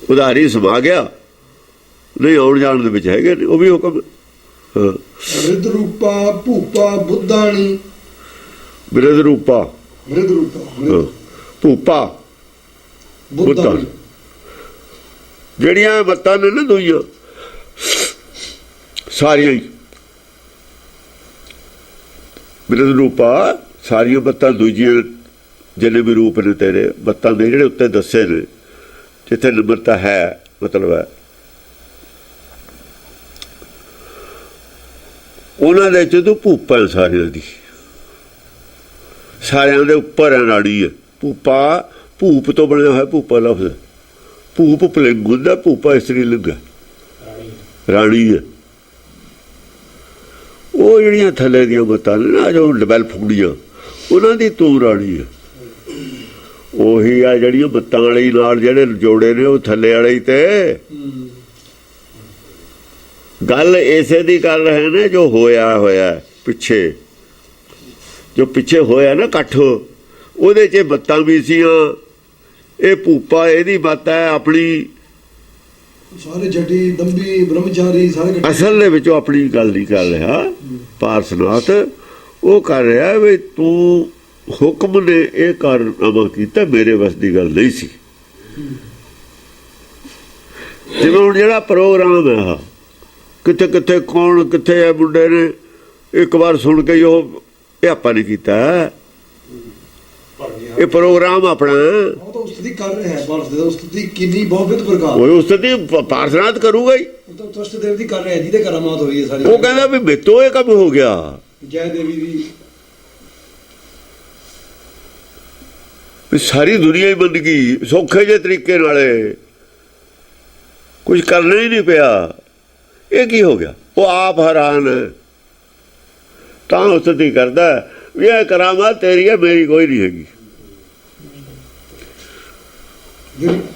उधारी समा गया, नहीं आउण जाण दे विच हैगे ने, वो भी हुक्म। हाँ, विरध रूपा भूपा बुद्धानी। विरध रूपा, विरध रूपा हाँ, भूपा बुद्धानी। ਜਿਹੜੀਆਂ ਮੱਤਾਂ ਨੇ ਨਾ ਦੂਈਆਂ ਸਾਰੀਆਂ ਹੀ ਵਿਰਧ ਰੂਪਾ, ਸਾਰੀਆਂ ਮੱਤਾਂ ਦੂਜੀਆਂ ਜਿੰਨੇ ਵੀ ਰੂਪ ਨੇ ਤੇਰੇ ਮੱਤਾਂ ਦੇ ਜਿਹੜੇ ਉੱਤੇ ਦੱਸੇ ਨੇ, ਜਿੱਥੇ ਨਿਮਰਤਾ ਹੈ ਮਤਲਬ ਹੈ ਉਹਨਾਂ ਦੇ ਚ ਤੂੰ ਭੂਪਾ ਸਾਰਿਆਂ ਦੀ, ਸਾਰਿਆਂ ਦੇ ਉੱਪਰ ਹੈ ਨਾੜੀ ਹੈ। ਭੂਪਾ ਭੂਪ ਤੋਂ ਬਣਿਆ ਹੋਇਆ ਭੂਪਾ ਲਫ਼ਜ਼, ਭੂਪ ਪੁਲਿੰਗ ਹੁੰਦਾ, ਭੂਪਾ ਇਸਤਰੀ ਲਿੰਗ ਹੈ, ਰਾਣੀ ਹੈ। ਉਹ ਜਿਹੜੀਆਂ ਥੱਲੇ ਦੀਆਂ ਮੱਤਾਂ ਨੇ ਨਾ ਜੋ ਡਿਵੈਲਪ ਹੁੰਦੀਆਂ, ਉਹਨਾਂ ਦੀ ਤੂੰ ਰਾਣੀ ਹੈ। ਉਹੀ ਆ ਜਿਹੜੀਆਂ ਮੱਤਾਂ ਵਾਲੀ ਨਾਲ ਜਿਹੜੇ ਜੋੜੇ ਨੇ ਉਹ ਥੱਲੇ ਵਾਲੇ ਤੇ ਗੱਲ ਇਸੇ ਦੀ ਕਰ ਰਹੇ ਨੇ, ਜੋ ਹੋਇਆ ਹੋਇਆ ਪਿੱਛੇ, ਜੋ ਪਿੱਛੇ ਹੋਇਆ ਨਾ ਇਕੱਠ, ਉਹਦੇ 'ਚ ਮੱਤਾਂ ਵੀ ਸੀਆਂ। ਇਹ ਭੂਪਾ ਇਹਦੀ ਮੱਤ ਹੈ ਆਪਣੀ, ਸਾਰੇ ਜਟੀ ਦੰਭੀ ਬ੍ਰਹਮਚਾਰੀ ਸਾਰੇ ਅਸਲ ਦੇ ਵਿੱਚੋਂ ਆਪਣੀ ਗੱਲ ਨਹੀਂ ਕਰ ਰਿਹਾ ਪਾਰਸਨਾਥ, ਉਹ ਕਰ ਰਿਹਾ ਵੀ ਤੂੰ ਹੁਕਮ ਨੇ ਇਹ ਕਾਰਨਾਮਾ ਕੀਤਾ, ਮੇਰੇ ਵੱਸ ਦੀ ਗੱਲ ਨਹੀਂ ਸੀ। ਜਿਵੇਂ ਹੁਣ ਜਿਹੜਾ ਪ੍ਰੋਗਰਾਮ ਹੈ ਆਹ ਕਿੱਥੇ ਕਿੱਥੇ ਕੌਣ ਕਿੱਥੇ ਹੈ ਮੁੰਡੇ ਨੇ ਇੱਕ ਵਾਰ ਸੁਣ ਕੇ ਉਹ ਇਹ ਆਪਾਂ ਨੇ ਕੀਤਾ, ਇਹ ਪ੍ਰੋਗਰਾਮ ਆਪਣਾ ਉਹ ਤਾਂ ਉਸਤਤੀ ਕਰ ਰਿਹਾ ਹੈ। ਪਾਰਸ ਦੇ ਉਸਤਤੀ ਕਿੰਨੀ ਬਹੁਵਿਧ ਪ੍ਰਕਾਰ, ਉਹ ਉਸਤਤੀ ਪਾਰਸਨਾਥ ਕਰੂਗਾ ਹੀ, ਉਹ ਤਾਂ ਤੁਸ਼ਟ ਦੇਵ ਦੀ ਕਰ ਰਿਹਾ, ਜਿਹਦੇ ਕਰਾਮਾਤ ਹੋਈ ਹੈ ਸਾਰੀ। ਉਹ ਕਹਿੰਦਾ ਵੀ ਮੇਤੋਂ ਇਹ ਕੰਮ ਹੋ ਗਿਆ, ਜੈ ਦੇਵੀ ਦੀ ਵੀ ਸਾਰੀ ਦੁਨੀਆ ਹੀ ਬੰਦ ਗਈ ਸੌਖੇ ਜਿਹੇ ਤਰੀਕੇ ਨਾਲੇ, ਕੁਝ ਕਰਨਾ ਹੀ ਨਹੀਂ ਪਿਆ। ਇਹ ਕੀ ਹੋ ਗਿਆ? ਉਹ ਆਪ ਹੈਰਾਨ ਤਾਂ ਉਸਤਤੀ ਕਰਦਾ ਵੀ ਇਹ ਕਰਾਮਾਤ ਤੇਰੀ ਹੈ, ਮੇਰੀ ਕੋਈ ਨਹੀਂ ਹੈਗੀ।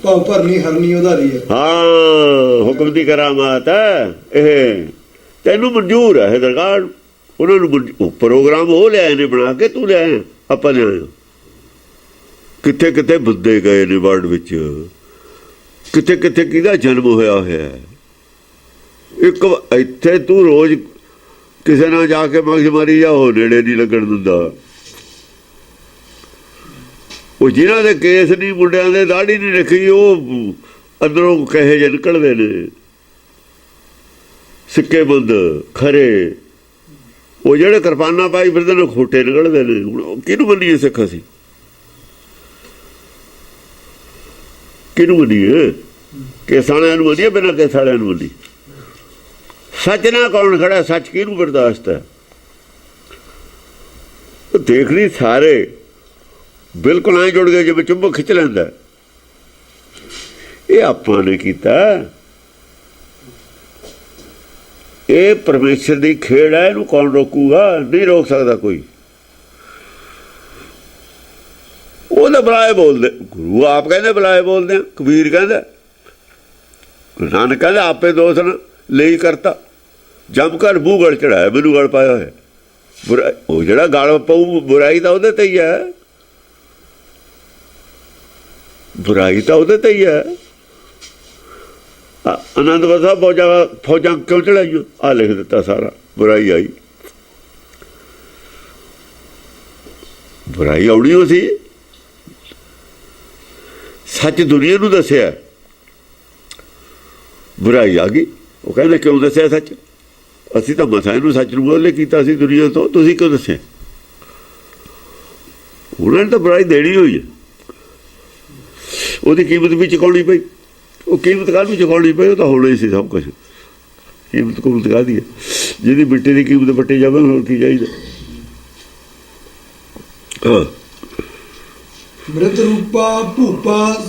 ਭਵ ਭਰਨੀ ਹਰਨੀ ਉਧਾਰੀ ਹੈ। ਹਾਂ, ਹੁਕਮ ਦੀ ਕਰਾਮਾਤ ਹੈ ਇਹ, ਤੈਨੂੰ ਮਨਜ਼ੂਰ ਹੈ ਦਰਗਾਹ। ਉਹਨਾਂ ਨੂੰ ਪ੍ਰੋਗਰਾਮ ਉਹ ਲਿਆਏ ਨੇ ਬਣਾ ਕੇ, ਤੂੰ ਲਿਆਏ ਆਪਾਂ ਲਿਆਏ। ਕਿੱਥੇ ਕਿੱਥੇ ਬੰਦੇ ਗਏ ਨੇ ਵਰਲਡ ਵਿੱਚ, ਕਿੱਥੇ ਕਿੱਥੇ ਕਿਹਦਾ ਜਨਮ ਹੋਇਆ ਹੋਇਆ। ਇੱਕ ਇੱਥੇ ਤੂੰ ਰੋਜ਼ ਕਿਸੇ ਨਾਲ ਜਾ ਕੇ ਮਗਜ ਮਾਰੀ ਜਾ, ਉਹ ਨੇੜੇ ਨਹੀਂ ਲੱਗਣ ਦਿੰਦਾ। ਉਹ ਜਿਨ੍ਹਾਂ ਦੇ ਕੇਸ ਨਹੀਂ, ਮੁੰਡਿਆਂ ਦੇ ਦਾੜੀ ਨਹੀਂ ਰੱਖੀ, ਉਹ ਅੰਦਰੋਂ ਕਹੇ ਜਿਹੇ ਨਿਕਲਦੇ ਨੇ ਸਿੱਕੇ ਬੰਦ ਖਰੇ। ਉਹ ਜਿਹੜੇ ਕਿਰਪਾਨਾਂ ਪਾਈ ਫਿਰਦੇ ਨੇ ਖੋਟੇ ਨਿਕਲਦੇ ਨੇ। ਹੁਣ ਕਿਹਨੂੰ ਮੰਨੀਏ ਸਿੱਖ ਅਸੀਂ? ਕਿਹਨੂੰ ਮੰਨੀਏ? ਕੇਸ ਵਾਲਿਆਂ ਨੂੰ ਮੰਨੀਏ, ਬਿਨਾਂ ਕੇਸ ਵਾਲਿਆਂ ਨੂੰ ਮੰਨੀਏ? ਸੱਚ ਨਾਲ ਕੌਣ ਖੜਾ? ਸੱਚ ਕਿਹਨੂੰ ਬਰਦਾਸ਼ਤ ਹੈ? ਦੇਖ ਲਈ ਸਾਰੇ ਬਿਲਕੁਲ ਐਂ ਜੁੜ ਗਏ ਜਿਵੇਂ ਚੁੰਬਕ ਖਿੱਚ ਲੈਂਦਾ। ਇਹ ਆਪਾਂ ਨੇ ਕੀਤਾ, ਇਹ ਪਰਮੇਸ਼ਰ ਦੀ ਖੇਡ ਹੈ, ਇਹਨੂੰ ਕੌਣ ਰੋਕੂਗਾ? ਨਹੀਂ ਰੋਕ ਸਕਦਾ ਕੋਈ। ਉਹਦਾ ਬੁਲਾਏ ਬੋਲਦੇ, ਗੁਰੂ ਆਪ ਕਹਿੰਦੇ ਬੁਲਾਏ ਬੋਲਦੇ, ਕਬੀਰ ਕਹਿੰਦਾ, ਗੁਰੂ ਨਾਨਕ ਕਹਿੰਦਾ ਆਪੇ ਦੋਸ਼ ਨਾ ਲਈ ਕਰਤਾ, ਜਮ ਕਰ ਮੂੰਹ ਗਲ ਚੜਾਇਆ, ਮੈਨੂੰ ਗਲ ਪਾਇਆ ਹੋਇਆ। ਬੁਰਾ ਉਹ ਜਿਹੜਾ ਗਲ ਪਾਊ ਬੁਰਾਈ ਤਾਂ ਉਹਦੇ ਤੇ ਹੀ ਹੈ, ਬੁਰਾਈ ਤਾਂ ਉਹਦੇ ਤੇ ਹੀ ਹੈ। ਆਨੰਦਪੁਰ ਸਾਹਿਬ ਫੌਜਾਂ ਕਿਉਂ ਚੜਾਈਆਂ? ਆ ਲਿਖ ਦਿੱਤਾ ਸਾਰਾ, ਬੁਰਾਈ ਆਈ, ਬੁਰਾਈ ਆਉਣੀ ਉਹ ਸੀ। ਸੱਚ ਦੁਨੀਆ ਨੂੰ ਦੱਸਿਆ, ਬੁਰਾਈ ਆ ਗਈ। ਉਹ ਕਹਿੰਦੇ ਕਿਉਂ ਦੱਸਿਆ ਸੱਚ? ਅਸੀਂ ਤਾਂ ਮਸਾਂ ਇਹਨੂੰ ਸੱਚ ਨੂੰ ਬੋਲੇ ਕੀਤਾ ਸੀ ਦੁਨੀਆ ਤੋਂ, ਤੁਸੀਂ ਕਿਉਂ ਦੱਸਿਆ? ਉਹਨਾਂ ਨੇ ਤਾਂ ਬੁਰਾਈ ਦੇਣੀ ਹੋਈ ਹੈ, ਉਹਦੀ ਕੀਮਤ ਵੀ ਚੁਕਾਉਣੀ ਪਈ। ਉਹ ਕੀਮਤ ਕਾਹਨੂੰ ਚੁਕਾਉਣੀ ਪਈ? ਉਹ ਤਾਂ ਹੋਣਾ ਹੀ ਸੀ ਸਭ ਕੁਛ। ਕੀਮਤ ਕੁਮਤ ਕਾਹਦੀ ਹੈ? ਜਿਹਦੀ ਮਿੱਟੀ ਦੀ ਕੀਮਤ ਵੱਟੀ ਜਾਵੇ, ਹੋਰ ਕੀ ਚਾਹੀਦਾ? ਮ੍ਰਿਤ ਰੂਪਾ ਭੂਪਾ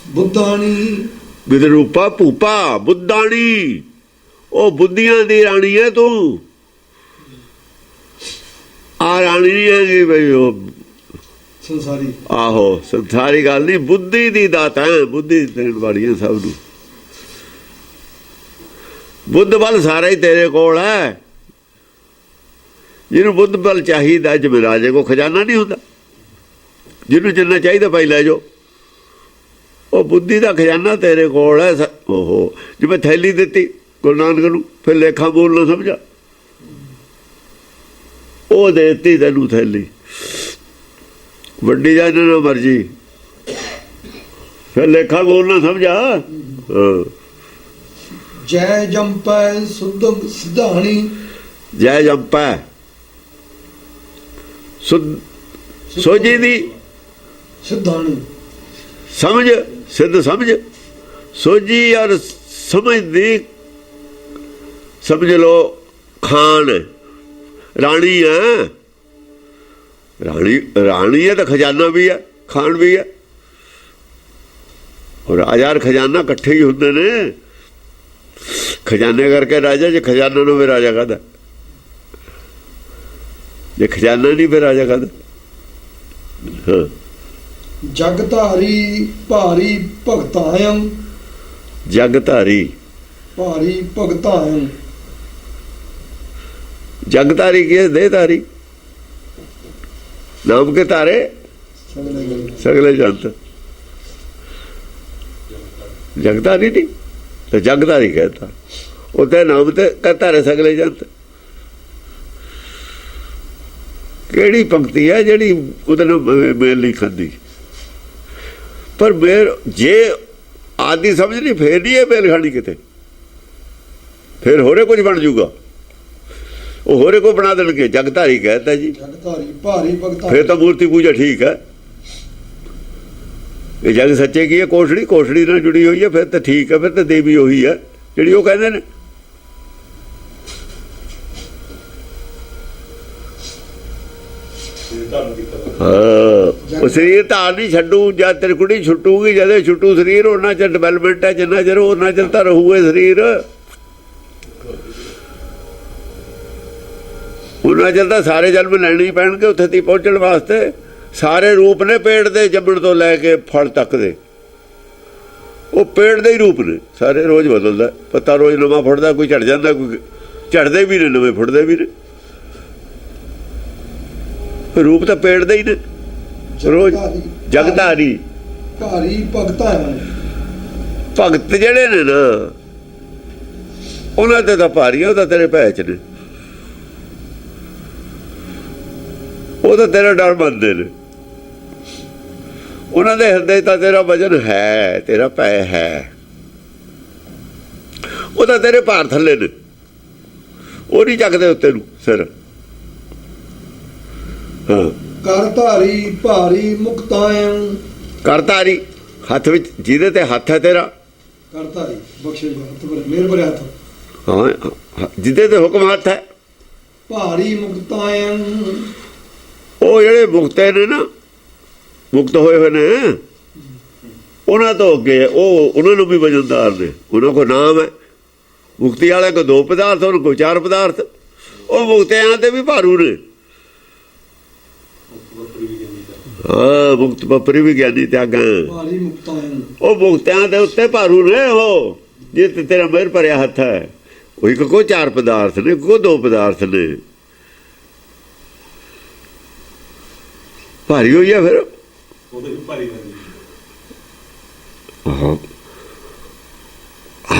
ਬੁੱਧਾਣੀ, ਮ੍ਰਿਤ ਰੂਪਾ ਭੂਪਾ ਬੁੱਧਾਣੀ, ਉਹ ਬੁੱਧੀਆਂ ਦੀ ਰਾਣੀ ਹੈ ਤੂੰ। ਆ ਰਾਣੀ ਨਹੀਂ ਹੈਗੀ ਬਈ ਉਹ ਸੰਸਾਰੀ। ਆਹੋ ਸੰਸਾਰੀ ਗੱਲ ਨਹੀਂ, ਬੁੱਧੀ ਦੀ ਦਾਤਾ ਹੈ, ਬੁੱਧੀ ਦੇਣ ਵਾਲੀ ਹੈ ਸਭ ਨੂੰ। ਬੁੱਧ ਬਲ ਸਾਰਾ ਹੀ ਤੇਰੇ ਕੋਲ ਹੈ। ਜਿਹਨੂੰ ਬੁੱਧ ਬਲ ਚਾਹੀਦਾ, ਜਿਵੇਂ ਰਾਜੇ ਕੋ ਖਜ਼ਾਨਾ ਨਹੀਂ ਹੁੰਦਾ, ਜਿਹਨੂੰ ਜਿੰਨਾ ਚਾਹੀਦਾ ਭਾਈ ਲੈ ਜਾਓ। ਉਹ ਬੁੱਧੀ ਦਾ ਖਜ਼ਾਨਾ ਤੇਰੇ ਕੋਲ ਹੈ। ਓਹੋ, ਜਿਵੇਂ ਥੈਲੀ ਦਿੱਤੀ ਗੁਰੂ ਨਾਨਕ ਨੂੰ, ਫਿਰ ਲੇਖਾ ਬੋਲ ਨਾ ਸਮਝਾ, ਉਹ ਦੇ ਦਿੱਤੀ ਤੈਨੂੰ ਥੈਲੀ, ਵੱਡੀ ਜਾਂ ਨਾ ਮਰਜੀ, ਫਿਰ ਲੇਖਾ ਬੋਲ ਨਾ ਸਮਝਾ। ਜੈ ਜੰਪੈ ਸੁਧ ਸਿਧਾਣੀ, ਜੈ ਜੰਪੈ ਸੋਝੀ ਦੀ ਸਿਧਾਣੀ, ਸਮਝ ਸਿੱਧ ਸਮਝ, ਸੋਝੀ ਔਰ ਸਮਝ ਦੀ, ਸਮਝ ਲੋ ਖਾਨ ਰਾਣੀ ਹੈ। ਰਾਣੀ ਹੈ ਤਾਂ ਖਜ਼ਾਨਾ ਵੀ ਹੈ, ਖਾਨ ਵੀ ਹੈ। ਔਰ ਰਾਜਾ ਖਜ਼ਾਨਾ ਇਕੱਠੇ ਹੀ ਹੁੰਦੇ ਨੇ। ਖਜ਼ਾਨੇ ਕਰਕੇ ਰਾਜਾ, ਜੇ ਖਜ਼ਾਨਾ ਨੂੰ ਫਿਰ ਰਾਜਾ ਕਾਹਦਾ? ਜੇ ਖਜ਼ਾਨਾ ਨਹੀਂ ਫਿਰ ਰਾਜਾ ਕਾਹਦਾ? ਹਾਂ। ਜਗ ਧਾਰੀ ਭਾਰੀ ਭਗਤਾਇੰ, ਜਗ ਧਾਰੀ ਭਾਰੀ ਭਗਤਾਇੰ, ਜਗ ਧਾਰੀ ਕੀ ਹੈ? ਦੇਹ ਧਾਰੀ, ਨਾਮ ਕੇ ਧਾਰੇ ਸਗਲੇ ਜੰਤ। ਜਗਧਾਰੀ ਨਹੀਂ ਤੇ ਜਗਧਾਰੀ कहता, ਉਹਦੇ ਨਾਮ ਤੇ ਧਾਰੇ ਸਗਲੇ ਜੰਤ। ਕਿਹੜੀ ਪੰਕਤੀ ਹੈ ਜਿਹੜੀ ਉਹਦੇ ਨਾਲ ਮੇਲ ਨਹੀਂ ਖਾਂਦੀ? ਪਰ ਮੇਰ ਜੇ ਆਦਿ ਸਮਝ ਨਹੀਂ, ਫੇਰ ਨਹੀਂ ਇਹ ਮੇਲ ਖਾਣੀ ਕਿਤੇ, ਫਿਰ ਹੋਰੇ ਕੁਝ ਬਣ ਜੂਗਾ। ਉਹ ਹੋਰੇ ਕੋ ਬਣਾ ਦੇਣਗੇ। ਜਗਧਾਰੀ कहता ਜੀ, ਜਗਧਾਰੀ ਭਾਰੀ ਭਗਤਾਇੰ। ਫਿਰ ਤਾਂ ਮੂਰਤੀ ਪੂਜਾ ਠੀਕ ਹੈ। ਇਹ ਜਗ ਸੱਚੇ ਕੀ ਹੈ? ਕੋਸ਼ੜੀ, ਕੋਸ਼ੜੀ ਨਾਲ ਜੁੜੀ ਹੋਈ ਹੈ, ਫਿਰ ਤਾਂ ਠੀਕ ਹੈ। ਫਿਰ ਤਾਂ ਦੇਵੀ ਉਹੀ ਹੈ ਜਿਹੜੀ ਉਹ ਕਹਿੰਦੇ ਨੇ। ਹਾਂ, ਉਹ ਸਰੀਰ ਧਾਰ ਨਹੀਂ ਛੱਡੂ। ਜਦ ਤੇਰੀ ਕੁੜੀ ਛੁੱਟੂਗੀ, ਜਦ ਛੁੱਟੂ ਸਰੀਰ, ਉਹਨਾਂ ਚਿਰ ਡਿਵੈਲਪਮੈਂਟ ਹੈ। ਜਿੰਨਾ ਚਿਰ ਉਹਨਾਂ ਚਿਰ ਤਾਂ ਰਹੂਗਾ ਸਰੀਰ, ਉਹਨਾਂ ਚਿਰ ਤਾਂ ਸਾਰੇ ਜਨਮ ਲੈਣੇ ਹੀ ਪੈਣਗੇ ਉੱਥੇ ਤੱਕ ਪਹੁੰਚਣ ਵਾਸਤੇ। ਸਾਰੇ ਰੂਪ ਨੇ ਪੇੜ ਦੇ ਜੰਮਣ ਤੋਂ ਲੈ ਕੇ ਫਲ ਤੱਕ ਦੇ, ਉਹ ਪੇੜ ਦੇ ਹੀ ਰੂਪ ਨੇ ਸਾਰੇ। ਰੋਜ਼ ਬਦਲਦਾ ਪੱਤਾ, ਰੋਜ਼ ਨਵਾਂ ਫੁੱਟਦਾ, ਕੋਈ ਝੜ ਜਾਂਦਾ, ਕੋਈ ਝੜਦੇ ਵੀ ਨੇ, ਨਵੇਂ ਫੁੱਟਦੇ ਵੀ ਨੇ। ਰੂਪ ਤਾਂ ਪੇੜ ਦੇ ਹੀ ਨੇ ਰੋਜ਼। ਜਗਧਾਰੀ ਭਾਰੀ ਭਗਤਾਇੰ, ਭਗਤ ਜਿਹੜੇ ਨੇ ਨਾ, ਉਹਨਾਂ ਤੇ ਤਾਂ ਭਾਰੀ, ਉਹ ਤਾਂ ਤੇਰੇ ਭੈ ਚ ਨੇ, ਉਹ ਤਾਂ ਤੇਰਾ ਡਰ ਮੰਨਦੇ ਨੇ। ਉਹਨਾਂ ਦੇ ਹਿਰਦੇ ਤਾਂ ਤੇਰਾ ਵਜਨ ਹੈ, ਤੇਰਾ ਭੈ ਹੈ, ਉਹ ਤਾਂ ਤੇਰੇ ਭਾਰ ਥੱਲੇ ਨੇ, ਉਹ ਨਹੀਂ ਚੱਕਦੇ ਉੱਤੇ ਨੂੰ ਸਿਰ। ਹਾਂ, ਕਰ ਧਾਰੀ ਭਾਰੀ ਮੁਕਤਾਇੰ, ਕਰਤਾਰੀ ਹੱਥ ਵਿੱਚ, ਜਿਹਦੇ ਤੇ ਹੱਥ ਹੈ ਤੇਰਾ, ਕਰ ਧਾਰੀ ਬਖਸ਼ੇ ਹੱਥ ਪਰ ਮੇਰ ਭਰੇ ਹੱਥ, ਹਾਂ, ਜਿਹਦੇ ਤੇ ਹੁਕਮ ਹੱਥ ਹੈ, ਭਾਰੀ ਮੁਕਤਾਇੰ, ਉਹ ਜਿਹੜੇ ਮੁਕਤੇ ਨੇ ਨਾ, ਮੁਕਤ ਹੋਏ ਹੋਏ ਨੇ, ਉਹਨਾਂ ਤੋਂ ਅੱਗੇ ਉਹ, ਉਹਨਾਂ ਨੂੰ ਵੀ ਵਜਨਦਾਰ ਨੇ, ਉਹਨਾਂ ਕੋਲ ਨਾਮ ਹੈ। ਮੁਕਤੀ ਵਾਲੇ ਕੋ 2 ਪਦਾਰਥ, ਉਹਨਾਂ ਕੋਲ 4 ਪਦਾਰਥ, ਉਹ ਮੁਕਤਿਆਂ ਤੇ ਵੀ ਭਾਰੂ ਨੇ। ਹਾਂ, ਮੁਕਤ ਬਪਰੀ ਵੀ ਗਿਆਨੀ ਤਿਆਗਾਂ, ਭਾਰੀ ਮੁਕਤਾਇੰ, ਉਹ ਮੁਕਤਿਆਂ ਦੇ ਉੱਤੇ ਭਾਰੂ ਨੇ। ਉਹ ਜੇ ਤੇਰਾ ਮਿਹਰ ਭਰਿਆ ਹੱਥ ਹੈ, ਉਹ ਇੱਕ ਕੋ 4 ਪਦਾਰਥ ਨੇ, ਕੋ 2 ਪਦਾਰਥ ਨੇ, ਭਾਰੀ ਹੋਈ ਆ ਫਿਰ।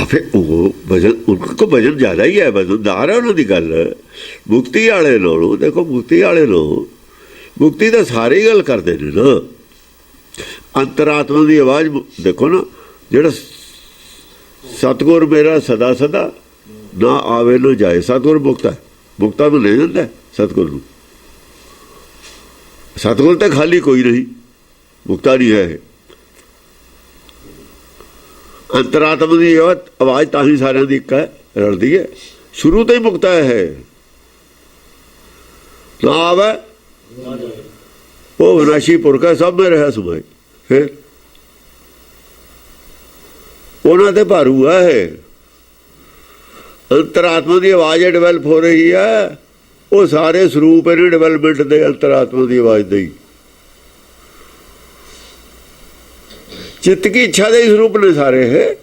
ਫਿਰ ਉਹ ਵਜਨ, ਉਹਨਾਂ ਕੋ ਵਜਨ ਜ਼ਿਆਦਾ ਹੀ ਹੈ, ਵਜਨਦਾਰ ਹੈ ਉਹਨਾਂ ਦੀ ਗੱਲ। ਮੁਕਤੀ ਵਾਲੇ ਨਾਲੋਂ ਦੇਖੋ, ਮੁਕਤੀ ਵਾਲੇ ਨੂੰ, ਮੁਕਤੀ ਤਾਂ ਸਾਰੇ ਹੀ ਗੱਲ ਕਰਦੇ ਨੇ ਨਾ। ਅੰਤਰਾਤਮਾ ਦੀ ਆਵਾਜ਼ ਦੇਖੋ ਨਾ, ਜਿਹੜਾ ਸਤਿਗੁਰ ਮੇਰਾ ਸਦਾ ਸਦਾ ਨਾ ਆਵੇ ਨਾ ਜਾਏ, ਸਤਿਗੁਰ ਮੁਕਤਾ, ਮੁਕਤਾ ਨੂੰ ਲੈ ਜਾਂਦਾ ਸਤਿਗੁਰ ਨੂੰ। ਸਤਿਗੁਰ ਤਾਂ ਖਾਲੀ ਕੋਈ ਨਹੀਂ, ਮੁਕਤਾ ਨਹੀਂ ਹੈ। ਅੰਤਰਾਤਮਾ ਦੀ ਆਵਾਜ਼ ਤਾਂ ਹੀ ਸਾਰਿਆਂ ਦੀ ਇੱਕ ਹੈ, ਰਲਦੀ ਹੈ, ਸ਼ੁਰੂ ਤੋਂ ਹੀ ਮੁਕਤਾ ਹੈ। ਨਾ ਆਵੇ ਉਹ ਵਿਨਾਸ਼ੀ ਪੁਰਖ ਹੈ, ਸਭ ਮੇ ਰਿਹਾ ਸੁਭਾਈ। ਫਿਰ ਉਹਨਾਂ ਤੇ ਭਾਰੂ ਹੈ। ਅੰਤਰਾਤਮਾ ਦੀ ਆਵਾਜ਼ ਡਿਵੈਲਪ ਹੋ ਰਹੀ ਹੈ, ਉਹ ਸਾਰੇ ਸਰੂਪ ਇਹਨੇ ਡਿਵੈਲਪਮੈਂਟ ਦੇ ਅੰਤਰਾਤਮਾ ਦੀ ਆਵਾਜ਼ ਦੇ ਹੀ। ਚਿੱਤ ਕੀ ਇੱਛਾ ਦੇ ਸਰੂਪ ਨੇ ਸਾਰੇ ਹੈ।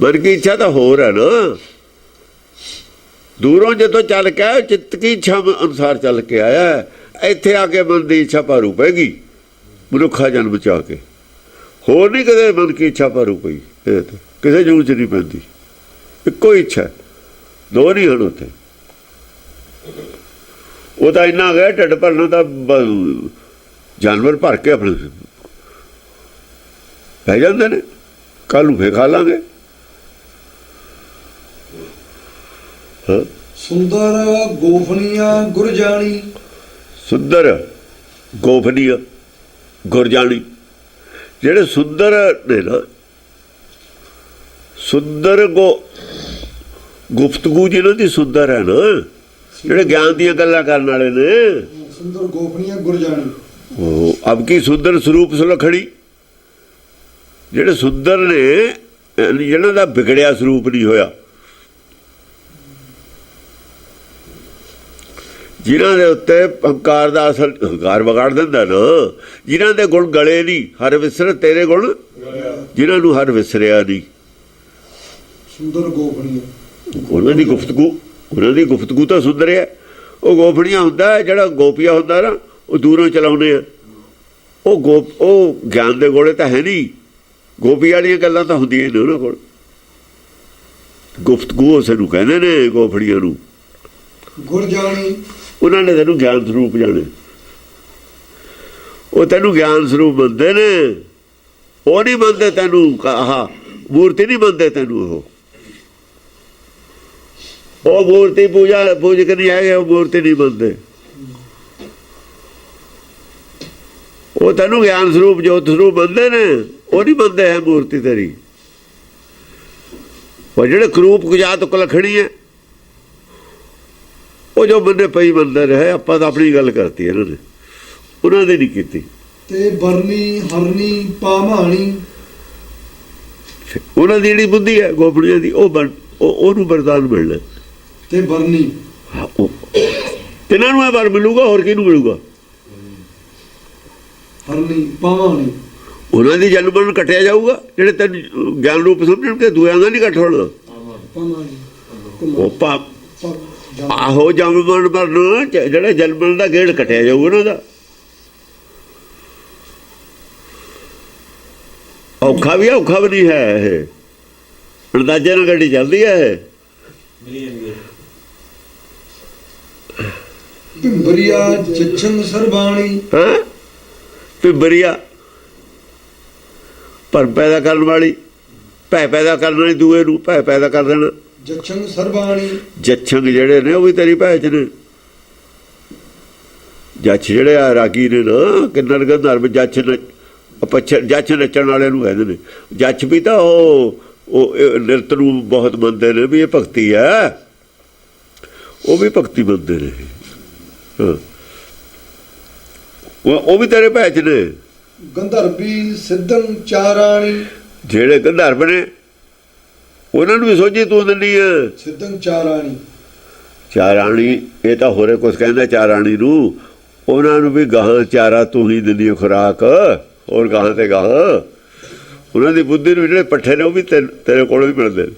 ਮਨ ਕੀ ਇੱਛਾ ਤਾਂ ਹੋਰ ਹੈ ਨਾ, ਦੂਰੋਂ ਜਦੋਂ ਚੱਲ ਕੇ ਆਇਆ, ਚਿੱਤ ਕੀ ਇੱਛਾ ਅਨੁਸਾਰ ਚੱਲ ਕੇ ਆਇਆ। ਇੱਥੇ ਆ ਕੇ ਮਨ ਦੀ ਇੱਛਾ ਭਾਰੂ ਪੈਗੀ, ਮਨੁੱਖਾ ਜਨਮ ਚ ਆ ਕੇ। ਹੋਰ ਨਹੀਂ ਕਦੇ ਮਨ ਕੀ ਇੱਛਾ ਭਾਰੂ ਪਈ, ਕਿਸੇ ਜੂਨ ਚ ਨਹੀਂ ਪੈਂਦੀ। ਇੱਕੋ ਇੱਛਾ, 2 ਨਹੀਂ ਹਨ ਉੱਥੇ। ਉਹ ਤਾਂ ਇੰਨਾ ਗਿਆ ਢਿੱਡ ਭਰਨਾ ਤਾਂ ਜਾਨਵਰ ਭਰ ਕੇ ਆਪਣੇ ਪੈ ਜਾਂਦੇ ਨੇ, ਕੱਲ ਨੂੰ ਫੇਰ ਖਾ ਲਾਂਗੇ। ਸੁੰਦਰ ਗੋਫਨੀਆਂ ਗੁਰਜਾਣੀ, ਸੁੰਦਰ ਗੋਫਨੀਆਂ ਗੁਰਜਾਣੀ, ਜਿਹੜੇ ਸੁੰਦਰ ਨੇ ਨਾ, ਸੁੰਦਰ ਗੁਫਤਗੂ ਜਿਹਨਾਂ ਦੀ ਸੁੰਦਰ ਹੈ ਨਾ, ਜਿਹੜੇ ਗਿਆਨ ਦੀਆਂ ਗੱਲਾਂ ਕਰਨ ਵਾਲੇ ਨੇ। ਸੁੰਦਰ ਗੋਫਨੀਆਂ ਗੁਰਜਾਣੀ, ਉਹ ਅਬ ਕੀ ਸੁੰਦਰ ਸਰੂਪ ਸੁਲੱਖਣੀ, ਜਿਹੜੇ ਸੁੰਦਰ ਨੇ, ਜਿਹਨਾਂ ਦਾ ਵਿਗੜਿਆ ਸਰੂਪ ਨਹੀਂ ਹੋਇਆ, ਜਿਨ੍ਹਾਂ ਦੇ ਉੱਤੇ ਹੰਕਾਰ ਦਾ ਅਸਰ, ਹੰਕਾਰ ਵਿਗਾੜ ਦਿੰਦਾ ਨਾ, ਜਿਨ੍ਹਾਂ ਦੇ ਗੁਣ ਗਲੇ ਨਹੀਂ, ਹਰ ਵਿਸਰ ਤੇਰੇ ਗੁਣ, ਜਿਨ੍ਹਾਂ ਨੂੰ ਹਰ ਵਿਸਰਿਆ ਨਹੀਂ। ਸੁੰਦਰ ਗੋਫਨੀਆਂ, ਉਹਨਾਂ ਦੀ ਗੁਫ਼ਤਗੂ, ਉਹਨਾਂ ਦੀ ਗੁਫ਼ਤਗੂ ਤਾਂ ਸੁੰਦਰ ਹੈ। ਉਹ ਗੋਫਣੀਆਂ ਹੁੰਦਾ, ਜਿਹੜਾ ਗੋਪੀਆ ਹੁੰਦਾ ਨਾ, ਉਹ ਦੂਰੋਂ ਚਲਾਉਂਦੇ ਆ। ਉਹ ਗਿਆਨ ਦੇ ਗੋਲੇ ਤਾਂ ਹੈ ਨਹੀਂ, ਗੋਪੀ ਵਾਲੀਆਂ ਗੱਲਾਂ ਤਾਂ ਹੁੰਦੀਆਂ ਨੇ ਉਹਨਾਂ ਕੋਲ। ਗੁਫ਼ਤਗੂ ਉਸ ਨੂੰ ਕਹਿੰਦੇ ਨੇ, ਗੋਫਣੀਆਂ ਨੂੰ। ਗੁਰਜਾਣੀ, ਉਹਨਾਂ ਨੇ ਤੈਨੂੰ ਗਿਆਨ ਸਰੂਪ ਜਾਣੇ, ਉਹ ਤੈਨੂੰ ਗਿਆਨ ਸਰੂਪ ਮੰਨਦੇ ਨੇ। ਉਹ ਨਹੀਂ ਮੰਨਦੇ ਤੈਨੂੰ, ਆਹ ਮੂਰਤੀ ਨਹੀਂ ਮੰਨਦੇ ਤੈਨੂੰ। ਉਹ ਮੂਰਤੀ ਪੂਜਕ ਨਹੀਂ ਹੈਗੇ, ਉਹ ਮੂਰਤੀ ਨਹੀਂ ਮੰਨਦੇ। ਉਹ ਤੈਨੂੰ ਗਿਆਨ ਸਰੂਪ, ਜੋਤ ਸਰੂਪ ਮੰਨਦੇ ਨੇ, ਉਹ ਨਹੀਂ ਮੰਨਦੇ ਹੈ ਮੂਰਤੀ ਤੇਰੀ। ਉਹ ਜਿਹੜੇ ਕਰੂਪ ਗੁਜਾਤ ਕੁਲਖਣੀ ਹੈ, ਉਹ ਜੋ ਬੰਦੇ ਪਈ ਮੰਨਦੇ ਰਹੇ। ਆਪਾਂ ਤਾਂ ਆਪਣੀ ਗੱਲ ਕਰਤੀ ਇਹਨਾਂ ਨੇ, ਉਹਨਾਂ ਨੇ ਨਹੀਂ ਕੀਤੀ। ਤੇ ਬਰਨੀ ਹਰਨੀ ਪਾਮਾਣੀ, ਉਹਨਾਂ ਦੀ ਜਿਹੜੀ ਬੁੱਧੀ ਹੈ ਗੋਪੜੀਆਂ ਦੀ, ਉਹਨੂੰ ਵਰਦਾਨ ਮਿਲਣਾ। ਤੇ ਬਰਨੀ, ਤਿੰਨਾਂ ਨੂੰ ਇਹ ਵਰ ਮਿਲੂਗਾ, ਹੋਰ ਕਿਹਨੂੰ ਮਿਲੂਗਾ? ਹਰਨੀ ਪਾਮਾਣੀ, ਉਹਨਾਂ ਦੀ ਜਨਮ ਮਰਨ ਕੱਟਿਆ ਜਾਊਗਾ। ਜਿਹੜੇ ਤੈਨੂੰ ਗਿਆਨ ਰੂਪ ਸਮਝਣਗੇ, ਦੂਆਂ ਦਾ ਨਹੀਂ ਕੱਟ ਹੋਣਾ। ਆਹੋ ਜਨਮ ਮਰਨ, ਜਿਹੜਾ ਜਨਮ ਦਾ ਗੇੜ ਕੱਟਿਆ ਜਾਊਗਾ ਉਹਨਾਂ ਦਾ। ਔਖਾ ਵੀ ਔਖਾ ਵੀ ਨਹੀਂ ਹੈ ਇਹ, ਅੰਦਾਜ਼ੇ ਨਾਲ ਗੱਡੀ ਚੱਲਦੀ ਹੈ ਇਹ। ਭਿੰਬਰੀਆ ਜਛਨ ਸਰਬਾਣੀ, ਪਿੰਬਰੀਆ ਭਰਮ ਪੈਦਾ ਕਰਨ ਵਾਲੀ, ਭੈ ਪੈਦਾ ਕਰਨ ਵਾਲੀ, ਦੂਏ ਨੂੰ ਭੈ ਪੈਦਾ ਕਰ ਦੇਣਾ। ਜਛੰਗ ਸਰਬਾਣੀ, ਜੱਛੰਗ ਜਿਹੜੇ ਨੇ ਉਹ ਵੀ ਤੇਰੀ ਭੈ 'ਚ ਨੇ। ਜੱਛ ਜਿਹੜੇ ਆ ਰਾਗੀ ਨੇ ਨਾ, ਕਿੰਨਰ ਗੰਧਰਵ ਜੱਛ ਜੱਛ ਨੱਚਣ ਵਾਲੇ ਨੂੰ ਕਹਿੰਦੇ ਨੇ। ਜੱਛ ਵੀ ਤਾਂ ਉਹ ਨਿਰਤ ਨੂੰ ਬਹੁਤ ਮੰਨਦੇ ਨੇ ਵੀ ਇਹ ਭਗਤੀ ਹੈ, ਉਹ ਵੀ ਭਗਤੀ ਮੰਨਦੇ ਨੇ। ਉਹ ਵੀ ਤੇਰੇ ਭੈ 'ਚ ਨੇ। ਗੰਧਰਵੀ ਸਿੱਧੰ ਚਾਰਾਣੀ, ਜਿਹੜੇ ਗੰਧਰਵ ਨੇ ਉਹਨਾਂ ਨੂੰ ਵੀ ਸੋਝੀ ਤੂੰ ਦਿੰਦੀ ਹੈ। ਸਿੱਧੰ ਚਾਰਾਣੀ, ਚਾਰਾਣੀ ਇਹ ਤਾਂ ਹੋਰੇ ਕੁਛ ਕਹਿੰਦਾ ਚਾਰਾਣੀ ਨੂੰ, ਉਹਨਾਂ ਨੂੰ ਵੀ ਗਾਹਾਂ ਚਾਰਾ ਤੂੰ ਹੀ ਦਿੰਦੀ ਖੁਰਾਕ, ਹੋਰ ਗਾਹਾਂ ਤੇ ਗਾਹਾਂ। ਉਹਨਾਂ ਦੀ ਬੁੱਧੀ ਨੂੰ ਜਿਹੜੇ ਪੱਠੇ ਨੇ ਉਹ ਵੀ ਤੇਰੇ ਕੋਲ ਵੀ ਮਿਲਦੇ ਨੇ।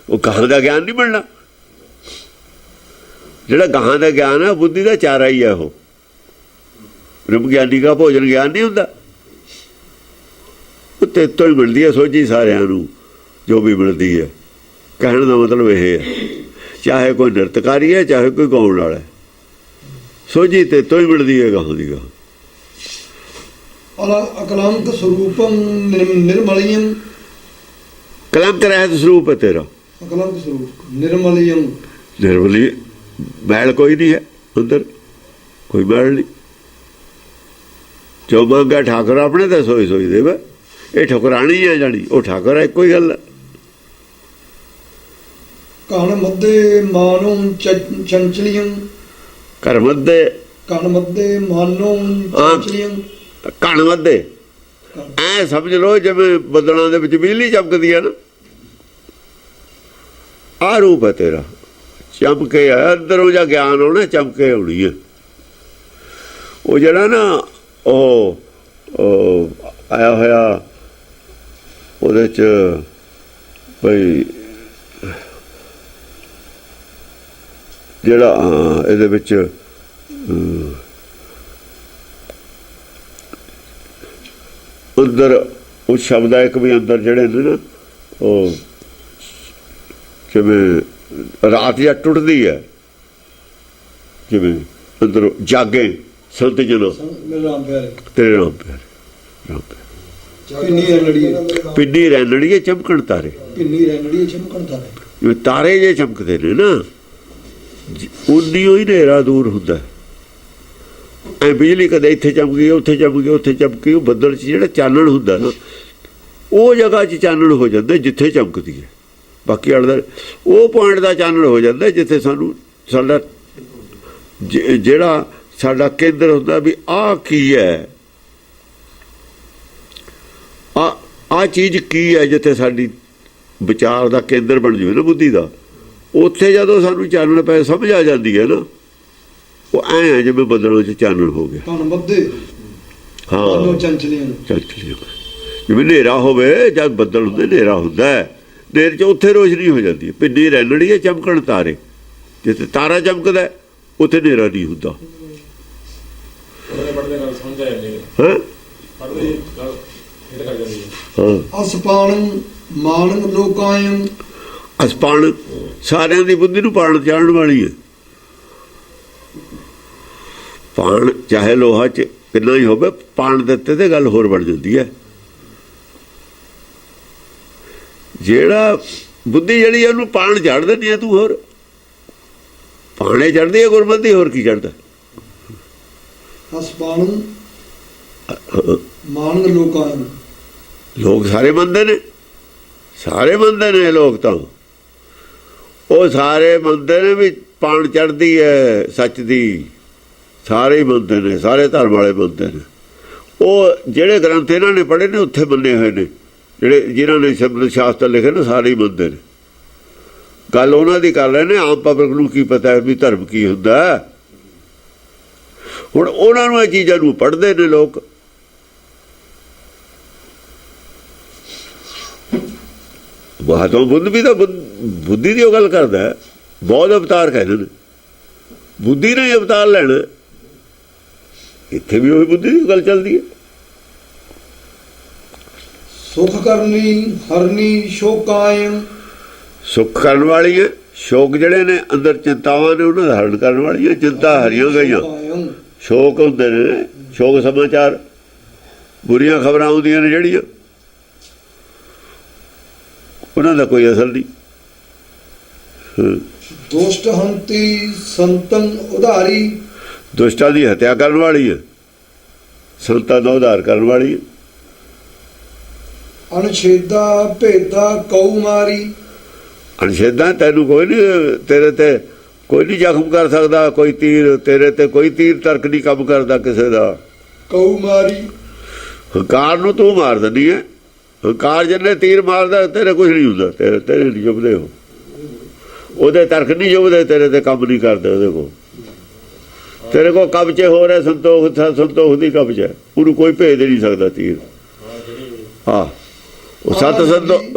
ਉਹ ਗਾਹਾਂ ਦਾ ਗਿਆਨ ਨਹੀਂ ਮਿਲਣਾ, ਜਿਹੜਾ ਗਾਹਾਂ ਦਾ ਗਿਆਨ ਹੈ ਬੁੱਧੀ ਦਾ ਚਾਰਾ ਹੀ ਹੈ। ਉਹ ਬ੍ਰਹਮ ਗਿਆਨੀ ਦਾ ਭੋਜਨ ਗਿਆਨ ਨਹੀਂ ਹੁੰਦਾ। ਉਹ ਤੇ ਤੋਂ ਹੀ ਮਿਲਦੀ ਹੈ ਸੋਝੀ ਸਾਰਿਆਂ ਨੂੰ, ਜੋ ਵੀ ਮਿਲਦੀ ਹੈ। ਕਹਿਣ ਦਾ ਮਤਲਬ ਇਹ ਹੈ, ਚਾਹੇ ਕੋਈ ਨਿਰਤਕਾਰੀ ਹੈ, ਚਾਹੇ ਕੋਈ ਗਾਉਣ ਵਾਲਾ ਹੈ, ਸੋਝੀ ਤੇ ਤੋਂ ਹੀ ਮਿਲਦੀ ਹੈ ਗਾਹਾਂ ਦੀ ਗਾਹਾਂ। ਅਕਲੰਕ ਸਰੂਪੰ ਨਿਰਮਲਿਯੰ, ਕਲੰਕ ਰਹਿਤ ਸਰੂਪ ਹੈ ਤੇਰਾ। ਅਕਲੰਕ ਸਰੂਪ ਨਿਰਮਲਿਯੰ, ਨਿਰਮਲੀ ਮੈਲ ਕੋਈ ਨਹੀਂ ਹੈ ਅੰਦਰ, ਕੋਈ ਮੈਲ ਨਹੀਂ। ਜੋ ਮੰਗਾ ਠਾਕੁਰ ਆਪਣੇ ਤਾਂ ਸੋਈ ਸੋਈ ਦੇਵੇ। ਇਹ ਠੁਕਰਾਣੀ ਹੈ ਜਾਣੀ, ਉਹ ਠਾਕੁਰ ਹੈ, ਇੱਕੋ ਹੀ ਗੱਲ ਹੈ। ਕਣ ਮੱਦੇ ਮਾਨੋ ਚੰਚਲਿਯੰ, ਘਰ ਮੱਦੇ ਕਣ ਮੱਦੇ ਮਾਨੋ ਚੰਚਲਿਯੰ, ਕਣ ਮੱਦੇ ਐ ਸਮਝ ਲਓ ਜਿਵੇਂ ਬੱਦਲਾਂ ਦੇ ਵਿੱਚ ਬਿਜਲੀ ਚਮਕਦੀ ਹੈ ਨਾ, ਆਹ ਰੂਪ ਹੈ ਤੇਰਾ। ਚਮਕੇ ਆ ਅੰਦਰੋਂ ਜਾਂ ਗਿਆਨ ਆਉਣਾ, ਚਮਕੇ ਆਉਣੀ ਹੈ। ਉਹ ਜਿਹੜਾ ਨਾ ਉਹ ਆਇਆ ਹੋਇਆ ਉਹਦੇ 'ਚ ਬਈ ਜਿਹੜਾ ਇਹਦੇ ਵਿੱਚ ਅੰਦਰ ਉਹ ਸ਼ਬਦ ਹੈ ਇੱਕ ਵੀ ਅੰਦਰ ਜਿਹੜੇ ਨੇ ਨਾ, ਉਹ ਜਿਵੇਂ ਰਾਤ ਜਾਂ ਟੁੱਟਦੀ ਹੈ, ਜਿਵੇਂ ਅੰਦਰ ਜਾਗੇ ਸੰਤ ਜਨੋ ਤੇਰੇ ਨਾਮ ਪਿਆਰੇ, ਰਾਮ ਪਿਆਰੇ। ਪਿੰਨੀ ਰੈਣੜੀਏ ਚਮਕਣ ਤਾਰੇ, ਪਿੰਨੀ ਰੈਣੜੀਏ ਚਮਕਣ ਤਾਰੇ। ਜਿਵੇਂ ਤਾਰੇ ਜੇ ਚਮਕਦੇ ਨੇ ਨਾ, ਉਨੀ ਹੀ ਹਨੇਰਾ ਦੂਰ ਹੁੰਦਾ। ਐ ਬਿਜਲੀ ਕਦੇ ਇੱਥੇ ਚਮਕੀ, ਉੱਥੇ ਚਮਕੀ, ਉੱਥੇ ਚਮਕੀ। ਉਹ ਬੱਦਲ 'ਚ ਜਿਹੜਾ ਚਾਨਣ ਹੁੰਦਾ ਨਾ, ਉਹ ਜਗ੍ਹਾ 'ਚ ਚਾਨਣ ਹੋ ਜਾਂਦਾ ਜਿੱਥੇ ਚਮਕਦੀ ਹੈ। ਬਾਕੀ ਅੜਦਾ ਉਹ ਪੁਆਇੰਟ ਦਾ ਚਾਨਣ ਹੋ ਜਾਂਦਾ ਜਿੱਥੇ ਸਾਨੂੰ ਸਾਡਾ ਜਿਹੜਾ ਸਾਡਾ ਕੇਂਦਰ ਹੁੰਦਾ ਵੀ ਆਹ ਕੀ ਹੈ, ਆਹ ਚੀਜ਼ ਕੀ ਹੈ, ਜਿੱਥੇ ਸਾਡੀ ਵਿਚਾਰ ਦਾ ਕੇਂਦਰ ਬਣ ਜਾਵੇ ਨਾ ਬੁੱਧੀ ਦਾ। ਉੱਥੇ ਜਦੋਂ ਸਾਨੂੰ ਚਾਨਣ ਪੈ ਸਮਝ ਆ ਜਾਂਦੀ ਹੈ ਨਾ, ਉਹ ਐਂ ਹੈ ਜਿਵੇਂ ਬੱਦਲਾਂ 'ਚ ਚਾਨਣ ਹੋ ਗਿਆ। ਹਾਂ, ਚੰਚਲੀਆਂ ਜਿਵੇਂ ਹਨੇਰਾ ਹੋਵੇ, ਜਦ ਬੱਦਲ ਹੁੰਦੇ ਹਨੇਰਾ ਹੁੰਦਾ ਹੈ, ਹਨੇਰੇ 'ਚ ਉੱਥੇ ਰੋਸ਼ਨੀ ਹੋ ਜਾਂਦੀ ਹੈ। ਪਿੰਡੀ ਰੈਣੜੀ ਹੈ ਚਮਕਣ ਤਾਰੇ, ਜਿੱਥੇ ਤਾਰਾ ਚਮਕਦਾ ਉੱਥੇ ਹਨੇਰਾ ਨਹੀਂ ਹੁੰਦਾ। ਅਸਪਾਣ ਮਾਨੰ ਲੋਕਾਯੰ, ਅਸਪਾਣ ਸਾਰਿਆਂ ਦੀ ਬੁੱਧੀ ਨੂੰ ਪਾਣ ਚਾੜਨ ਵਾਲੀ ਹੈ। ਪਾਣ ਚਾਹੇ ਲੋਹਾ 'ਚ ਕਿੰਨਾ ਹੀ ਹੋਵੇ, ਪਾਣ ਦਿੱਤੇ ਤੇ ਗੱਲ ਹੋਰ ਬਣ ਜਾਂਦੀ ਹੈ। ਜਿਹੜਾ ਬੁੱਧੀ ਜਿਹੜੀ ਉਹਨੂੰ ਪਾਣ ਚੜ੍ਹ ਦਿੰਦੀ ਹੈ ਤੂੰ, ਹੋਰ ਪਾਣੇ ਚੜ੍ਹਦੀ ਹੈ ਗੁਰਮਤਿ, ਹੋਰ ਕੀ ਚੜ੍ਹਦਾ। ਅਸਪਾਣ ਮਾਨੰ ਲੋਕਾਯੰ, ਲੋਕ ਸਾਰੇ ਮੰਨਦੇ ਨੇ, ਸਾਰੇ ਮੰਨਦੇ ਨੇ ਲੋਕ ਤਾਂ। ਉਹ ਸਾਰੇ ਮੰਨਦੇ ਨੇ ਵੀ ਪਾਣ ਚੜ੍ਹਦੀ ਹੈ ਸੱਚ ਦੀ, ਸਾਰੇ ਹੀ ਮੰਨਦੇ ਨੇ, ਸਾਰੇ ਧਰਮ ਵਾਲੇ ਮੰਨਦੇ ਨੇ। ਉਹ ਜਿਹੜੇ ਗ੍ਰੰਥ ਇਹਨਾਂ ਨੇ ਪੜ੍ਹੇ ਨੇ ਉੱਥੇ ਮੰਨੇ ਹੋਏ ਨੇ, ਜਿਹੜੇ ਜਿਨ੍ਹਾਂ ਨੇ ਸ਼ਬਦ ਸ਼ਾਸਤਰ ਲਿਖੇ ਨੇ, ਸਾਰੇ ਹੀ ਮੰਨਦੇ ਨੇ। ਗੱਲ ਉਹਨਾਂ ਦੀ ਕਰ ਰਹੇ ਨੇ, ਆਮ ਪਬਲਿਕ ਨੂੰ ਕੀ ਪਤਾ ਵੀ ਧਰਮ ਕੀ ਹੁੰਦਾ। ਹੁਣ ਉਹਨਾਂ ਨੂੰ ਇਹ ਚੀਜ਼ਾਂ ਨੂੰ ਪੜ੍ਹਦੇ ਨੇ ਲੋਕ। ਮਹਾਤਮਾ ਬੁੱਧ ਵੀ ਤਾਂ ਬੁੱਧੀ ਦੀ ਉਹ ਗੱਲ ਕਰਦਾ, ਬੌਧ ਅਵਤਾਰ ਕਹਿੰਦੇ ਨੇ, ਬੁੱਧੀ ਨੇ ਅਵਤਾਰ ਲੈਣਾ। ਇੱਥੇ ਵੀ ਉਹੀ ਬੁੱਧੀ ਦੀ ਗੱਲ ਚੱਲਦੀ ਹੈ। ਸੁਖ ਕਰਨੀ ਹਰਨੀ ਸ਼ੋਕਾਯੰ, ਸੁੱਖ ਕਰਨ ਵਾਲੀ ਹੈ। ਸ਼ੋਕ ਜਿਹੜੇ ਨੇ ਅੰਦਰ ਚਿੰਤਾਵਾਂ ਨੇ, ਉਹਨਾਂ ਦਾ ਹਰਨ ਕਰਨ ਵਾਲੀ ਹੈ। ਚਿੰਤਾ ਹਰੀਆਂ ਗਈਆਂ, ਸ਼ੋਕ ਹੁੰਦੇ ਨੇ, ਸ਼ੋਕ ਸਮਾਚਾਰ। ਬੁਰੀਆਂ ਖਬਰਾਂ ਆਉਂਦੀਆਂ ਨੇ ਜਿਹੜੀਆਂ, ਉਹਨਾਂ ਦਾ ਕੋਈ ਅਸਰ ਨਹੀਂ। ਦੁਸ਼ਟ ਹੰਤੀ ਸੰਤਨ ਉਧਾਰੀ, ਦੁਸ਼ਟਾਂ ਦੀ ਹੱਤਿਆ ਕਰਨ ਵਾਲੀ ਹੈ, ਸੰਤਾਂ ਦਾ ਉਧਾਰ ਕਰਨ ਵਾਲੀ ਹੈ। ਅਨਛੇਦਾ ਭੇਦਾ ਕਉ ਮਾਰੀ, ਅਨਛੇਦਾਂ ਤੈਨੂੰ ਕੋਈ ਨਹੀਂ, ਤੇਰੇ ਤੇ ਕੋਈ ਨਹੀਂ ਜ਼ਖਮ ਕਰ ਸਕਦਾ, ਕੋਈ ਤੀਰ ਤੇਰੇ ਤੇ ਕੋਈ ਤੀਰ ਤਰਕ ਨਹੀਂ ਕੰਮ ਕਰਦਾ ਕਿਸੇ ਦਾ। ਕਉ ਮਾਰੀ, ਹੰਕਾਰ ਨੂੰ ਤੂੰ ਮਾਰ ਦਿੰਦੀ ਹੈ। ਹੰਕਾਰ ਜਿੰਨੇ ਤੀਰ ਮਾਰਦਾ ਤੇਰੇ ਕੁਛ ਨਹੀਂ ਹੁੰਦਾ, ਤੇਰੇ ਨਹੀਂ ਜੁਬਦੇ ਹੋ, ਉਹਦੇ ਤਰਕ ਨਹੀਂ ਜੁਬਦੇ, ਤੇਰੇ ਤੇ ਕੰਮ ਨਹੀਂ ਕਰਦੇ ਉਹਦੇ ਕੋਲ। ਤੇਰੇ ਕੋਲ ਕਬਜ਼ੇ ਹੋ ਰਹੇ, ਸੰਤੋਖ ਦੀ ਕਬਜ਼ ਹੈ, ਉਹਨੂੰ ਕੋਈ ਭੇਜ ਨਹੀਂ ਸਕਦਾ ਤੀਰ। ਹਾਂ, ਉਹ ਸਤ ਸੰਤੋਖ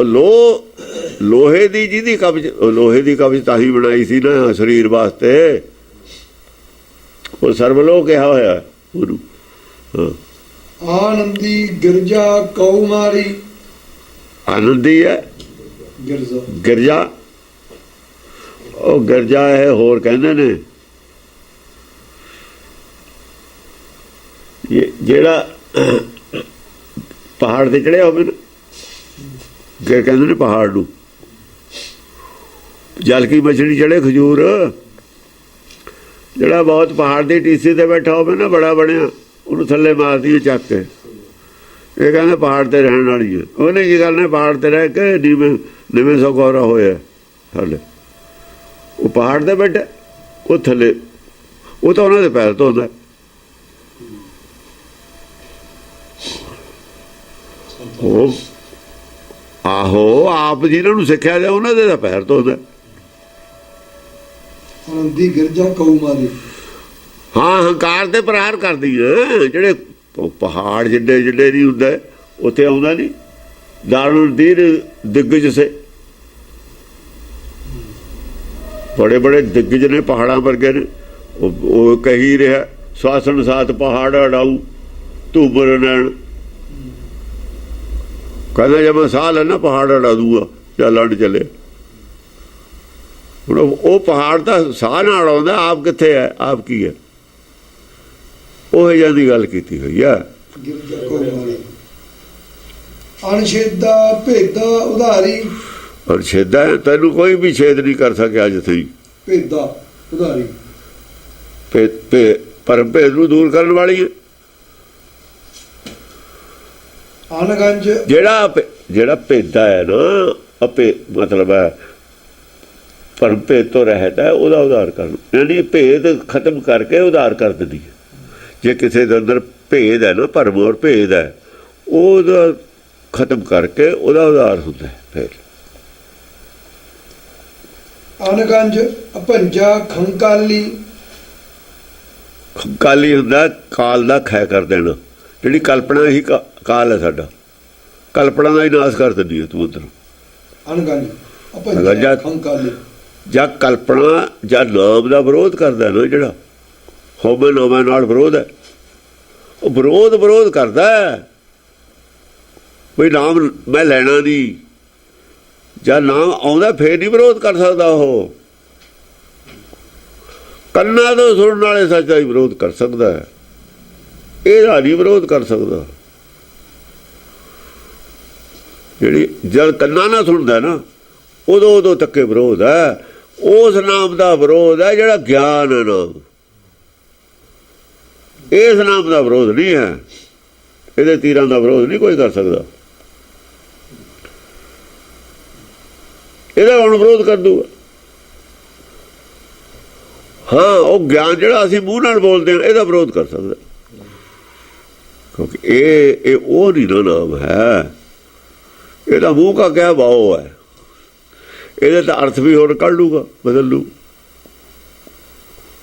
ਲੋਹੇ ਦੀ ਜਿਹਦੀ ਕਬਜ਼, ਲੋਹੇ ਦੀ ਕਬਜ਼ ਤਾਂ ਹੀ ਬਣਾਈ ਸੀ ਨਾ ਸਰੀਰ ਵਾਸਤੇ, ਉਹ ਸਰਵਲੋਹ ਕਿਹਾ ਹੋਇਆ ਉਹਨੂੰ। ਹਾਂ, ਆਨੰਦੀ ਗਿਰਜਾ ਕਉ ਮਾਰੀ, ਆਨੰਦੀ ਹੈ ਗਿਰਜਾ, ਉਹ ਗਿਰਜਾ ਹੈ, ਹੋਰ ਕਹਿੰਦੇ ਨੇ ਜਿਹੜਾ ਪਹਾੜ ਤੇ ਚੜਿਆ ਹੋਵੇ ਨਾ, ਗਿਰ ਕਹਿੰਦੇ ਨੇ ਪਹਾੜ ਨੂੰ। ਜਲ ਕੀ ਮਛਲੀ ਚੜੇ ਖਜੂਰ, ਜਿਹੜਾ ਬਹੁਤ ਪਹਾੜ ਦੀ ਟੀਸੀ ਤੇ ਬੈਠਾ ਹੋਵੇ ਨਾ, ਬੜਾ ਬਣਿਆ, ਉਹਨੂੰ ਥੱਲੇ ਮਾਰਦੀ ਚੱਕ ਕੇ। ਇਹ ਕਹਿੰਦੇ ਪਹਾੜ ਤੇ ਰਹਿਣ ਵਾਲੀ ਹੈ। ਉਹਨੇ ਕੀ ਕਰਨਾ, ਪਹਾੜ ਤੇ ਰਹਿ ਕੇ ਨਿਵੇਂ ਸੌ ਗੌਰਾ ਹੋਇਆ ਥੱਲੇ, ਉਹ ਪਹਾੜ ਤੇ ਬੈਠਾ, ਉਹ ਥੱਲੇ, ਉਹ ਤਾਂ ਉਹਨਾਂ ਦੇ ਪੈਰ ਧੋਂਦਾ। ਉਹ ਆਹੋ, ਆਪ ਜਿਹਨਾਂ ਨੂੰ ਸਿੱਖਿਆ ਜਾ ਉਹਨਾਂ ਦੇ ਤਾਂ ਪੈਰ ਧੋਂਦਾ। ਆਨੰਦੀ ਗਿਰਜਾ ਕਉ ਮਾਰੀ, ਹਾਂ, ਹੰਕਾਰ ਤੇ ਪ੍ਰਹਾਰ ਕਰਦੀ ਹੈ। ਜਿਹੜੇ ਪਹਾੜ ਜਿੱਡੇ ਜਿੱਡੇ ਨਹੀਂ ਹੁੰਦਾ, ਉੱਥੇ ਆਉਂਦਾ ਨਹੀਂ। ਦਾਰੁਣ ਦੀਰ ਦਿੱਗਜ ਸੇ, ਬੜੇ ਬੜੇ ਦਿੱਗਜ ਨੇ, ਪਹਾੜਾਂ ਵਰਗੇ ਨੇ। ਉਹ ਕਹੀ ਰਿਹਾ, ਸਵਾਸਣ ਸਾਤ ਪਹਾੜ ਅੜਾਊ ਧੂਮਰ ਨੈਣ, ਕਹਿੰਦਾ ਜੇ ਮੈਂ ਸਾਹ ਲੈਣਾ ਪਹਾੜ ਅੜਾ ਦੂਗਾ ਜਾਂ ਲੰਡ ਚੱਲੇ। ਹੁਣ ਉਹ ਪਹਾੜ ਤਾਂ ਸਾਹ ਨਾਲ ਆਉਂਦਾ, ਆਪ ਕਿੱਥੇ ਹੈ, ਆਪ ਕੀ ਹੈ? ਉਹ ਇਹੋ ਜਿਹੀ ਗੱਲ ਕੀਤੀ ਹੋਈ ਆ। ਅਨਛੇਦਾ ਭੇਦਾ ਉਧਾਰੀ, ਔਰ ਛੇਦਾ ਤੈਨੂੰ ਕੋਈ ਵੀ ਛੇਦ ਨਹੀਂ ਕਰ ਸਕਿਆ ਅੱਜ ਤਾਈਂ। ਭੇਦਾ ਉਧਾਰੀ, ਪਰਮ ਭੇਦ ਨੂੰ ਦੂਰ ਕਰਨ ਵਾਲੀ ਹੈ। ਅਨਗੰਜ, ਜਿਹੜਾ ਭੇਦਾ ਹੈ ਨਾ, ਆਪੇ ਮਤਲਬ ਹੈ ਪਰਮ ਭੇਦ ਤੋਂ ਰਹਿਤ ਹੈ, ਉਹਦਾ ਉਧਾਰ ਕਰਨ, ਯਾਨੀ ਭੇਦ ਖਤਮ ਕਰਕੇ ਉਧਾਰ ਕਰ ਦਿੰਦੀ ਹੈ। ਜੇ ਕਿਸੇ ਦੇ ਅੰਦਰ ਭੇਦ ਹੈ ਨਾ, ਭਰਮ ਔਰ ਭੇਦ ਹੈ, ਉਹਦਾ ਖਤਮ ਕਰਕੇ ਉਹਦਾ ਉਧਾਰ ਹੁੰਦਾ ਹੈ। ਫਿਰ ਅਨਗੰਜ ਅਪੰਜਾ ਖੰਕਾਲੀ, ਖੰਕਾਲੀ ਹੁੰਦਾ ਕਾਲ ਦਾ ਖੈ ਕਰ ਦੇਣਾ। ਜਿਹੜੀ ਕਲਪਨਾ ਹੀ ਕਾਲ ਹੈ ਸਾਡਾ, ਕਲਪਨਾ ਦਾ ਹੀ ਨਾਸ਼ ਕਰ ਦਿੰਦੀ ਹੈ ਤੂੰ ਅੰਦਰ। ਅਨਗੰਜ ਅਪੰਜਾ ਖੰਕਾਲੀ, ਜਾਂ ਕਲਪਨਾ ਜਾਂ ਨਾਮ ਦਾ ਵਿਰੋਧ ਕਰਦਾ ਨਾ, ਜਿਹੜਾ ਹੋਵੇ ਨਾਮਾਂ ਨਾਲ ਵਿਰੋਧ ਹੈ, ਉਹ ਵਿਰੋਧ ਕਰਦਾ ਬਈ ਨਾਮ ਮੈਂ ਲੈਣਾ ਨਹੀਂ। ਜਾਂ ਨਾਮ ਆਉਂਦਾ ਫੇਰ ਨਹੀਂ ਵਿਰੋਧ ਕਰ ਸਕਦਾ। ਉਹ ਕੰਨਾਂ ਤੋਂ ਸੁਣਨ ਵਾਲੇ ਸੱਚ ਦਾ ਹੀ ਵਿਰੋਧ ਕਰ ਸਕਦਾ ਹੈ, ਇਹਦਾ ਨਹੀਂ ਵਿਰੋਧ ਕਰ ਸਕਦਾ। ਜਿਹੜੀ ਜਦ ਕੰਨਾਂ ਨਾਲ ਸੁਣਦਾ ਨਾ, ਉਦੋਂ ਤੱਕੇ ਵਿਰੋਧ ਹੈ। ਉਸ ਨਾਮ ਦਾ ਵਿਰੋਧ ਹੈ ਜਿਹੜਾ ਗਿਆਨ ਹੈ ਨਾਮ, ਇਸ ਨਾਮ ਦਾ ਵਿਰੋਧ ਨਹੀਂ ਹੈ। ਇਹਦੇ ਤੀਰਾਂ ਦਾ ਵਿਰੋਧ ਨਹੀਂ ਕੋਈ ਕਰ ਸਕਦਾ। ਇਹਦਾ ਹੁਣ ਵਿਰੋਧ ਕਰ ਦੂਗਾ। ਹਾਂ, ਉਹ ਗਿਆਨ ਜਿਹੜਾ ਅਸੀਂ ਮੂੰਹ ਨਾਲ ਬੋਲਦੇ ਹਾਂ, ਇਹਦਾ ਵਿਰੋਧ ਕਰ ਸਕਦਾ, ਕਿਉਂਕਿ ਇਹ ਉਹ ਨਹੀਂ ਨਾ ਨਾਮ ਹੈ। ਇਹਦਾ ਮੂੰਹ ਕਾ ਕਿਆ ਭਾਵ ਹੈ, ਇਹਦੇ ਤਾਂ ਅਰਥ ਵੀ ਹੋਰ ਕੱਢ ਲੂਗਾ, ਬਦਲ ਲੂ।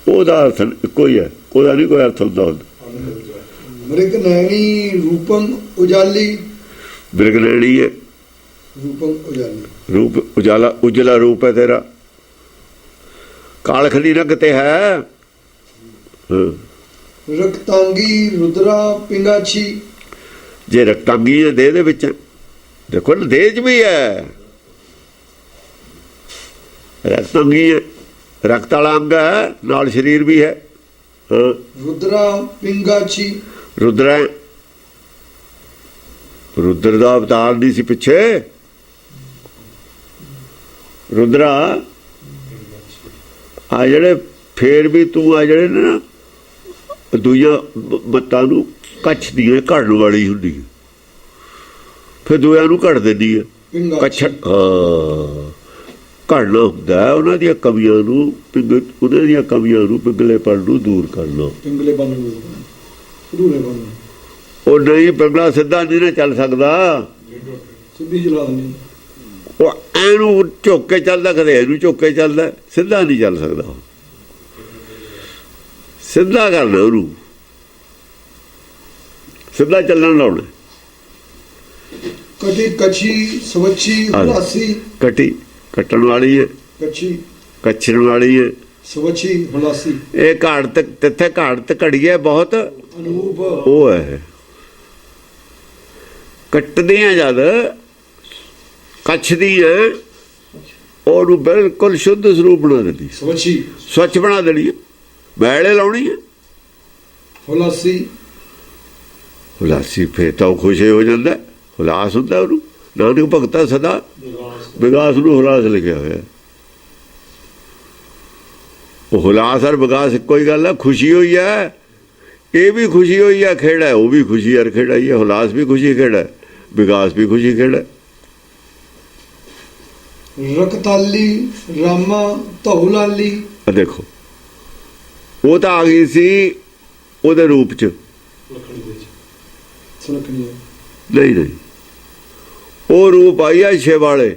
ਉਹਦਾ ਅਰਥ ਇੱਕੋ ਹੀ ਹੈ, ਉਹਦਾ ਨਹੀਂ ਕੋਈ ਅਰਥ ਹੁੰਦਾ। ਮ੍ਰਿਗ ਨੈਣੀ ਰੂਪੰ ਉਜਾਲੀ, ਮ੍ਰਿਗ ਨੈਣੀ ਹੈ, ਰੂਪੰ ਉਜਾਲੀ, ਰੂਪ ਉਜਾਲਾ, ਉਜਲਾ ਰੂਪ ਹੈ ਤੇਰਾ। ਕਾਲਖਲੀ ਰੰਗ ਤੇ ਹੈ। ਰਕਤਾਂਗੀ ਰੁਦਰਾ ਪਿੰਗਾਛੀ, ਜੇ ਰਕਤਾਂਗੀ ਹੈ ਦੇਹ ਦੇ ਵਿੱਚ, ਦੇਖੋ ਨਾ ਦੇਹ 'ਚ ਵੀ ਹੈ ਰਕਤਾਂਗੀ ਹੈ, ਰਕਤ ਵਾਲਾ ਅੰਗ ਹੈ, ਨਾਲ ਸਰੀਰ ਵੀ ਹੈ। ਰੁਦਰਾ ਪਿੰਗਾਛੀ, ਰੁਦਰਾ ਰੁਦਰ ਦਾ ਅਵਤਾਰ ਨਹੀਂ ਸੀ ਪਿੱਛੇ। ਰੁਦਰਾ ਆ ਜਿਹੜੇ ਫੇਰ ਵੀ ਤੂੰ ਆ ਜਿਹੜੇ ਨੇ ਨਾ ਦੂਜੀਆਂ ਮੱਤਾਂ ਨੂੰ ਕੱਛ ਦੀਆਂ ਘੜਨ ਵਾਲੀ ਹੁੰਦੀ ਹੈ, ਫਿਰ ਦੂਜਿਆਂ ਨੂੰ ਘੜ ਦਿੰਦੀ ਹੈ। ਕੱਛ ਘੜਨਾ ਹੁੰਦਾ ਉਹਨਾਂ ਦੀਆਂ ਕਮੀਆਂ ਨੂੰ, ਉਹਨਾਂ ਦੀਆਂ ਕਮੀਆਂ ਨੂੰ, ਪਿੰਗਲੇਪਣ ਨੂੰ ਦੂਰ ਕਰਨਾ। ਉਹ ਨਹੀਂ ਪਿੰਗਲਾ ਸਿੱਧਾ ਨਹੀਂ ਨਾ ਚੱਲ ਸਕਦਾ, ਸਿੱਧੀ ਚਲਾ ਦਿੰਦੀ। ਉਹ ਐਨੂੰ ਝੁੱਕ ਕੇ ਚੱਲਦਾ, ਕਦੇ ਇਹਨੂੰ ਝੁੱਕ ਕੇ ਚੱਲਦਾ, ਸਿੱਧਾ ਨਹੀਂ ਚੱਲ ਸਕਦਾ। ਉਹ ਸਿੱਧਾ ਕਰਨਾ, ਉਹਨੂੰ ਸਿੱਧਾ ਚੱਲਣ ਲਾਉਣਾ। ਕਟੀ ਕੱਚੀ ਸਵੱਛੀ ਹੁਲਾਸੀ, ਕਟੀ ਕੱਟਣ ਵਾਲੀ ਹੈ, ਕੱਚੀ ਕੱਛਣ ਵਾਲੀ ਹੈ, ਸਵੱਛੀ ਹੁਲਾਸੀ। ਇਹ ਘਾੜ ਤੱਕ ਤਿੱਥੇ ਘਾੜ ਤੇ ਘੜੀਏ ਬਹੁਤ ਅਨੂਪ ਉਹ ਹੈ। ਕੱਟਦੇ ਆ ਜਦ ਕੱਛਦੀ ਹੈ, ਉਹਨੂੰ ਬਿਲਕੁਲ ਸ਼ੁੱਧ ਸਰੂਪ ਬਣਾ ਦਿੰਦੀ, ਸਵੱਛੀ ਸਵੱਛ ਬਣਾ ਦੇਣੀ ਹੈ, ਮੈਲੇ ਲਾਉਣੀ ਹੈ। ਹੁਲਾਸੀ ਹੁਲਾਸੀ ਫੇਰ ਤਾਂ ਉਹ ਖੁਸ਼ ਹੋ ਜਾਂਦਾ, ਹੁਲਾਸ ਹੁੰਦਾ ਉਹਨੂੰ। ਨਾਨਕ ਭਗਤਾ ਸਦਾ ਵਿਗਾਸ ਨੂੰ ਹੁਲਾਸ ਲਿਖਿਆ ਹੋਇਆ। ਉਹ ਹੁਲਾਸ ਔਰ ਵਿਗਾਸ ਇੱਕੋ ਹੀ ਗੱਲ ਹੈ। ਖੁਸ਼ੀ ਹੋਈ ਹੈ, ਇਹ ਵੀ ਖੁਸ਼ੀ ਹੋਈ ਹੈ, ਖੇੜਾ ਉਹ ਵੀ ਖੁਸ਼ੀ ਔਰ ਖੇੜਾ ਹੀ ਹੈ। ਹੁਲਾਸ ਵੀ ਖੁਸ਼ੀ ਖੇੜਾ, ਵਿਗਾਸ ਵੀ ਖੁਸ਼ੀ ਖੇੜਾ। ਰਕਤਾਲੀ ਰਾਮਾ ਧੌਲਾਲੀ, ਦੇਖੋ ਉਹ ਤਾਂ ਆ ਗਈ ਸੀ ਉਹਦੇ ਰੂਪ ਚ, ਨਹੀਂ ਨਹੀਂ ਉਹ ਰੂਪ ਆਈ ਆ ਸ਼ਿਵ ਵਾਲੇ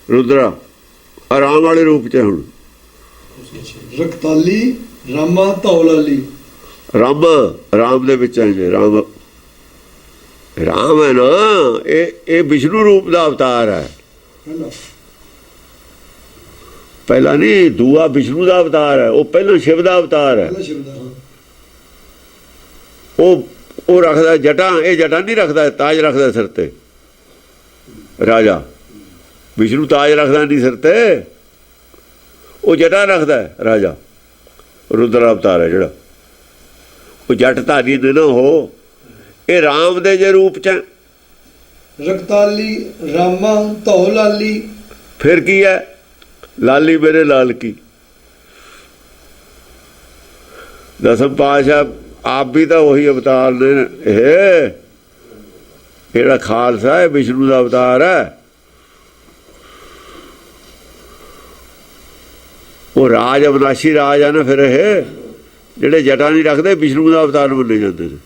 ਰੁਦਰਾ ਆਰਾਮ ਵਾਲੇ ਰੂਪ ਚ। ਹੁਣ ਰਕਤਾਲੀ ਰਾਮਾ ਧੌਲਾਲੀ, ਰਾਮ ਦੇ ਵਿੱਚ ਆਏ ਰਾਮ। ਰਾਮ ਹੈ ਨਾ, ਇਹ ਵਿਸ਼ਨੂੰ ਰੂਪ ਦਾ ਅਵਤਾਰ ਹੈ। ਪਹਿਲਾਂ ਨਹੀਂ, ਦੂਆ ਵਿਸ਼ਨੂੰ ਦਾ ਅਵਤਾਰ ਹੈ, ਉਹ ਪਹਿਲਾਂ ਸ਼ਿਵ ਦਾ ਅਵਤਾਰ ਹੈ। ਉਹ ਰੱਖਦਾ ਜਟਾਂ, ਇਹ ਜਟਾਂ ਨਹੀਂ ਰੱਖਦਾ, ਤਾਜ ਰੱਖਦਾ ਸਿਰ ਤੇ। ਰਾਜਾ ਵਿਸ਼ਨੂੰ ਤਾਜ ਰੱਖਦਾ ਨਹੀਂ ਸਿਰ ਤੇ, ਉਹ ਜਟਾਂ ਰੱਖਦਾ ਰਾਜਾ। ਰੁਦਰ ਅਵਤਾਰ ਹੈ ਜਿਹੜਾ, ਉਹ ਜੱਟ ਧਾਰੀ ਨੇ ਨਾ ਉਹ। ਇਹ ਰਾਮ ਦੇ ਜੇ ਰੂਪ ਚ ਰਕਤਾਲੀ ਰਾਮਾ ਧੌਲਾਲੀ, ਫਿਰ ਕੀ ਹੈ? ਲਾਲੀ ਮੇਰੇ ਲਾਲ ਕੀ। ਦਸਮ ਪਾਤਸ਼ਾਹ ਆਪ ਵੀ ਤਾਂ ਉਹੀ ਅਵਤਾਰ ਨੇ। ਇਹ ਜਿਹੜਾ ਖਾਲਸਾ ਹੈ ਵਿਸ਼ਨੂੰ ਦਾ ਅਵਤਾਰ ਹੈ। ਉਹ ਰਾਜ ਅਵਨਾਸ਼ੀ ਰਾਜ ਹੈ ਨਾ। ਫਿਰ ਇਹ ਜਿਹੜੇ ਜਟਾਂ ਨਹੀਂ ਰੱਖਦੇ ਵਿਸ਼ਨੂੰ ਦਾ ਅਵਤਾਰ ਮੰਨੇ ਜਾਂਦੇ ਨੇ।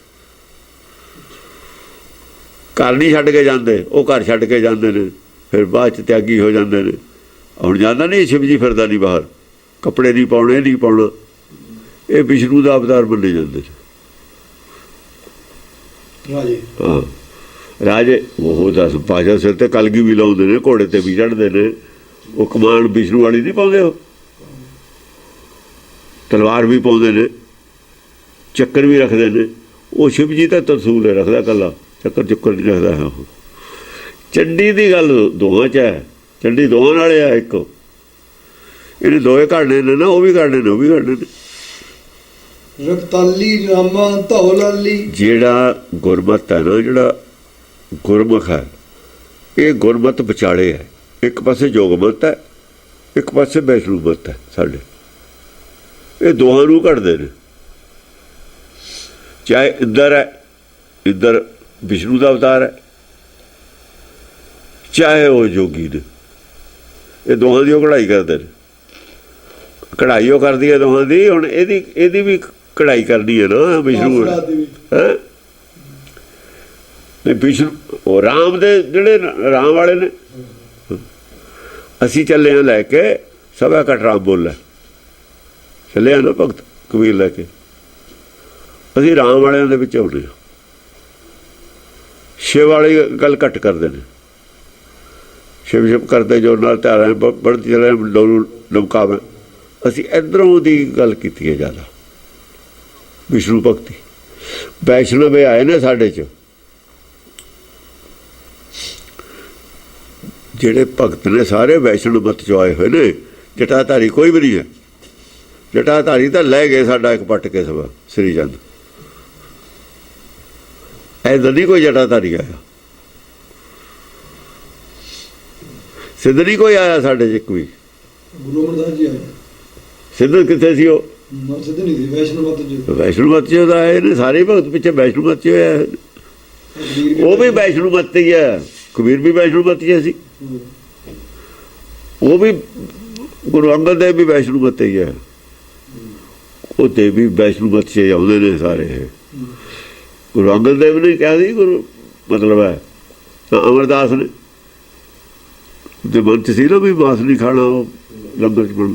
ਘਰ ਨਹੀਂ ਛੱਡ ਕੇ ਜਾਂਦੇ, ਉਹ ਘਰ ਛੱਡ ਕੇ ਜਾਂਦੇ ਨੇ, ਫਿਰ ਬਾਅਦ 'ਚ ਤਿਆਗੀ ਹੋ ਜਾਂਦੇ ਨੇ। ਹੁਣ ਜਾਂਦਾ ਨਹੀਂ ਸ਼ਿਵ ਜੀ ਫਿਰਦਾ ਨਹੀਂ ਬਾਹਰ, ਕੱਪੜੇ ਨਹੀਂ ਪਾਉਣੇ, ਨਹੀਂ ਪਾਉਣਾ, ਇਹ ਵਿਸ਼ਨੂੰ ਦਾ ਅਵਤਾਰ ਮੰਨੇ ਜਾਂਦੇ ਨੇ। ਰਾਜੇ ਹਾਂ ਰਾਜੇ ਉਹ ਦਸ ਪਾਸ਼ਾ ਸਿਰ ਤੇ ਕਲਗੀ ਵੀ ਲਾਉਂਦੇ ਨੇ, ਘੋੜੇ ਤੇ ਵੀ ਚੜ੍ਹਦੇ ਨੇ। ਉਹ ਕਮਾਨ ਵਿਸ਼ਨੂੰ ਵਾਲੀ ਨਹੀਂ ਪਾਉਂਦੇ, ਉਹ ਤਲਵਾਰ ਵੀ ਪਾਉਂਦੇ ਨੇ, ਚੱਕਰ ਵੀ ਰੱਖਦੇ ਨੇ। ਉਹ ਸ਼ਿਵ ਜੀ ਤਾਂ ਤਰਸੂਲ ਰੱਖਦਾ, ਇਕੱਲਾ ਚੱਕਰ ਚੁੱਕਰ ਨਹੀਂ ਰੱਖਦਾ ਹੈ। ਉਹ ਚੰਡੀ ਦੀ ਗੱਲ ਦੋਹਾਂ 'ਚ ਹੈ, ਚੰਡੀ ਦੋਹਾਂ ਨਾਲੇ ਆ ਇੱਕ। ਇਹਨੇ ਦੋਏ ਘੜਨੇ ਨੇ ਨਾ, ਉਹ ਵੀ ਘੜਨੇ ਨੇ, ਉਹ ਵੀ ਘੜਨੇ ਨੇ। ਰਕਤਾਲੀ ਰਾਮਾ ਧੌਲਾਲੀ, ਜਿਹੜਾ ਗੁਰਮਤ ਹੈ ਨਾ, ਜਿਹੜਾ ਗੁਰਮੁਖ ਹੈ, ਇਹ ਗੁਰਮਤ ਵਿਚਾਲੇ ਹੈ। ਇੱਕ ਪਾਸੇ ਜੋਗਮਤ ਹੈ, ਇੱਕ ਪਾਸੇ ਵੈਸ਼ਨੂਮਤ ਹੈ। ਸਾਡੇ ਇਹ ਦੋਹਾਂ ਨੂੰ ਘੜਦੇ ਨੇ। ਚਾਹੇ ਇੰਦਰ ਹੈ, ਇੰਦਰ ਵਿਸ਼ਨੂੰ ਦਾ ਅਵਤਾਰ ਹੈ, ਚਾਹੇ ਉਹ ਜੋਗੀ ਨੇ, ਇਹ ਦੋਹਾਂ ਦੀ ਉਹ ਕਢਾਈ ਕਰਦੇ ਨੇ। ਕਢਾਈ ਉਹ ਕਰਦੀ ਹੈ ਦੋਹਾਂ ਦੀ। ਹੁਣ ਇਹਦੀ ਵੀ ਕਢਾਈ ਕਰਨੀ ਹੈ ਨਾ ਵਿਸ਼ਨੂੰ ਹੈ। ਵਿਸ਼ਨੂੰ ਉਹ ਰਾਮ ਦੇ ਜਿਹੜੇ ਰਾਮ ਵਾਲੇ ਨੇ। ਅਸੀਂ ਚੱਲੇ ਹਾਂ ਲੈ ਕੇ ਸਭਾ ਘਟ ਰਾਮ ਬੋਲੇ, ਚੱਲੇ ਹਾਂ ਨਾ ਭਗਤ ਕਬੀਰ ਲੈ ਕੇ। ਅਸੀਂ ਰਾਮ ਵਾਲਿਆਂ ਦੇ ਵਿੱਚ ਆਉਂਦੇ ਹਾਂ। ਸ਼ਿਵ ਵਾਲੀ ਗੱਲ ਘੱਟ ਕਰਦੇ ਨੇ। ਸ਼ਿਵ ਸ਼ਿਵ ਕਰਦੇ ਜੋ ਨਾਲ ਧਾਰਾਂ ਬੜ੍ਹਦੀ ਚਲੇ ਡੋਰੂ ਲਮਕਾਵੇ। ਅਸੀਂ ਇੱਧਰੋਂ ਦੀ ਗੱਲ ਕੀਤੀ ਹੈ ਜ਼ਿਆਦਾ, ਵਿਸ਼ਨੂੰ ਭਗਤੀ। ਵੈਸ਼ਨਵ ਆਏ ਨੇ ਸਾਡੇ 'ਚ, ਜਿਹੜੇ ਭਗਤ ਨੇ ਸਾਰੇ ਵੈਸ਼ਨਵ ਮਤ 'ਚੋਂ ਆਏ ਹੋਏ ਨੇ। ਜਟਾਧਾਰੀ ਕੋਈ ਵੀ ਨਹੀਂ ਹੈ। ਜਟਾਧਾਰੀ ਤਾਂ ਲੈ ਗਏ ਸਾਡਾ ਇੱਕ ਪੱਟ ਕੇ ਸਭਾ ਸ੍ਰੀ ਚੰਦ। ਐਦਾਂ ਨਹੀਂ ਕੋਈ ਜਟਾਧਾਰੀ ਆਇਆ, ਸਿੱਧ ਨਹੀਂ ਕੋਈ ਆਇਆ ਸਾਡੇ 'ਚ ਕੋਈ। ਗੁਰੂ ਅਮਰਦਾਸ ਜੀ ਆਏ, ਸਿੱਧ ਕਿੱਥੇ ਸੀ? ਉਹ ਨਾ ਸਿੱਧ ਨਹੀਂ ਸੀ, ਵੈਸ਼ਨਵ ਮਤ ਜੀ। ਵੈਸ਼ਨੂ ਮਤ 'ਚ ਉਹਦਾ ਆਏ ਨੇ ਸਾਰੇ ਭਗਤ, ਪਿੱਛੇ ਵੈਸ਼ਨੂ ਮਤ 'ਚ ਹੋਇਆ। ਉਹ ਵੀ ਵੈਸ਼ਨੂ ਮਤ ਹੀ ਹੈ, ਕਬੀਰ ਵੀ ਵੈਸ਼ਨੂ ਮਤ 'ਚ ਸੀ, ਉਹ ਵੀ ਗੁਰੂ ਅੰਗਦ ਦੇਵ ਵੀ ਵੈਸ਼ਨੂ ਮਤ ਹੀ ਹੈ, ਉਹ ਤੇ ਵੀ ਵੈਸ਼ਨੂ ਮਤ 'ਚ ਆਉਂਦੇ ਨੇ ਸਾਰੇ। ਗੁਰੂ ਅੰਗਦ ਦੇਵ ਨੇ ਕਿਹਾ ਸੀ ਗੁਰੂ ਮਤਲਬ ਹੈ, ਅਮਰਦਾਸ ਨੇ ਦੇ ਮਨ 'ਚ ਸੀ ਨਾ ਵੀ ਮਾਸ ਨਹੀਂ ਖਾਣਾ, ਉਹ ਲੰਗਰ 'ਚ ਬਣ